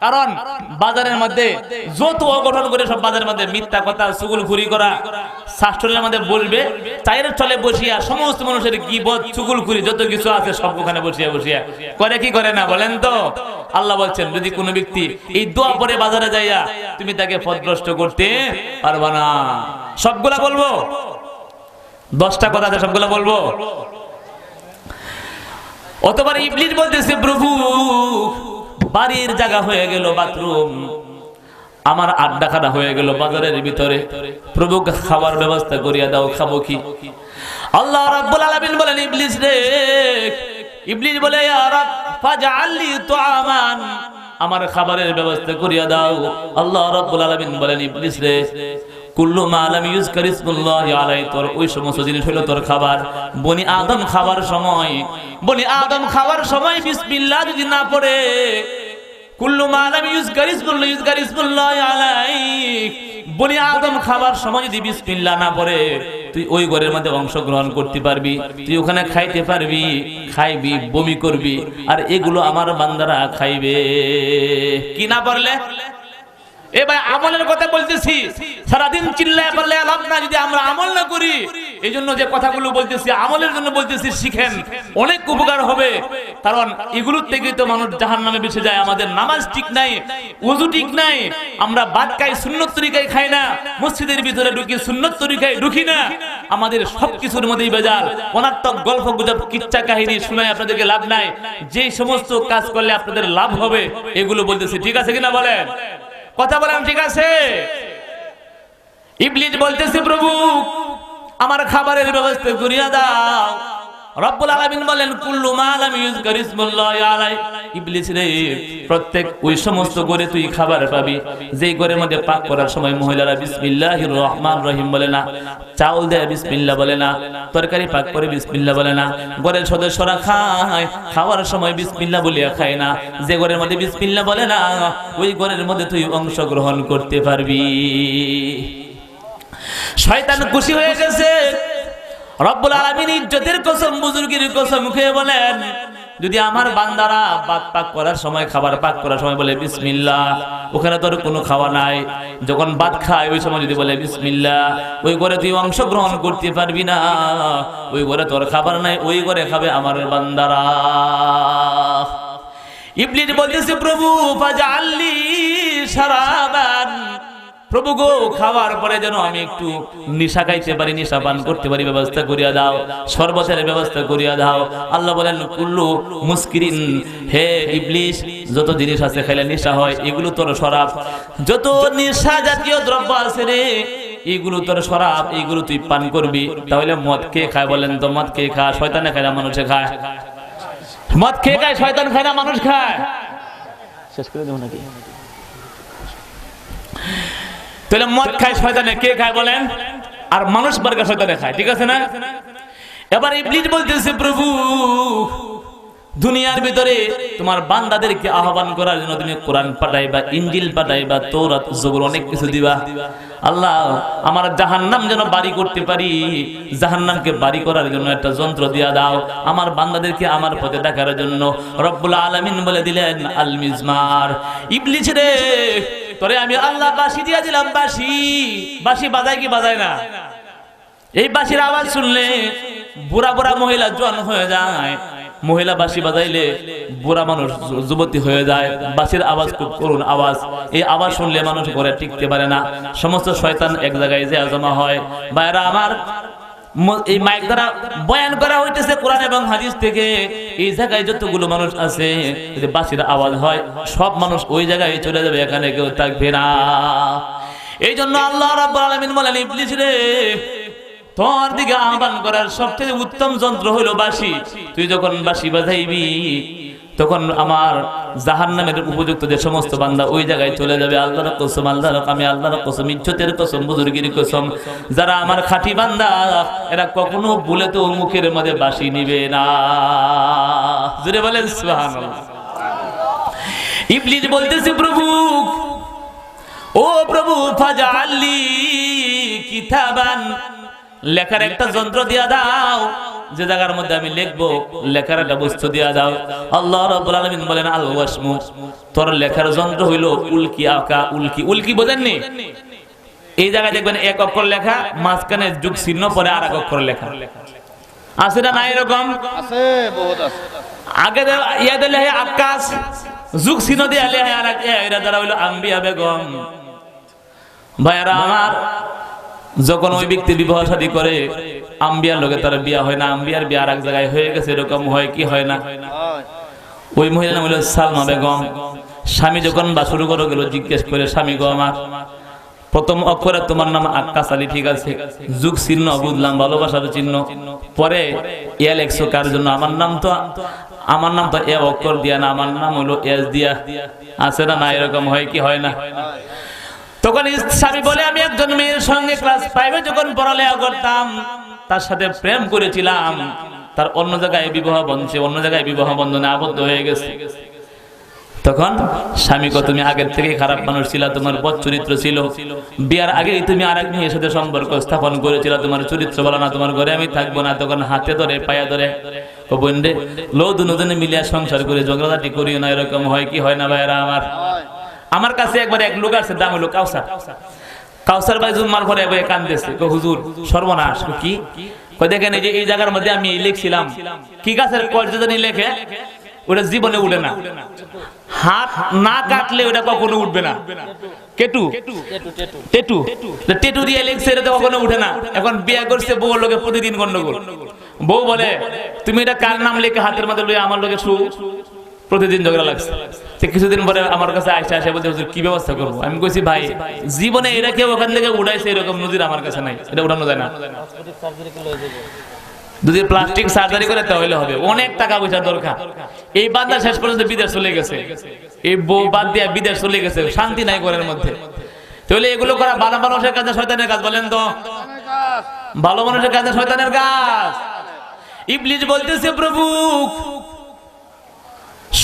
কারণ বাজারের মধ্যে যত অঘটন করে, সব বাজারের মধ্যে মিথ্যা কথা, চুগলখুরি করা, শাস্ত্রের মধ্যে বলবে, চায়ের চলে বসিয়া সমস্ত মানুষের গীবত, চুগলখুরি যত কিছু আছে সব ওখানে বসিয়া বসিয়া করে কি করে না বলেন তো? আল্লাহ বলছেন, যদি কোনো ব্যক্তি এই দোয়া পরে বাজারে যাইয়া, তুমি তাকে পথভ্রষ্ট করতে পারবা না। সবগুলা বলবো, 10টা কথা আছে, সবগুলা বলবো। অতবার ইবলিস বলতেছে, প্রভু বাড়ির জায়গা হয়ে গেল বাথরুম, আমার আড্ডাখানা হয়ে গেল বাজারের ভিতরে, প্রভু খাবার ব্যবস্থা করিয়া দাও, খাবো কি? আল্লাহ রাব্বুল আলামিন বলেন, ইবলিস রে, ইবলিস বলে, ইয়া রাব ফাজআললি তুআমান, আমার খাবারের ব্যবস্থা করিয়া দাও। আল্লাহ রাব্বুল আলামিন বলেন, ইবলিস রে, কুল্লু মা লাম ইউযকার ইসমুল্লাহি আলাইহি, তোর ওই সমস্ত জিনিস হলো তোর খাবার। বনি আদম খাবার সময়, বনি আদম খাবার সময় বিসমিল্লাহ যদি না পড়ে, কুল্লু মা লাম ইউযকার ইসমুল্লাহি আলাইহি, বনি আদম খাবার সময় যদি বিসমিল্লাহ না পড়ে, তুই ওই ঘরের মধ্যে অংশগ্রহণ করতে পারবি, তুই ওখানে খাইতে পারবি, খাইবি, বমি করবি, আর এগুলো আমার বান্দারা খাইবে। কি না পারলে? এ ভাই আমলের কথা বলতেছি, সারাদিন চিল্লায় পারলে লাভ না, যদি আমরা আমল না করি। এই জন্য যে কথাগুলো বলতেছি, আমলের জন্য বলতেছি, শিখেন, অনেক উপকার হবে। কারণ এগুলোর থেকে তো মানুষ জাহান্নামে বেঁচে যায়। আমাদের নামাজ ঠিক নাই, ওযু ঠিক নাই, আমরা ভাত খাই সুন্নত তরিকায় খাই না, মসজিদের ভিতরে ঢুকি সুন্নত তরিকায় ঢুকি না, আমাদের সবকিছুর মধ্যেই ভেজাল। অনার্থক গল্প গুজব কিচ্ছা কাহিনী শুনে আপনাদেরকে লাভ নাই। যে সমস্ত কাজ করলে আপনাদের লাভ হবে এগুলো বলতেছি, ঠিক আছে কিনা বলেন? কথা বলেন ঠিক আছে? ইবলিস বলতেছে প্রভু আমার খাবারের ব্যবস্থা করিয়া দাও। রব্বুল আলামিন বলেন কুল্লু মা লাম ইউযকার ইসমুল্লাহি আলাইহি। ইবলিস রে, প্রত্যেক ওই সমস্ত ঘরে তুই খাবার পাবি যেই ঘরের মধ্যে পাক করার সময় মহিলারা বিসমিল্লাহির রহমানির রহিম বলে না, চাউল দেয় বিসমিল্লাহ বলে না, তরকারি পাক করে বিসমিল্লাহ বলে না, ঘরের সদস্যরা খায় খাওয়ার সময় বিসমিল্লাহ বলিয়া খায় না। যে ঘরের মধ্যে বিসমিল্লাহ বলে না ওই ঘরের মধ্যে তুই অংশগ্রহণ করতে পারবি। শয়তান খুশি হয়ে গেছে। রব্বুল আলামিন ইজ্জতের কসম বুজুর্গের কসম খেয়ে বলেন যদি আমার বান্দারা ভাত পাক করার সময় খাবার পাক করার সময় বলে বিসমিল্লাহ, ওখানে তোর কোনো খাওয়া নাই, যখন ভাত খায় ওই সময় যদি বলে বিসমিল্লাহ, ওই ঘরে তুই অংশগ্রহণ করতে পারবি না। ওই ঘরে তোর খাবার নাই, ওই ঘরে খাবে আমার বান্দারা। ইবলিস বলতেছে প্রভু ফাজআললি শারাবান, প্রভু গো খাওয়ার পরে যেন আমি একটু নিশা খাইতে পারি, নিশা পান করতে পারি, ব্যবস্থা করিয়া দাও, শরবতের ব্যবস্থা করিয়া দাও। আল্লাহ বলেন কুল্লু মুসকিরিন, হে ইবলিস যত জিনিস আছে খাইলে নিশা হয় এগুলো তোর শরাব, যত নিশা জাতীয় দ্রব্য আছে রে এইগুলো তোর শরাব, এইগুলো তুই পান করবি। তাহলে মদ কে খায় বলেন তো? মদ কে খায়? শয়তানে খায় না মানুষে খায়? মদ কে খায়? শয়তান খায় না মানুষ খায়? শেষ করে দেব নাকি? তাহলে মদ খায় শয়তানে, কে খায় বলেন? আর মানুষ বর্গ শয়তানে খায়, ঠিক আছে না? এবার ইবলিস বলতেছে প্রভু দুনিয়ার ভিতরে তোমার বান্দাদেরকে আহ্বান করার জন্য তুমি কোরআন পাঠাইবা, ইনজিল পাঠাইবা, তৌরাত জবুর অনেক কিছু দিবা। আল্লাহ আমার জাহান্নাম যেন বাড়ি করতে পারি, জাহান্নামকে বাড়ি করার জন্য একটা যন্ত্র দিয়া দাও আমার বান্দাদেরকে আমার পথে ডাকার জন্য। রব্বুল আলামিন বলে দিলেন আল মিজমার, ইবলিস রে তোরে আমি আল্লাহ বাঁশি দিয়া দিলাম। বাঁশি বাঁশি বাজায় কি বাজায় না? এই বাঁশির আওয়াজ শুনলে বুড়া বুড়া মহিলা জোয়ান হয়ে যায়, মহিলা বাঁশি বাজাইলে বুড়া মানুষ যুবতী হয়ে যায়। বাঁশির আওয়াজ খুব করুণ আওয়াজ, এই আওয়াজ শুনলে মানুষ ঘরে টিকতে পারে না, সমস্ত শয়তান এক জায়গায় যে জমা হয়। ভাইরা আমার, এই মাইক দ্বারা বয়ান করা হইতেছে কোরআন এবং হাদিস থেকে। এই জায়গায় যতগুলো মানুষ আছে যদি বাঁশির আওয়াজ হয় সব মানুষ ওই জায়গায় চলে যাবে, এখানে কেউ থাকবে না। এই জন্য আল্লাহ রাব্বুল আলামিন বলেন ইবলিস রে তোর দিকে আহ্বান করার সবচেয়ে উত্তম যন্ত্র হলো বাঁশি। তুই যখন বাঁশি বাজাইবি তখন আমার জাহান্নামের উপযুক্ত যে সমস্ত বান্দা ওই জায়গায় চলে যাবে। আল্লাহর কসম, আল্লাহর আমি আল্লাহর কসম, ইজ্জতের কসম, বুজুর্গের কসম, যারা আমার খাঁটি বান্দা এরা কখনো ভুলে তো মুখের মধ্যে বাঁশি নিবে না। জোরে বলেন সুবহানাল্লাহ। ইবলিস বলতেছে প্রভু ও প্রভু ফাজআললি কিতাবান, লেখার একটা যন্ত্র দিয়া দাও, যে জায়গার মধ্যে আমি লিখবো লেখার একটা বস্তু দিয়া দাও। আল্লাহ রাব্বুল আলামিন বলেন আল ওয়াসমু, তোর লেখার যন্ত্র হইলো উল্কি আঁকা। উল্কি, উল্কি বোঝেননি? এই জায়গায় দেখবেন এক অক্ষর লেখা, মাঝখানে যুগ চিহ্ন, পরে আর এক অক্ষর লেখা আছে না? না এরকম আছে, বহুত আছে। আগে ইয়াদ লেখে আকাশ, যুগ চিহ্ন দিয়ে লেখে আর এরা যারা হইলো আম্বিয়া বেগম। ভাইরা আমার, যখন ওই ব্যক্তি বিবাহ শাদী করে আম্বিয়ার লোকে তার বিয়া হয় না, আম্বিয়ার বিয়া আর এক জায়গায় হয়ে গেছে, এরকম হয় কি হয় না? ওই মহিলার নাম হলো সালমা বেগম। স্বামী যখন বা শুরু করে গেল জিজ্ঞেস করে, স্বামী গো আমার প্রথম অক্ষরে তোমার নাম আক্কাস আলী, ঠিক আছে, যুগ চিহ্ন বুঝলাম, ভালোবাসার চিহ্ন, পরে ইয়া লেখছো কার জন্য? আমার নাম তো এ অক্ষর দিয়া না, আমার নাম হলো এস দিয়া, আছে না? না এরকম হয় কি হয় না? তখন স্বামী বলে আমি একজন মেয়ের সঙ্গে ক্লাস 5 এ যখন পড়ালেখা করতাম তার সাথে প্রেম করেছিলাম, তার অন্য জায়গায় বিবাহ বন্ধনে, অন্য জায়গায় বিবাহ বন্ধনে আবদ্ধ হয়ে গেছে। তখন স্বামী কো তুমি আগের থেকে খারাপ মানুষ ছিল, তোমার বদ চরিত্র ছিল, বিয়ার আগে তুমি আরেক মেয়ের সাথে সম্পর্ক স্থাপন করেছিল, তোমার চরিত্র ভালো না, তোমার ঘরে আমি থাকবো না। তখন হাতে ধরে পায়ে ধরে ও বন্ধে লো দুজনে মিলিয়া সংসার করে ঝগড়াঝাটি করিও না, এরকম হয় কি হয় না? ভাইরা আমার কাছে একবার এক লোক আছে, দাম হলো কাউসার। কাউসার ভাই জুম্মার পরে কান্দেছে, হুজুর সর্বনাশ। কি দেখেন এই যে এই জায়গার মধ্যে আমি লিখছিলাম, কি গাছের কর্য জানি লেখে ওটা জীবনে উঠে না। হাত না কাটলে ওটা কখনো উঠবে না। কেটু টেটু টেটু দিয়ে লিখছে, এটা তো কখনো উঠে না। এখন বিয়ে করছে, বউ লোকে প্রতিদিন গন্ডগোল। বউ বলে তুমি এটা কার নাম লিখে হাতের মধ্যে লইয়া আমার লোকে শু, প্রতিদিন ঝগড়া লাগছে। কিছুদিন পরে আমার কাছে আসে বলতে হুজুর কি ব্যবস্থা করবো? আমি কইছি ভাই জীবনে এটা কেউ ওখান থেকে উঠাইছে এরকম নজির আমার কাছে নাই, এটা উঠানো যায় না। যদি প্লাস্টিক সার্জারি করে তাহলে হবে, অনেক টাকা পয়সার দরকার। এই বান্দা শেষ পর্যন্ত বিদেশ চলে গেছে, এই বউ বাদ দিয়ে বিদেশ চলে গেছে, শান্তি নাই ঘরের মধ্যে। তাহলে এগুলো করা ভালো মানুষের কাছে শয়তানের কাজ, বলেন তো? ভালো মানুষের কাছে শয়তানের কাজ। ইবলিস বলতেছে প্রভু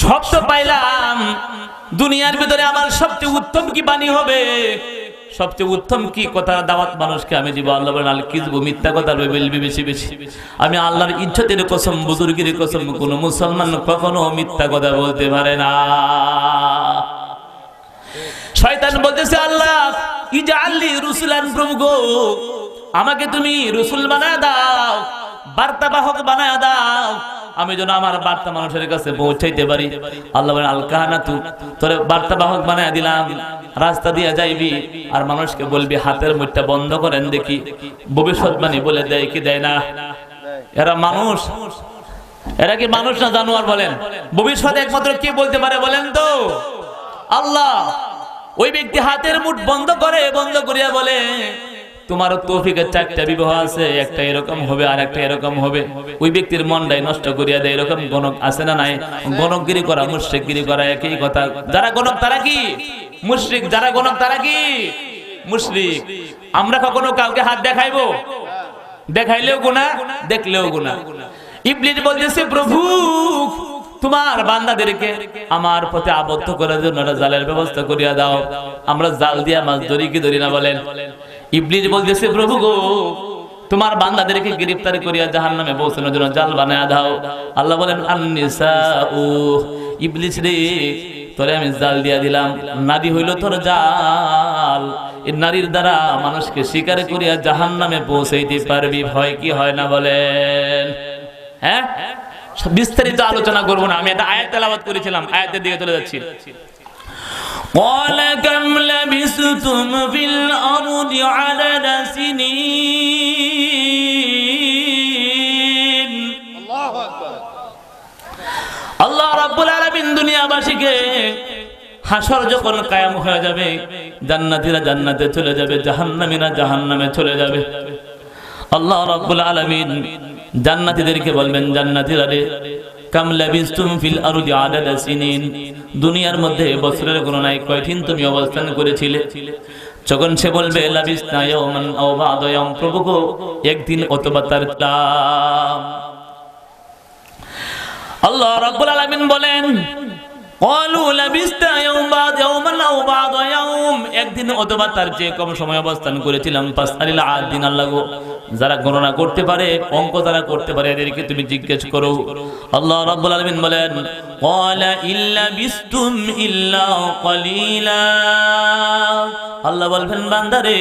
সব তো পাইলাম, দুনিয়ার ভিতরে আমার সবচেয়ে উত্তম কি বাণী হবে, সবচেয়ে উত্তম কি কথা দাওয়াত মানুষকে আমি দিব? আল্লাহ বলেন আল কিযবু, মিথ্যা কথা বলবি বেশি বেশি। আমি আল্লাহর ইজ্জতের কসম, বুজুর্গের কসম, কোন মুসলমান কখনো মিথ্যা কথা বলতে পারে না। শয়তান বলতেছে আল্লাহ ইজআললি রুসুলান, প্রভু গো আমাকে তুমি রসুল বানায় দাও, বার্তা বাহক বানায় দাও, আমি যেন আমার বার্তা মানুষের কাছে পৌঁছাইতে পারি। আল্লাহ বলেন আল কাহানাতু, তোরে বার্তা বাহক বানায় দিলাম, রাস্তা দিয়ে যাইবি আর মানুষকে বলবি হাতের মুঠটা বন্ধ করেন দেখি ভবিষ্যৎবাণী বলে দেয় কি দেয় না? এরা মানুষ, এরা কি মানুষ না জানোয়ার? বলেন ভবিষ্যৎ একমাত্র কে বলতে পারে বলেন তো? আল্লাহ। ওই ব্যক্তি হাতের মুঠ বন্ধ করে, বন্ধ করিয়া বলে তোমার তৌফিকের 4টা বিবাহ আছে, একটা এরকম হবে আর একটা এরকম হবে। ওই ব্যক্তির মনটাই নষ্ট করিয়া দেয়। এরকম গণক আছে না নাই? গণকগিরি করা, মুশরিকগিরি করা একই কথা। যারা গণক তারা কি মুশরিক, যারা গণক তারা কি মুশরিক। আমরা কখনো কাউকে হাত দেখাইবো? দেখাইলেও গুনাহ, দেখলেও গুনাহ। ইবলিস বলতেছে প্রভু তোমার বান্দাদেরকে আমার পথে আবদ্ধ করার জন্য জালের ব্যবস্থা করিয়া দাও। আমরা জাল দিয়া মাছ ধরি কি ধরি না বলেন? ইবলিস বলতেছে প্রভু গো তোমার বান্দাদেরকে গ্রেফতার করিয়া জাহান্নামে পৌঁছানোর জন্য জাল বানায়া দাও। আল্লাহ বলেন আন-নিসাউ, ইবলিস রে তোরে আমি জাল দিয়া দিলাম, নারী হইল তোর জাল। এই নারীর দ্বারা মানুষকে শিকার করিয়া জাহান্নামে পৌঁছাইতে পারবি। ভয় কি হয় না বলেন? হ্যাঁ, বিস্তারিত আলোচনা করব না, আমি একটা আয়াত তেলাওয়াত করেছিলাম, আয়াতের দিকে চলে যাচ্ছি। قال كم لبثتم في الأرض عدد سنين। আল্লাহ রাব্বুল আলামিন দুনিয়াবাসীকে হাসর যখন কায়েম হয়ে যাবে, জান্নাতীরা জান্নাতে চলে যাবে, জাহান্নামীরা জাহান্নামে চলে যাবে। আল্লাহ রাব্বুল আলামিন জান্নাতীদেরকে বলবেন জান্নাতীরা রে কাম লাবিস্তুম ফিল আরদি আদাদা সিনিন, দুনিয়ার মধ্যে বছরের গণনায় কয়দিন তুমি অবস্থান করেছিলে? যখন সে বলবে লাবিসনা ইয়াওমান আও বা'দা ইয়াওম, প্রভু গো একদিন অথবা তার নাম। আল্লাহ রাব্বুল আলামিন বলেন ক্বালু লাবিসনা ইয়াওমান আও বা'দা ইয়াওম, একদিন অথবা তার চেয়ে কম সময় অবস্থান করেছিলাম। ফাসআলিল আদিন, আল্লাহ গো যারা গণনা করতে পারে, অঙ্ক যারা করতে পারে এদেরকে তুমি জিজ্ঞেস করো। আল্লাহ রাব্বুল আলামিন বলেন ক্বালা ইল্লা বিস্তুম ইল্লা ক্বালিলা, আল্লাহ বলবেন বান্দারে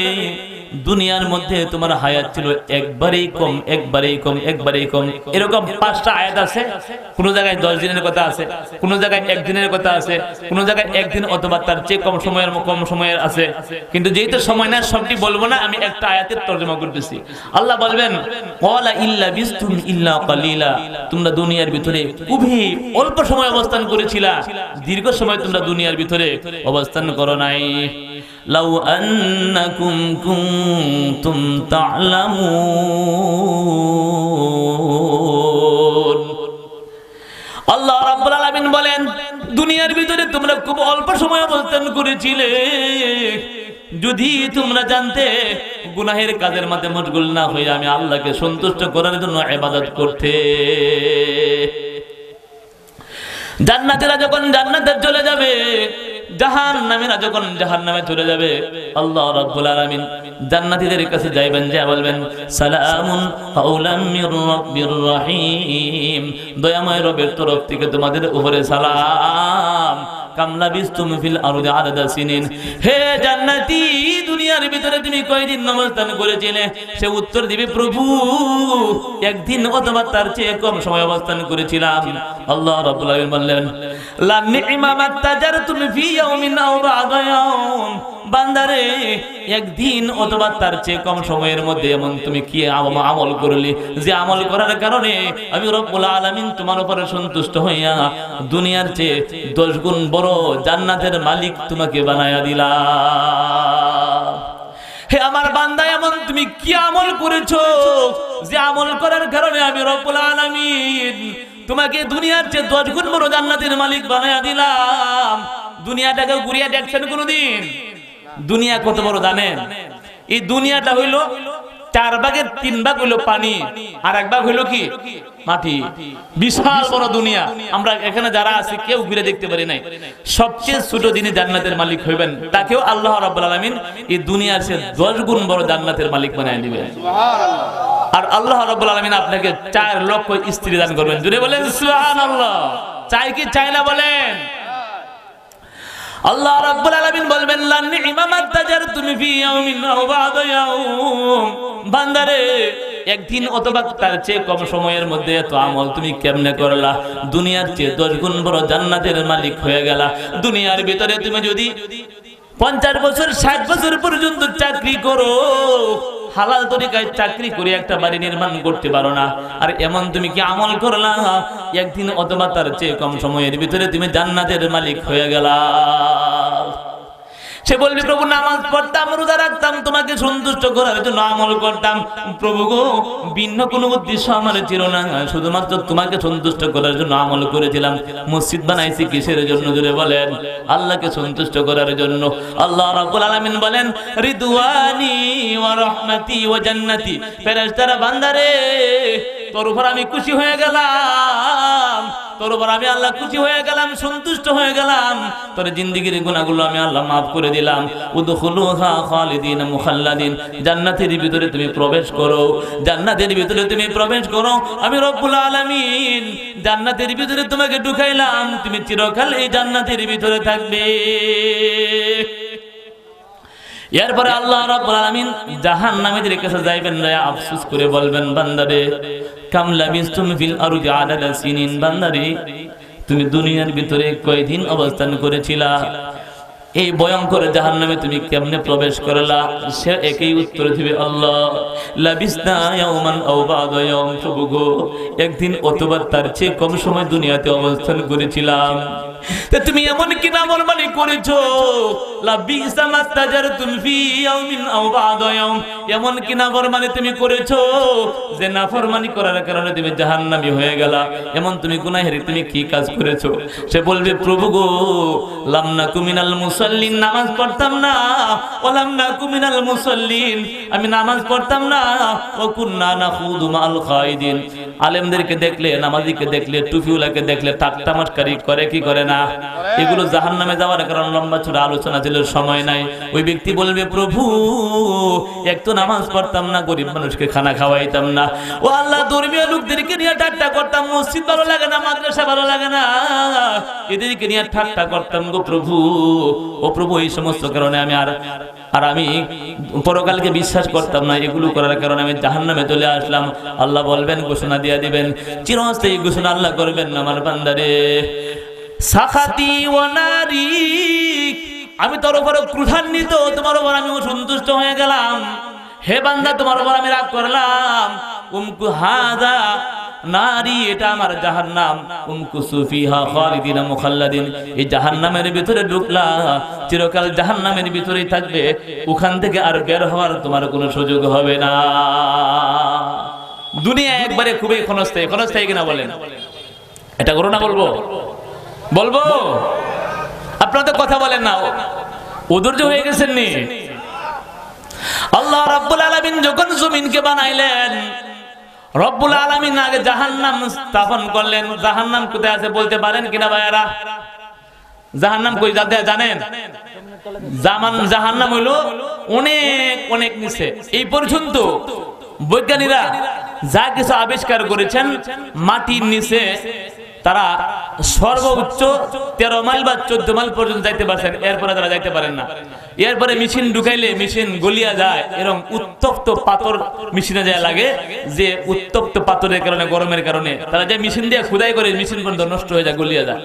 দুনিয়ার মধ্যে তোমার হায়াত ছিল একবারেই কম, একবারেই কম, একবারেই কম। এরকম 5টা আয়াত আছে। কোন জায়গায় 10 দিনের কথা আছে, কোন জায়গায় 1 দিনের কথা আছে, কোন জায়গায় 1 দিন অথবা তার চেয়ে কম সময়ের আছে। কিন্তু যেহেতু সময় না সবটি বলবো না, আমি একটা আয়াতের তরজমা করতেছি। আল্লাহ বলবেন ক্বালা ইল্লা বিস্তুম ইল্লা ক্বালিলা, তোমরা দুনিয়ার ভিতরে খুবই অল্প সময় অবস্থান করেছিলা, দীর্ঘ সময় তোমরা দুনিয়ার ভিতরে অবস্থান করো নাই। লাউ আন্নাকুম কুনতুম তা'লামুন, আল্লাহ রাব্বুল আলামিন বলেন দুনিয়ার ভিতরে তোমরা খুব অল্প সময় অবস্থান করেছিলে, যদি তোমরা জানতে গুনাহের কাজের মধ্যে মশগুল না হয়ে আমি আল্লাহকে সন্তুষ্ট করার জন্য ইবাদত করতে। জান্নাতীরা যখন জান্নাতে চলে যাবে, জাহান্নামীরা যখন জাহান্নামে চলে যাবে, আল্লাহ রাব্বুল আলামিন জান্নাতীদের কাছে যাইবেন, যা বলবেন সালামুন কাওলাম মির রাব্বির রহিম, দয়াময় রবের তরফ থেকে তোমাদের উপরে সালাম। কাম লাবিস্তুম ফিল আরদি আদাদা সিনিন, হে জান্নাতি দুনিয়া দুনিয়ার ভিতরে তুমি কয়দিন অবস্থান করেছিলে? সে উত্তর দিবে, প্রভু একদিন অথবা তার চেয়ে কম সময় অবস্থান করেছিলাম। আল্লাহ রাব্বুল আলামিন বললেন, লা নি'মা মাত্তাজারতুম ফি ইয়াউমিন আও বা'দা ইয়াউম। বান্দারে, একদিন অথবা তার চেয়ে কম সময়ের মধ্যে এমন তুমি কি আমল করলে যে আমল করার কারণে আমি রব্বুল আলামিন তোমার উপরে সন্তুষ্ট হইয়া দুনিয়ার চেয়ে 10 গুণ বড় জান্নাতের মালিক তোমাকে বানায়া দিলাম। হে আমার বান্দা, এমন তুমি কি আমল করেছো যে আমল করার কারণে আমি রব্বুল আলামিন তোমাকে দুনিয়ার চেয়ে 10 গুণ বড় জান্নাতের মালিক বানায়া দিলাম? দুনিয়াটাকে ঘুরিয়ে দেখছেন কোনদিন? দুনিয়া কত বড় জানেন? এই দুনিয়াটা হইল 4 ভাগের 3 ভাগ হইল পানি, আর 1 ভাগ হইল কি? মাটি। বিশাল বড় দুনিয়া। আমরা এখানে যারা আছি কেউ ঘুরে দেখতে পারি নাই। সবচেয়ে ছোট যিনি জান্নাতের মালিক হইবেন তাকেও আল্লাহ রাব্বুল আলামিন এই দুনিয়ার চেয়ে 10 গুণ বড় জান্নাতের মালিক বানায় দিবেন। সুবহানাল্লাহ। আর আল্লাহ রাব্বুল আলামিন আপনাকে 4 লক্ষ স্ত্রী দান করবেন। জোরে বলেন সুবহানাল্লাহ। চাই কি চাই না বলেন? আল্লাহ রাব্বুল আলামিন বলবেন, লা নি'মা মাত্তাজারতুম ফি ইয়াউমিন আও বা'দা ইয়াউম। বান্দারে, একদিন অথবা তার চেয়ে কম সময়ের মধ্যে এত আমল তুমি কেমনে করলা? দুনিয়ার চেয়ে 10 গুণ বড় জান্নাতের মালিক হয়ে গেলা। দুনিয়ার ভিতরে তুমি যদি 50 বছর 60 বছর পর্যন্ত চাকরি করো, হালাল তরিকায় চাকরি করে একটা বাড়ি নির্মাণ করতে পারো না, আর এমন তুমি কি আমল করলা? একদিন অথবা তার চেয়ে কম সময়ের ভিতরে তুমি জান্নাতের মালিক হয়ে গেলা। সে বলবে, প্রভু নামাজ পড়তাম, রোজা রাখতাম, তোমাকে সন্তুষ্ট করার জন্য আমল করতাম। প্রভু গো, ভিন্ন কোনো উদ্দেশ্য আমার ছিল না, শুধুমাত্র তোমাকে সন্তুষ্ট করার জন্য আমল করেছিলাম। মসজিদ বানাইছি কিসের জন্য? জোরে বলেন। আল্লাহকে সন্তুষ্ট করার জন্য। আল্লাহ রাব্বুল আলামিন বলেন, রিদওয়ানি ওয়া রাহমাতি ওয়া জান্নাতি। ফেরেশতারা, বান্দারে তোর উপর আমি খুশি হয়ে গেলাম, তোর উপর আমি আল্লাহ খুশি হয়ে গেলাম, সন্তুষ্ট হয়ে গেলাম, তোর জিন্দেগীর গুনাহগুলো আমি আল্লাহ মাফ করে দিলাম। উদখুলুহা খালিদিন মুখাল্লাদিন। জান্নাতের ভিতরে তুমি প্রবেশ করো, জান্নাতের ভিতরে তুমি প্রবেশ করো। আমি রব্বুল আলামিন জান্নাতের ভিতরে তোমাকে ঢুকাইলাম, তুমি চিরকাল এই জান্নাতের ভিতরে থাকবে। এরপরে আল্লাহ রাব্বুল আলামিন জাহান্নামীদের কাছে যাইবেন, আফসোস করে বলবেন, বান্দারে কাম লাবিস্তুম ফিল আরদি আদাদা সিনিন। বান্দারে, তুমি দুনিয়ার ভিতরে কয়দিন অবস্থান করেছিলা? এই ভয়ঙ্কর জাহান্নামে তুমি কেমনে প্রবেশ করলা? সে একই উত্তর দিবে, আল্লাহ লাবিসনা ইয়াওমান আও বা'দা ইয়াওম। প্রভু গো, একদিন অথবা তার চেয়ে কম সময় দুনিয়াতে অবস্থান করেছিলাম। তা তুমি এমন কি নাফরমানি করেছো? লাবিসা মাত্তাজারতুম ফি ইয়াউমিন আও বা'দা ইয়াওম। এমন কি নাফরমানি তুমি করেছো যে নাফরমানি করার কারণে তুমি জাহান্নামী হয়ে গেলা? এমন তুমি গুনাহের তুমি কি কাজ করেছো? সে বলবে, প্রভু গো, লাম নাকু মিনাল মুসাল্লিন। নামাজ পড়তাম না। ওয়ালাম নাকু মিনাল মুসাল্লিন। আমি নামাজ পড়তাম না। ওয়া কুননা নাখুদু মাল খাইদিন। আলেমদেরকে দেখলে, নামাজীকে দেখলে, টুপিওয়ালাকে দেখলে ঠাট্টা মস্করি করে কি করে না? এগুলো জাহান্নামে যাওয়ার কারণ লম্বা চূড়া আলোচনা ছিল, সময় নাই। ওই ব্যক্তি বলবে, প্রভু এক তো নামাজ পড়তাম না, গরিব মানুষকে খানা খাওয়াইতাম না, ও আল্লাহ ধর্মীয় লোকদেরকে নিয়ে ঠাট্টা করতাম, মসজিদ ভালো লাগে না, মাদ্রাসা ভালো লাগে না, এদেরকে নিয়ে ঠাট্টা করতাম গো প্রভু। ও প্রভু, এই সমস্ত কারণে আমি আমি পরকালকে বিশ্বাস করতাম না। এগুলো করার কারণে আমি জাহান্নামে চলে আসলাম। আল্লাহ বলবেন, ঘোষণা দিয়ে দিবেন, চিরস্থায়ী ঘোষণা আল্লাহ করবেন, আমার বান্দারে সাখাতি ওয়া নারি, আমি তোর উপর ক্রোধান্বিত, তোমার উপর আমি সন্তুষ্ট হয়ে গেলাম। হে বান্দা, তোমার উপর আমি রাগ করলাম। উমকু হাযা নারী, এটা আমার জাহান্নাম। উমকুসু ফিহা খালিদিন মুখাল্লাদিন। এই জাহান্নামের ভিতরে ঢুকলা, চিরকাল জাহান্নামের ভিতরেই থাকবে, ওখান থেকে আর বের হওয়ার তোমার কোনো সুযোগ হবে না। দুনিয়া একবারে খুবই ক্ষণস্থায়ী। ক্ষণস্থায়ী কিনা বলেন? এটা করো না? বলবো বলবো আপনারা তো কথা বলেন না, অধৈর্য হয়ে গেছেন নি? আল্লাহ রাব্বুল আলামিন যখন জমিনকে বানাইলেন, রব্বুল আলামিন আগে জাহান্নাম স্থাপন করলেন। জাহান্নাম কোথায় আছে বলতে পারেন কিনা ভাইয়ারা? জাহান্নাম কই যাতে জানেন? জাহান্নাম হইলো অনেক অনেক নিচে। এই পর্যন্ত বৈজ্ঞানিকরা যা কিছু আবিষ্কার করেছেন, মাটির নিচে তারা সর্বোচ্চ 13 মাইল বা 14 মাইল পর্যন্ত যাইতে পারছেন, এরপরে তারা যাইতে পারেন না। এরপরে মেশিন ঢুকাইলে মেশিন গলিয়া যায়, এরকম উত্তপ্ত পাথর মেশিনে যায় লাগে, যে উত্তপ্ত পাথরের কারণে, গরমের কারণে তারা যে মেশিন দিয়ে খুদাই করে মেশিন পর্যন্ত নষ্ট হয়ে যায়, গলিয়া যায়।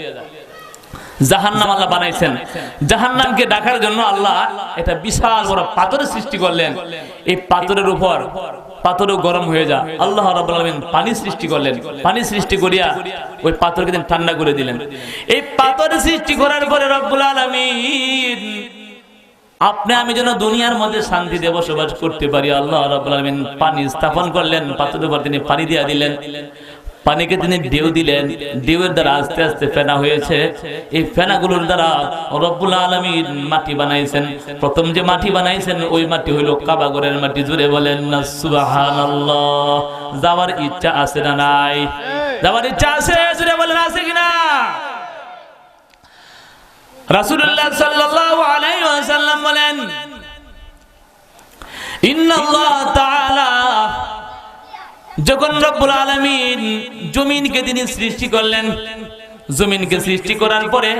জাহান্নাম আল্লাহ বানাইছেন, জাহান্নামকে ডাকার জন্য আল্লাহ এটা বিশাল বড় পাথরের সৃষ্টি করলেন। এই পাথরের উপর পাথরও গরম হয়ে যায়, আল্লাহ রাব্বুল আলামিন পানি সৃষ্টি করলেন, পানি সৃষ্টি করিয়া ওই পাথরকে ঠান্ডা করে দিলেন। এই পাথর সৃষ্টি করার পরে রব্বুল আলামিন আপনি আমি যেন দুনিয়ার মধ্যে শান্তিতে বসবাস করতে পারি, আল্লাহ রাব্বুল আলামিন পানি স্থাপন করলেন, পাথরের উপর তিনি পানি দিয়া দিলেন, পানিকে তিনি ঢেউ দিলেন, ঢেউয়ের দ্বারা আস্তে আস্তে ফেনা হয়েছে। এই ফেনাগুলোর দ্বারা রব্বুল আলামিন মাটি বানাইছেন। প্রথম যে মাটি বানাইছেন ওই মাটি হইল কাবাগরের মাটি। জুড়ে বলেন না সুবহানাল্লাহ। যাওয়ার ইচ্ছা আছে না নাই? যাওয়ার ইচ্ছা আছে, জুড়ে বলেন আছে কিনা? রাসূলুল্লাহ সাল্লাল্লাহু আলাইহি ওয়াসাল্লাম বলেন, ইন্নাল্লাহ তাআলা যখন রব্বুল আলামিন জমিনকে তিনি সৃষ্টি করলেন, জমিনকে সৃষ্টি করার পরে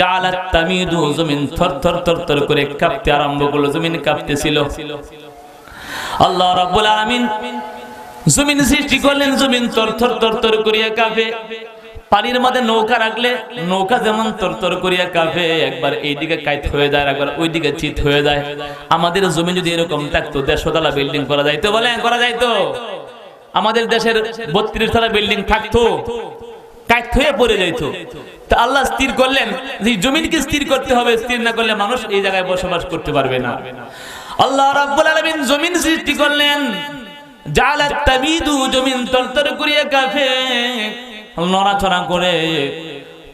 জালাত তামিদু, জমিন থরথর থরথর করে কাঁপতে আরম্ভ করলো, জমিন কাঁপতেছিল। আল্লাহ রাব্বুল আলামিন জমিন সৃষ্টি করলেন, জমিন থরথর থরথর করিয়া কাঁপে। পানির মধ্যে নৌকা রাখলে নৌকা যেমন তরতর করিয়া কাঁপে, একবার এইদিকে কাইত হয়ে যায়, একবার ওইদিকে চিত হয়ে যায়। আমাদের জমি যদি এরকম থাকতো, 150 তলা বিল্ডিং করা যাইতো? বলেন করা যাইতো? আমাদের দেশের 32 তলা বিল্ডিং থাকতো, কাইত হয়ে পড়ে যাইতো। তা আল্লাহ স্থির করলেন যে জমিনকে স্থির করতে হবে, স্থির না করলে মানুষ এই জায়গায় বসবাস করতে পারবে না। আল্লাহ রাব্বুল আলামিন জমিন সৃষ্টি করলেন, জালাত তামিদু, জমিন তরতর করিয়া কাঁপে, নড়াচড়া করে।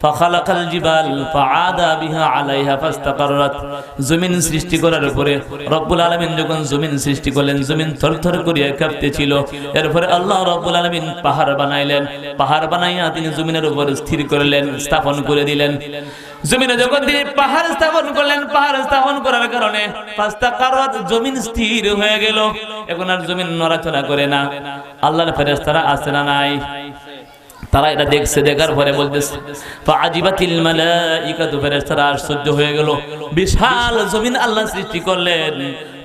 ফাখালাকাল জিবাল ফাআদা বিহা আলাইহা ফাস্তাকাররাত। জমিন সৃষ্টি করার পরে রব্বুল আলামিন যখন জমিন সৃষ্টি করলেন, জমিন থরথর করিয়া কাঁপতেছিল। এরপরে আল্লাহ রব্বুল আলামিন পাহাড় বানাইলেন, পাহাড় বানাইয়া তিনি জমিনের উপর স্থির করলেন, স্থাপন করে দিলেন। জমিনে যখন তিনি পাহাড় স্থাপন করলেন, পাহাড় স্থাপন করার কারণে ফাস্তাকাররাত, জমিন স্থির হয়ে গেল। এখন আর জমিন নড়াচড়া করে না। আল্লাহর ফেরেশতারা আছে না নাই? তারা এটা দেখছে, দেখার পরে বলতেছে ফাআজিবাতিল মালাইকাতু, ফেরেশতারা আশ্চর্য হয়ে গেল। বিশাল জমিন আল্লাহ সৃষ্টি করলেন,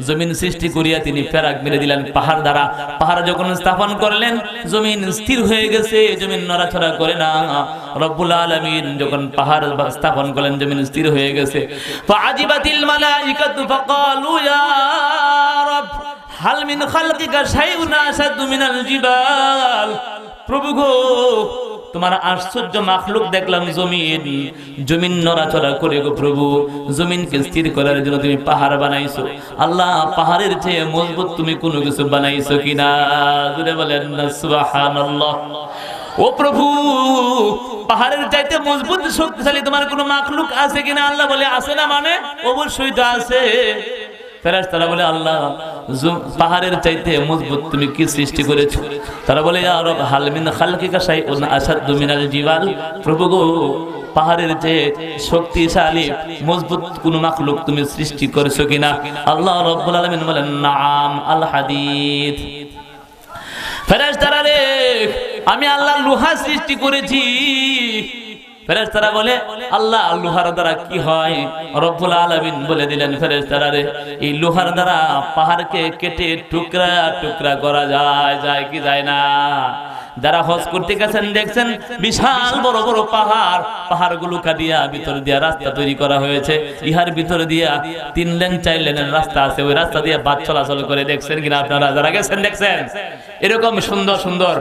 জমিন সৃষ্টি করিয়া তিনি ফেরাক মেরে দিলেন পাহাড় দ্বারা। পাহাড় যখন স্থাপন করলেন, জমিন স্থির হয়ে গেছে, জমিন নড়াচড়া করে না। রব্বুল আলামিন যখন পাহাড় স্থাপন করলেন, জমিন স্থির হয়ে গেছে। ফাআজিবাতিল মালাইকাতু ফাকালু ইয়া রাব হাল মিন খালকিকা শাইউন আসাদু মিনাল জিবাল। প্রভু গো, তোমার আশ্চর্য মাখলুক দেখলাম জমিন, জমিন নড়াচড়া করে গো প্রভু। জমিনকে স্থির করার জন্য তুমি পাহাড় বানাইছো। আল্লাহ, পাহাড়ের চেয়ে মজবুত তুমি কোনো কিছু বানাইছো কিনা? জুড়ে বলেন না সুবহানাল্লাহ। ও প্রভু, পাহাড়ের চাইতে মজবুত শক্তিশালী তোমার কোনো মাখলুক আছে কিনা? আল্লাহ বলে আছে না, মানে অবশ্যই তো আছে। ফেরেশতারা বলে আল্লাহ, পাহাড়ের চাইতে মজবুত তুমি কি সৃষ্টি করেছো? তারা বলে ইয়া রব হাল মিন খালকিকা শাইউন আসাদু মিনাল জিবাল। প্রভু গো, পাহাড়ের চেয়ে শক্তিশালী মজবুত কোন মাখলুক তুমি সৃষ্টি করেছো কিনা? আল্লাহ রাব্বুল আলামিন বলেন নাম, আল হাদিদ। ফেরেশতারা রে, আমি আল্লাহ লোহা সৃষ্টি করেছি। ফেরেশতারা বলে আল্লাহ, লোহার দ্বারা কি হয়? রব্বুল আলামিন বলে দিলেন ফেরেশতারা রে, এই লোহার দ্বারা পাহাড়কে কেটে টুকরা টুকরা করা যায়, যায় কি যায় না? যারা হজ করতে গেছেন দেখছেন বিশাল বড় বড় পাহাড়, পাহাড়গুলো কাটিয়া ভিতর দিয়া রাস্তা তৈরি করা হয়েছে। ইহার ভিতর দিয়া 3 লেন 4 লেনের রাস্তা আছে, ওই রাস্তা দিয়ে বাস চলাচল করে। দেখছেন কিনা আপনারা যারা গেছেন দেখছেন? এরকম সুন্দর সুন্দর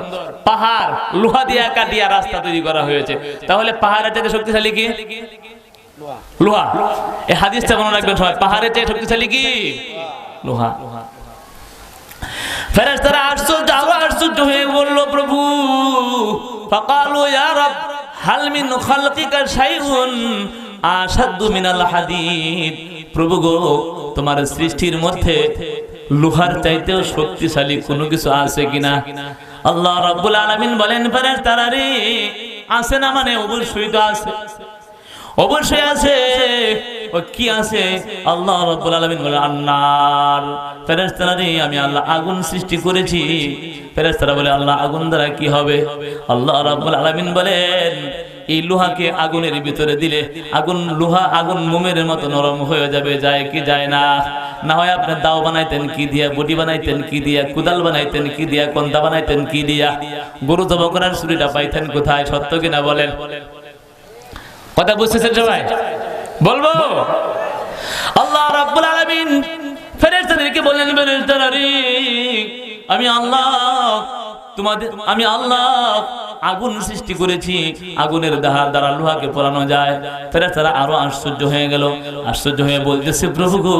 পাহাড় লোহা দিয়া কাটিয়া রাস্তা তৈরি করা হয়েছে। তাহলে পাহাড়ের চাইতে শক্তিশালী কি? লোহা। এই হাদিসটা মনে রাখবেন সবাই, পাহাড়ের চাইতে শক্তিশালী কি? লোহা। ফেরেশতারা আশ্চর্য হয়ে বলল প্রভু, ফাকালু ইয়া রব হাল মিন খালকিকা শাইউন আসাদু মিনাল হাদিদ। প্রভু গো, তোমার সৃষ্টির মধ্যে লোহার চাইতেও শক্তিশালী কোনো কিছু আছে কিনা? আল্লাহ রাব্বুল আলামিন বলেন ফেরেশতারা রে, আছে না, মানে অবশ্যই তো আছে, অবশ্যই আছে। ও কি আছে? আল্লাহ রাব্বুল আলামিন বলে আন্নার। ফেরেশতারা রে আমি আল্লাহ আগুন সৃষ্টি করেছি। ফেরেশতারা বলে আল্লাহ আগুন দ্বারা কি হবে? আল্লাহ রাব্বুল আলামিন বলেন এই লোহাকে আগুনের ভিতরে দিলে আগুন মোমের মতো নরম হয়ে যাবে, যায় কি যায় না? না হয় আপনি দাও বানাইতেন কি দিয়া, বটি বানাইতেন কি দিয়া, কুদাল বানাইতেন কি দিয়া, কন্তা বানাইতেন কি দিয়া, গরু জব করার ছুরিটা পাইতেন কোথায়? সত্য কিনা বলেন? কথা বুঝতেছেন সবাই? বলবো আল্লাহ রাব্বুল আলামিন ফেরেশতাদেরকে বললেন ফেরেশতারা রে আমি আল্লাহ আগুন সৃষ্টি করেছি, আগুনের দ্বারা লোহাকে পোড়ানো যায়। ফেরেশতারা আরো আশ্চর্য হয়ে গেল, আশ্চর্য হয়ে বলতেছে প্রভু গো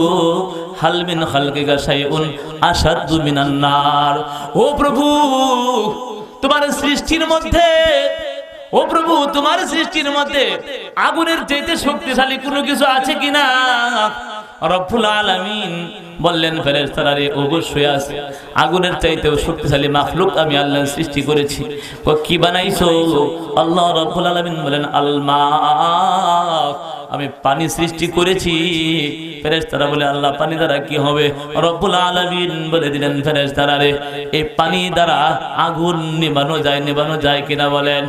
হাল মিন খালকিকা শাইউন আশাদ্দু মিনান নার। ও প্রভু তোমার সৃষ্টির মধ্যে, ও প্রভু তোমার সৃষ্টির মধ্যে আগুনের চাইতে শক্তিশালী কোনো কিছু আছে কিনা? রব্বুল আলামিন বললেন ফেরেশতারা রে অবশ্যই আছে, আগুনের চাইতেও শক্তিশালী মাখলুক আমি আল্লাহ সৃষ্টি করেছি। কি বানাইছো? আল্লাহ রব্বুল আলামিন বলেন আল মা, আমি পানি সৃষ্টি করেছি। ফেরেশতারা বলে আল্লাহ পানি দ্বারা কি হবে? রব্বুল আলামিন বলে দিলেন ফেরেশতারা রে এই পানি দ্বারা আগুন নিভানো যায় কিনা বলেন?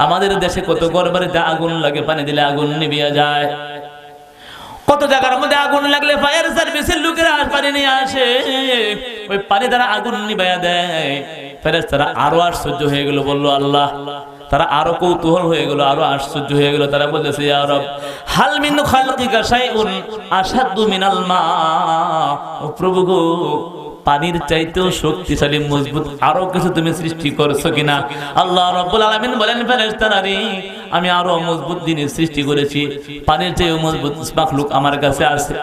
আমাদের দেশে কত ঘরবাড়িতে আগুন লাগে, পানি দিলে আগুন নিভিয়া যায়। কত জায়গার মধ্যে আগুন লাগলে ফায়ার সার্ভিসের লোকেরা পানি নিয়ে আসে, ওই পানি দ্বারা আগুন নিভাইয়া দেয়। ফেরেশতারা আরো আশ্চর্য হয়ে গেল, বললো আল্লাহ, তারা আরো কৌতূহল হয়ে গেল, আরো আশ্চর্য হয়ে গেল। তারা বলতেছে ইয়া রব হাল মিন খালকিকা শাইউন আশাদ্দু মিনাল মা। ও প্রভু গো পানির চাইতেও শক্তিশালী মজবুত আরো কিছু তুমি সৃষ্টি করছো কিনা? আল্লাহ রাব্বুল আলামিন বলেন ফেরেশতারা রে আমি আরো মজবুত জিনিস সৃষ্টি করেছি, পানির চেয়েও মজবুত মাখলুক আমার কাছে আছে।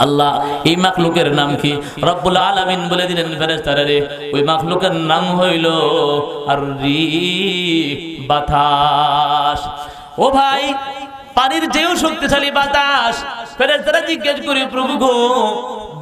আল্লাহ এই মাখলুকের নাম কি? রব্বুল আলামিন বলে দিলেন ফেরেশতারা রে ওই মাখলুকের নাম হইল আর-রিহ, বাতাস। ও ভাই পানির চেয়েও শক্তিশালী বাতাস। ফেরেশতারা জিজ্ঞেস করে প্রভু গো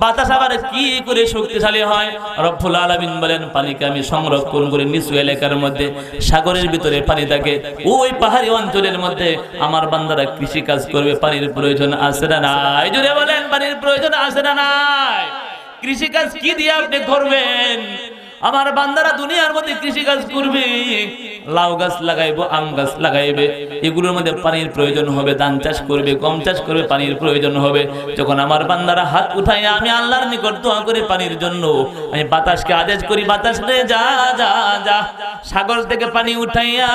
বাতাস আবার কি করে শক্তিশালী হয়? রব্বুল আলামিন বলেন পানিকে আমি সংরক্ষণ করে নিচু এলাকার মধ্যে, সাগরের ভিতরে পানি থাকে, ওই পাহাড়ি অঞ্চলের মধ্যে আমার বান্দারা কৃষি কাজ করবে, পানির প্রয়োজন আছে না নাই? জোরে বলেন পানির প্রয়োজন আছে না নাই? কৃষি কাজ কি দিয়ে আপনি করবেন? আমার বান্দারা দুনিয়ার মধ্যে কৃষি কাজ করবে, লাউ গাছ লাগাইবো, আম গাছ লাগাইবে, এগুলোর মধ্যে পানির প্রয়োজন হবে। ধান চাষ করবে, গম চাষ করবে, পানির প্রয়োজন হবে। যখন আমার বান্দারা হাত উঠাইয়া আমি আল্লাহর নিকট দোয়া করে পানির জন্য, আমি বাতাসকে আদেশ করি বাতাস রে যা যা যা, সাগর থেকে পানি উঠাইয়া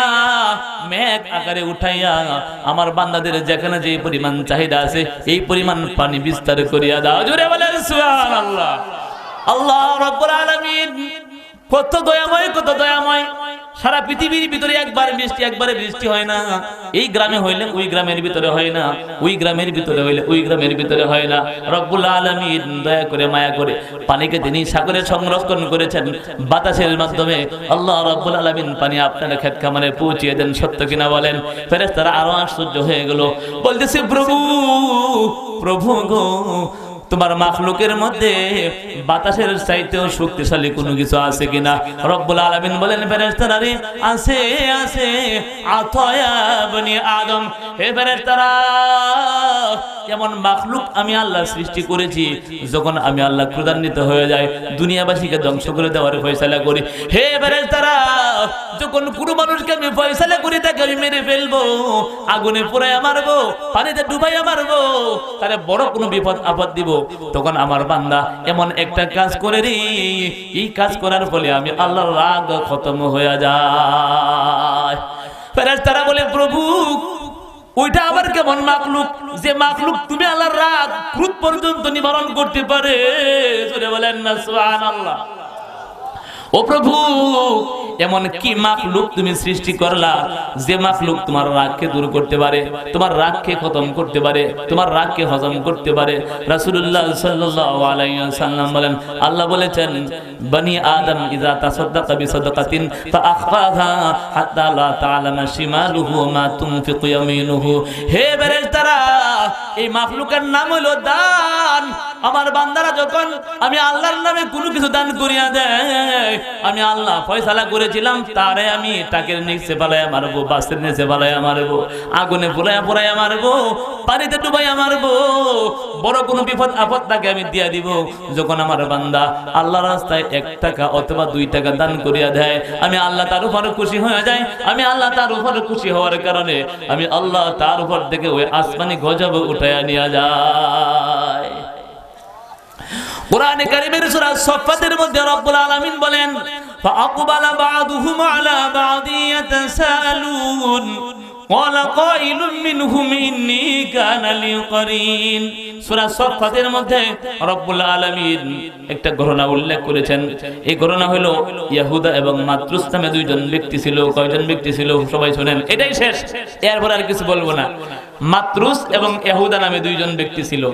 মেঘ আকারে উঠাইয়া আমার বান্দাদের যেখানে যে পরিমাণ চাহিদা আছে এই পরিমাণ পানি বিস্তার করিয়া দাও। জোরে বলেন সুবহানাল্লাহ। আল্লাহ রাব্বুল আলামিন কত দয়াময়, কত দয়াময়। সারা পৃথিবীর ভিতরে একবারে বৃষ্টি হয় না। এই গ্রামে হইলে ওই গ্রামের ভিতরে হয় না, ওই গ্রামের ভিতরে হইলে ওই গ্রামের ভিতরে হয় না। রব্বুল আলামিন দয়া করে মায়া করে পানিকে তিনি সাগরে সংরক্ষণ করেছেন বাতাসের মাধ্যমে। আল্লাহ রব্বুল আলামিন পানি আপনার ক্ষেত খামারে পৌঁছিয়ে দেন। সত্য কিনা বলেন? ফেরেশতারা আরো আশ্চর্য হয়ে গেল, বলতেছে প্রভু গো তোমার মাখলুকের মধ্যে বাতাসের চাইতেও শক্তিশালী কোনো কিছু আছে কিনা? রব্বুল আলামিন বলেন ফেরেশতারা রে আছে আছে, আতায়া বনি আদম। হে ফেরেশতারা এমন মাখলুক আমি আল্লাহ সৃষ্টি করেছি, যখন আমি আল্লাহ ক্রোধান্বিত হয়ে যায় দুনিয়াবাসীকে ধ্বংস করে দেওয়ার ফয়সালা করি। হে ফেরেশতারা যখন কোনো মানুষকে আমি ফয়সালা করি তাকে আমি মেরে ফেলবো, আগুনে পোড়াইয়া মারবো, পানিতে ডুবাইয়া মারবো, তাহলে বড় কোনো বিপদ আপদ দিব, তখন আমার বান্দা এমন একটা কাজ করে রে, এই কাজ করার ফলে আমি আল্লাহর রাগ খতম হয়ে যায়। ফেরেশতারা বলে প্রভু ওইটা আবার কেমন মাখলুক যে মাখলুক তুমি আল্লাহর রাগ ক্রোধ পর্যন্ত নিবারণ করতে পারে? জোরে বলেন না সুবহানাল্লাহ। ও প্রভু এমন কি মাখলুক তুমি সৃষ্টি করলা যে মাখলুক তোমার রাগকে দূর করতে পারে, তোমার রাগকে খতম করতে পারে, তোমার রাগকে হজম করতে পারে? রাসূলুল্লাহ সাল্লাল্লাহু আলাইহি ওয়াসাল্লাম বলেন আল্লাহ বলেছেন বনি আদম ইযা তাসাদদাকা বিসাদাকাতিন ফাআখফাহা হাত্তা লা তা'লামা শিমালুহু মা তুনফিকু ইয়ামিনুহু। হে ফেরেশতারা এই মাখলুকের নাম হলো দান। আমার বান্দারা যখন আমি আল্লাহর নামে কোনো কিছু দান করিয়া দেয়, আমি আল্লাহ ফয়সালা করেছিলাম তারে আমি টাকের নিচে ফালাইয়া মারবো, বাসের নিচে ফালাইয়া মারবো, আগুনে পোড়াইয়া মারবো, পানিতে ডুবাইয়া মারবো, বড় কোনো বিপদ আপদ তাকে আমি দিয়া দিব। যখন আমার বান্দা আল্লাহর রাস্তায় 1 টাকা অথবা 2 টাকা দান করিয়া দেয়, আমি আল্লাহ তার উপর খুশি হয়ে যাই। আমি আল্লাহ তার উপর খুশি হওয়ার কারণে আমি আল্লাহ তার উপর থেকে ওই আসমানি গজব উঠাইয়া নিয়ে যায়। কোরআনে কারীমের সূরা সাফফাতের মধ্যে রব্বুল আলামিন বলেন, ফাআকবালা বা'দুহুম আলা বা'দি ইয়াতাসালুন ক্বালা কাইলুম মিনহুম ইন্নী কানা লি করিন। সূরা সাফফাতের মধ্যে রব্বুল আলামিন একটা ঘটনা উল্লেখ করেছেন। এই ঘটনা হলো ইহুদা এবং মাতরুস নামে দুইজন ব্যক্তি ছিল। কয়জন ব্যক্তি ছিল সবাই শুনেন, এটাই শেষ, এরপর আর কিছু বলবো না। মাতরুস এবং ইহুদা নামে দুইজন ব্যক্তি ছিল।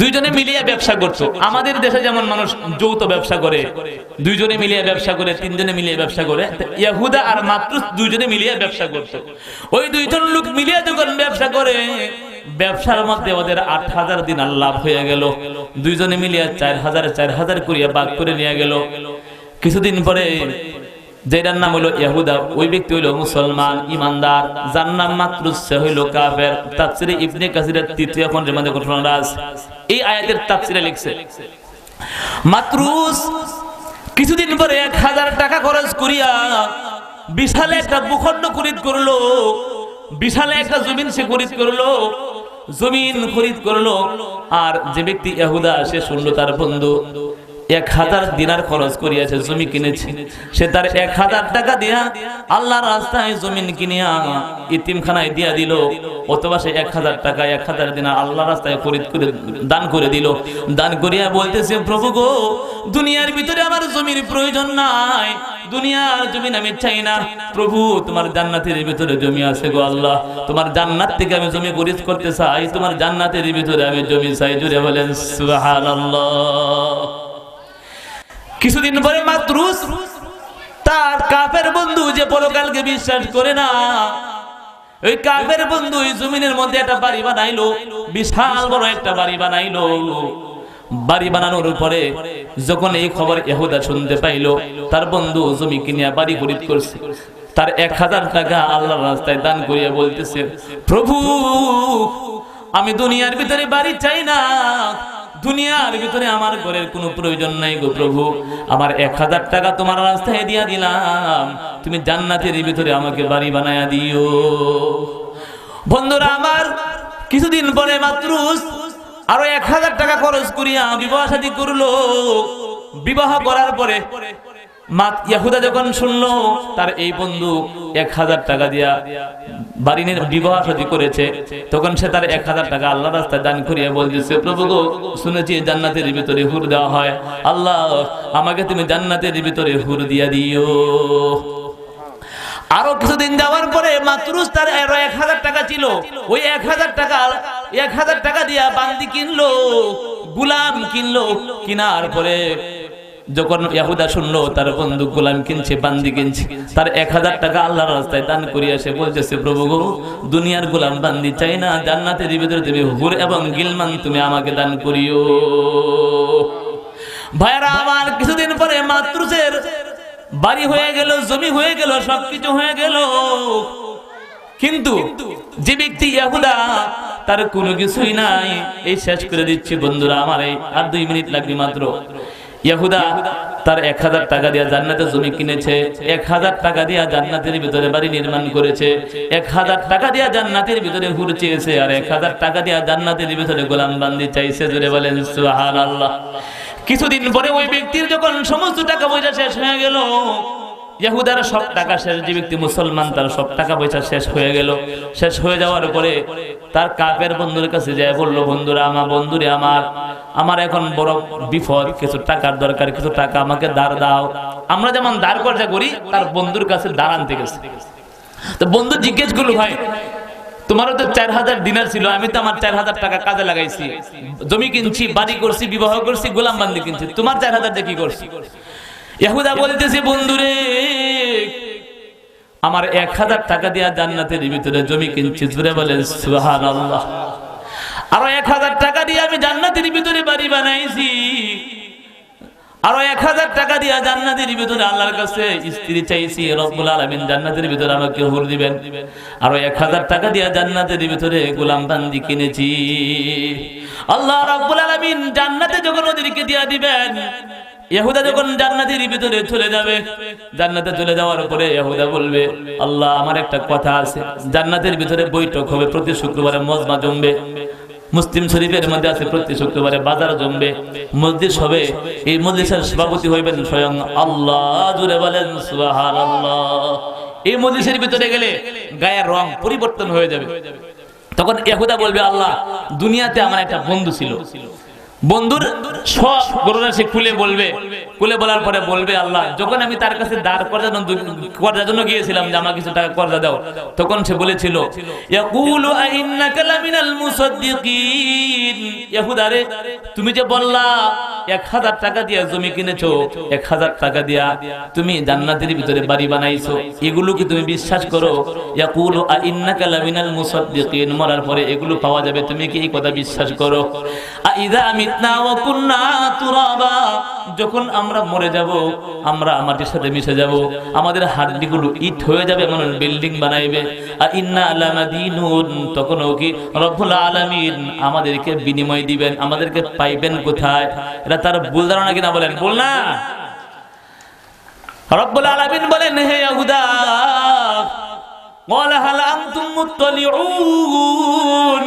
দুইজনে মিলিয়ে ব্যবসা করতো। আমাদের দেশে যেমন মানুষ যৌথ ব্যবসা করে, দুইজনে মিলিয়ে ব্যবসা করে, তিনজনে মিলিয়ে ব্যবসা করে, ইহুদা আর মাতরুস দুইজনে মিলিয়ে ব্যবসা করতো। ওই দুইজন লোক মিলিয়ে যখন ব্যবসা করে, ব্যবসার মধ্যে ওদের 8000 দিনার লাভ হয়ে গেল। দুইজনে মিলিয়ে 4000 করিয়া ভাগ করে নিয়ে গেল। কিছুদিন পরে যেটার নাম হলো ইহুদা, ওই ব্যক্তি হইল মুসলমান ইমানদার, যার নাম মাতরুস সে হইল কাফের। তাফসীরে ইবনে কাসিরের 3য় খণ্ডের মধ্যে ঘটনাটা আছে। এই আয়াতের তাফসীরে লিখছে, মাতরুস কিছুদিন পরে 1000 টাকা খরচ করিয়া বিশাল একটা ভূখণ্ড খরিদ করলো, বিশাল একটা জমিন সে খরিদ করলো, জমিন খরিদ করলো। আর যে ব্যক্তি ইহুদা, সে শুনলো তার বন্ধু 1000 দিনার খরচ করিয়াছে, জমি কিনেছে। সে তার 1000 টাকা দিয়া আল্লাহর রাস্তায় জমিন কিনিয়া ইতিমখানায় দিয়া দিল, অথবা সে 1000 টাকা 1000 দিনার আল্লাহর রাস্তায় খরিদ করে দান করে দিল। দান করিয়া বলতেছে, প্রভু গো, দুনিয়ার ভিতরে আমার জমির প্রয়োজন নাই, দুনিয়ার জমি আমি চাই না। প্রভু, তোমার জান্নাতের ভিতরে জমি আছে গো আল্লাহ, তোমার জান্নাত থেকে আমি জমি খরিদ করতে চাই, তোমার জান্নাতের ভিতরে আমি জমি চাই। জোরে বলেন সুবহানাল্লাহ। কিছুদিন পরে মাতরুস তার কাফের বন্ধু, যে পরকালকে বিশ্বাস করে না, ওই কাফের বন্ধু ওই জমিনের মধ্যে একটা বাড়ি বানাইলো, বিশাল বড় একটা বাড়ি বানাইলো। বাড়ি বানানোর পরে যখন এই খবর ইহুদা শুনতে পাইলো, তার বন্ধু জমি কিনিয়া বাড়ি খরিদ করছে। তার 1000 টাকা আল্লাহর রাস্তায় দান করিয়া বলতেছে, প্রভু, আমি দুনিয়ার ভিতরে বাড়ি চাই না, দুনিয়ার ভিতরে আমার ঘরের কোনো প্রয়োজন নাই গো প্রভু, আমার 1000 টাকা তোমার রাস্তায় দিয়া দিলাম, তুমি জান্নাতের ভিতরে আমাকে বাড়ি বানায়া দিও। বন্ধুরা আমার, কিছুদিন পরে মাতরুস আরো 1000 টাকা খরচ করিয়া বিবাহ শাদী করলো। বিবাহ করার পরে ইহুদা যখন শুনলো তার এই বন্ধু 1000 টাকা দিয়া বাড়ির বিবাহ শাদী করেছে, তখন সে তার 1000 টাকা আল্লাহর রাস্তায় দান করিয়া বলতেছে, প্রভু গো, শুনেছি জান্নাতের ভিতরে হুর দেওয়া হয়, আল্লাহ আমাকে তুমি জান্নাতের ভিতরে হুর দিয়া দিও। আরো কিছুদিন যাওয়ার পরে মাতরুস তার আরো 1000 টাকা ছিল, ওই 1000 টাকা দিয়া বান্দি কিনলো, গোলাম কিনলো। কিনার পরে যখন ইহুদা শুনলো তার বন্ধু গোলাম কিনছে, বান্দি কিনছে, তার 1000 টাকা আল্লাহর রাস্তায় দান করিয়া সে বলতেছে, প্রভু গো, দুনিয়ার গোলাম বান্দি চাই না, জান্নাতের ভিতরে তুমি হুর এবং গিলমান তুমি আমাকে দান করিও। ভাইরা আমার, কিছুদিন পরে মাতরুসের বাড়ি হয়ে গেল, জমি হয়ে গেল, সবকিছু হয়ে গেল। কিন্তু যে ব্যক্তি ইহুদা, তার কোনো কিছুই নাই। এই শেষ করে দিচ্ছি বন্ধুরা আমার, এই আর 2 মিনিট লাগবে মাত্র। ইহুদা তার 1000 টাকা দিয়া জান্নাতের জমি কিনেছে, 1000 টাকা দিয়া জান্নাতের ভিতরে বাড়ি নির্মাণ করেছে, 1000 টাকা দিয়া জান্নাতের ভিতরে হুর চেয়েছে, আর 1000 টাকা দিয়া জান্নাতের ভিতরে গোলাম বান্দি চাইছে। জোরে বলেন সুবহানাল্লাহ। কিছুদিন পরে ওই ব্যক্তির যখন সমস্ত টাকা পয়সা শেষ হয়ে গেল, ইহুদার সব টাকা শেষ, যে ব্যক্তি মুসলমান তার সব টাকা পয়সা শেষ হয়ে গেল। শেষ হয়ে যাওয়ার পরে তার কাফের বন্ধুর কাছে যায় বলল, বন্ধুরা আমার, বন্ধুরে আমার এখন বড় বিপদ, কিছু টাকার দরকার, কিছু টাকা আমাকে ধার দাও। আমরা যেমন ধার খরচা করি, তার বন্ধুর কাছে ধার আনতে গেছে। তো বন্ধু জিজ্ঞেস করলো, ভাই তোমারও তো 4000 দিনার ছিল, আমি তো আমার 4000 টাকা কাজে লাগাইছি, জমি কিনছি, বাড়ি করছি, বিবাহ করছি, গোলাম বান্দি কিনছি, তোমার 4000 দিয়ে কি করছি? ইহুদা বলতেছে, বন্ধুরে, আমার 1000 টাকা দিয়া জান্নাতের ভিতরে জমি কিনছি। জোরে বলেন সুবহানাল্লাহ। আরো 1000 টাকা দিয়ে আমি জান্নাতের ভিতরে বাড়ি বানাইছি, আরো 1000 টাকা টাকা দিয়ে জান্নাতের ভিতরে আল্লাহর কাছে স্ত্রী চাইছি, রব্বুল আলামিন জান্নাতের ভিতরে আমাকে হুর দিবেন। আরো 1000 টাকা দিয়ে জান্নাতের ভিতরে গোলাম বান্দি কিনেছি। আল্লাহ রাব্বুল আলামিন জান্নাতে যখন ওদেরকে দিয়ে দিবেন, ইহুদা যখন জান্নাতের ভিতরে চলে যাবে, জান্নাতে চলে যাওয়ার পরে ইহুদা বলবে, আল্লাহ আমার একটা কথা আছে, জান্নাতের ভিতরে বৈঠক হবে, প্রতি শুক্রবারে মজমা জমবে। মুসলিম শরীফের মধ্যে আছে প্রতি শুক্রবারে বাজার জমবে, মসজিদ হবে, এই মজলিসের সভাপতি হইবেন স্বয়ং আল্লাহ। জুড়ে বলেন সুবহানাল্লাহ। এই মজলিসের ভিতরে গেলে গায়ের রং পরিবর্তন হয়ে যাবে। তখন ইহুদা বলবে, আল্লাহ দুনিয়াতে আমার একটা বন্ধু ছিল, বন্ধুর সব ঘটনা সে খুলে বলবে, খুলে বলার পরে বলবে, আল্লাহ যখন আমি তার কাছে দাঁড় করার জন্য গিয়েছিলাম যে আমাকে কিছু টাকা কর্জা দাও, তখন সে বলেছিল, ইয়াকুলু আইন্নাকা লামিনাল মুসাদ্দিকিন, ইহুদা রে তুমি যে বললা 1000 টাকা দিয়ে জমি কিনেছো, 1000 টাকা দিয়া তুমি জান্নাতের ভিতরে বাড়ি বানাইছো, এগুলো কি তুমি বিশ্বাস করো? ইয়াকুলু আইন্নাকা লামিনাল মুসাদ্দিকিন, মরার পরে এগুলো পাওয়া যাবে, তুমি কি এই কথা বিশ্বাস করো? আইযা মিতনা ওয়া কুননা তুরাবা, যখন আমরা মরে যাব, আমরা মাটির সাথে মিশে যাব, আমাদের হাড়গুলো ইট হয়ে যাবে, এমন বিল্ডিং বানাইবে। আর ইন্না আলামাদিনুন, তখনও কি রব্বুল আলামিন আমাদেরকে বিনিময় দিবেন, আমাদেরকে পাইবেন কোথায়? এটা তার ভুল ধারণা কিনা বলেন? ভুল না। রব্বুল আলামিন বলেন, হে ইহুদা, ওয়ালা হাল আনতুম মুত্তালিউন,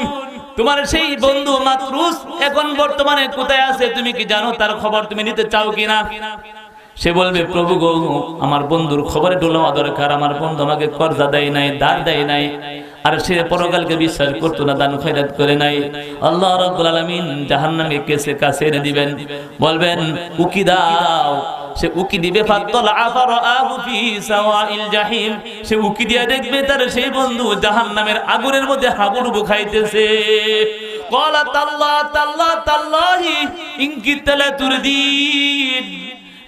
তোমার সেই বন্ধু মাতরুস এখন বর্তমানে কোথায় আছে তুমি কি জানো? তার খবর তুমি নিতে চাও কিনা? সে বলবে, প্রভু গো, আমার বন্ধুর খবরে ডোলাওয়া দরকার, আমার বন্ধু আমাকে কর্জা দেয় নাই, ধার দেয় নাই, আর সে পরকালকে বিশ্বাস করতো না, দান খয়রাত করে নাই। আল্লাহ রাব্বুল আলামিন জাহান্নামে কেসে কাছে এনে দিবেন, বলবেন উকি দাও, সে উকি দিবে, ফাতলা আফারাহু ফি সাওয়াইল জাহিম, সে উকি দিয়ে দেখবে তার সেই বন্ধু জাহান্নামের আগুনের মধ্যে হাবুডুবু খাইতেছে। ক্বালা তাল্লাহি ইন কিনতা লাতুরদিন,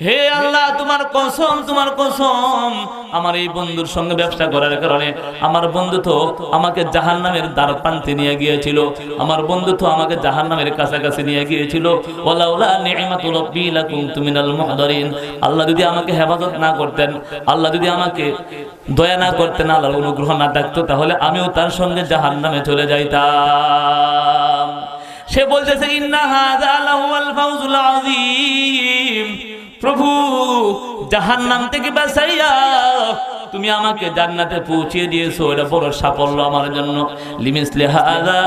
হে আল্লাহ তোমার কসম, তোমার কসম, আমার এই বন্ধুর সঙ্গে ব্যবসা করার কারণে আমার বন্ধু তো আমাকে জাহান্নামের দ্বার প্রান্তে নিয়ে গিয়েছিল, আমার বন্ধু তো আমাকে জাহান্নামের কাছাকাছি নিয়ে গিয়েছিল। ওয়ালাউলা নি'মাতু রাব্বি লাকুনতু মিনাল মুহদারিন, আল্লাহ যদি আমাকে হেফাজত না করতেন, আল্লাহ যদি আমাকে দয়া না করতেন, আল্লাহর অনুগ্রহ না থাকতো, তাহলে আমিও তার সঙ্গে জাহান্নামে চলে যাইতাম। সে বলতেছে, ইন্না হাযা লাহুয়াল ফাউজুল আযীম, প্রভু জাহান্নাম থেকে বাঁচাইয়া তুমি আমাকে জান্নাতে পৌঁছে দিয়েছো, এটা বড় সাফল্য আমার জন্য। লিমিসলি হাযা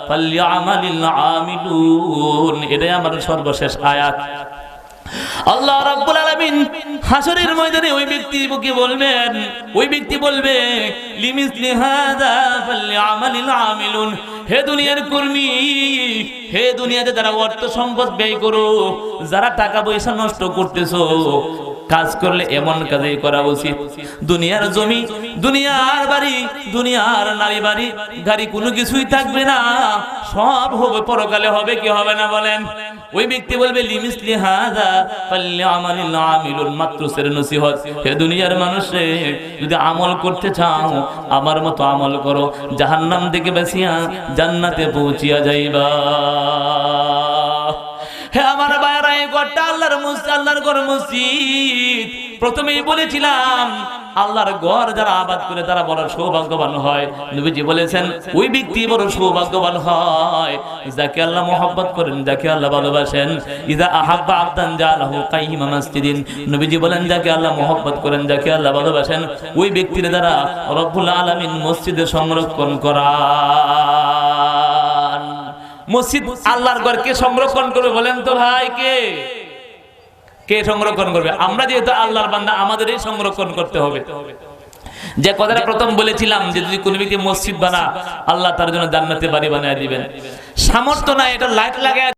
ফালইআমালিল আমিলুন, এটাই আমার সর্বশেষ আয়াত। আল্লাহ রাব্বুল আলামিন হাসরের ময়দানে ওই ব্যক্তিকে বলবেন, ওই ব্যক্তি বলবে, লিমিসলি হাযা ফালইআমালিল আমিলুন, হে দুনিয়ার কর্মী, হে দুনিয়াতে যারা অর্থ সম্পদ ব্যয় করো, যারা টাকা পয়সা নষ্ট করতেছো, কাজ করলে এমন কাজই করা উচিত। দুনিয়ার জমি, দুনিয়ার বাড়ি, দুনিয়ার নারী বাড়ি গাড়ি কোনো কিছুই থাকবে না, সব হবে পরকালে, হবে কি হবে না বলেন? ওই ব্যক্তি বলবে, লিমিসলি হাযা ফালইআমালিল আমিলুন, মাত্র সের নসিহত, হে দুনিয়ার মানুষে, যদি আমল করতে চাও আমার মতো আমল করো, জাহান্নাম থেকে বাঁচিয়া জান্নাতে পৌঁছিয়া যাইবা। হে আমার ভাইরা, এই ঘরটা আল্লাহর মসজিদ, আল্লাহর ঘর মসজিদ। প্রথমেই বলেছিলাম আল্লাহর ঘর যারা আবাদ করে তারা বড় সৌভাগ্যবান হয়। নবীজি বলেছেন ওই ব্যক্তি বড় সৌভাগ্যবান হয় যাকে আল্লাহ মহব্বত করেন, যাকে আল্লাহ ভালোবাসেন। ইযা আহাব্বা আবদান জালাহু কাইমা মাসজিদিন, নবীজি বলেন যাকে আল্লাহ মহব্বত করেন, যাকে আল্লাহ ভালোবাসেন, ওই ব্যক্তির দ্বারা রব্বুল আলামিন মসজিদে সংরক্ষণ করান। মসজিদ আল্লাহর ঘরকে সংরক্ষণ করবে বলেন তো ভাই? কে সংরক্ষণ করবে? আমরা যেহেতু আল্লাহর বান্দা, আমাদেরই সংরক্ষণ করতে হবে। যে কথাটা প্রথম বলেছিলাম যে যদি কোনো ব্যক্তি মসজিদ বানা, আল্লাহ তার জন্য জান্নাতে বাড়ি বানিয়ে দিবেন। সামর্থ্য নাই, এটা লাইট লাগায়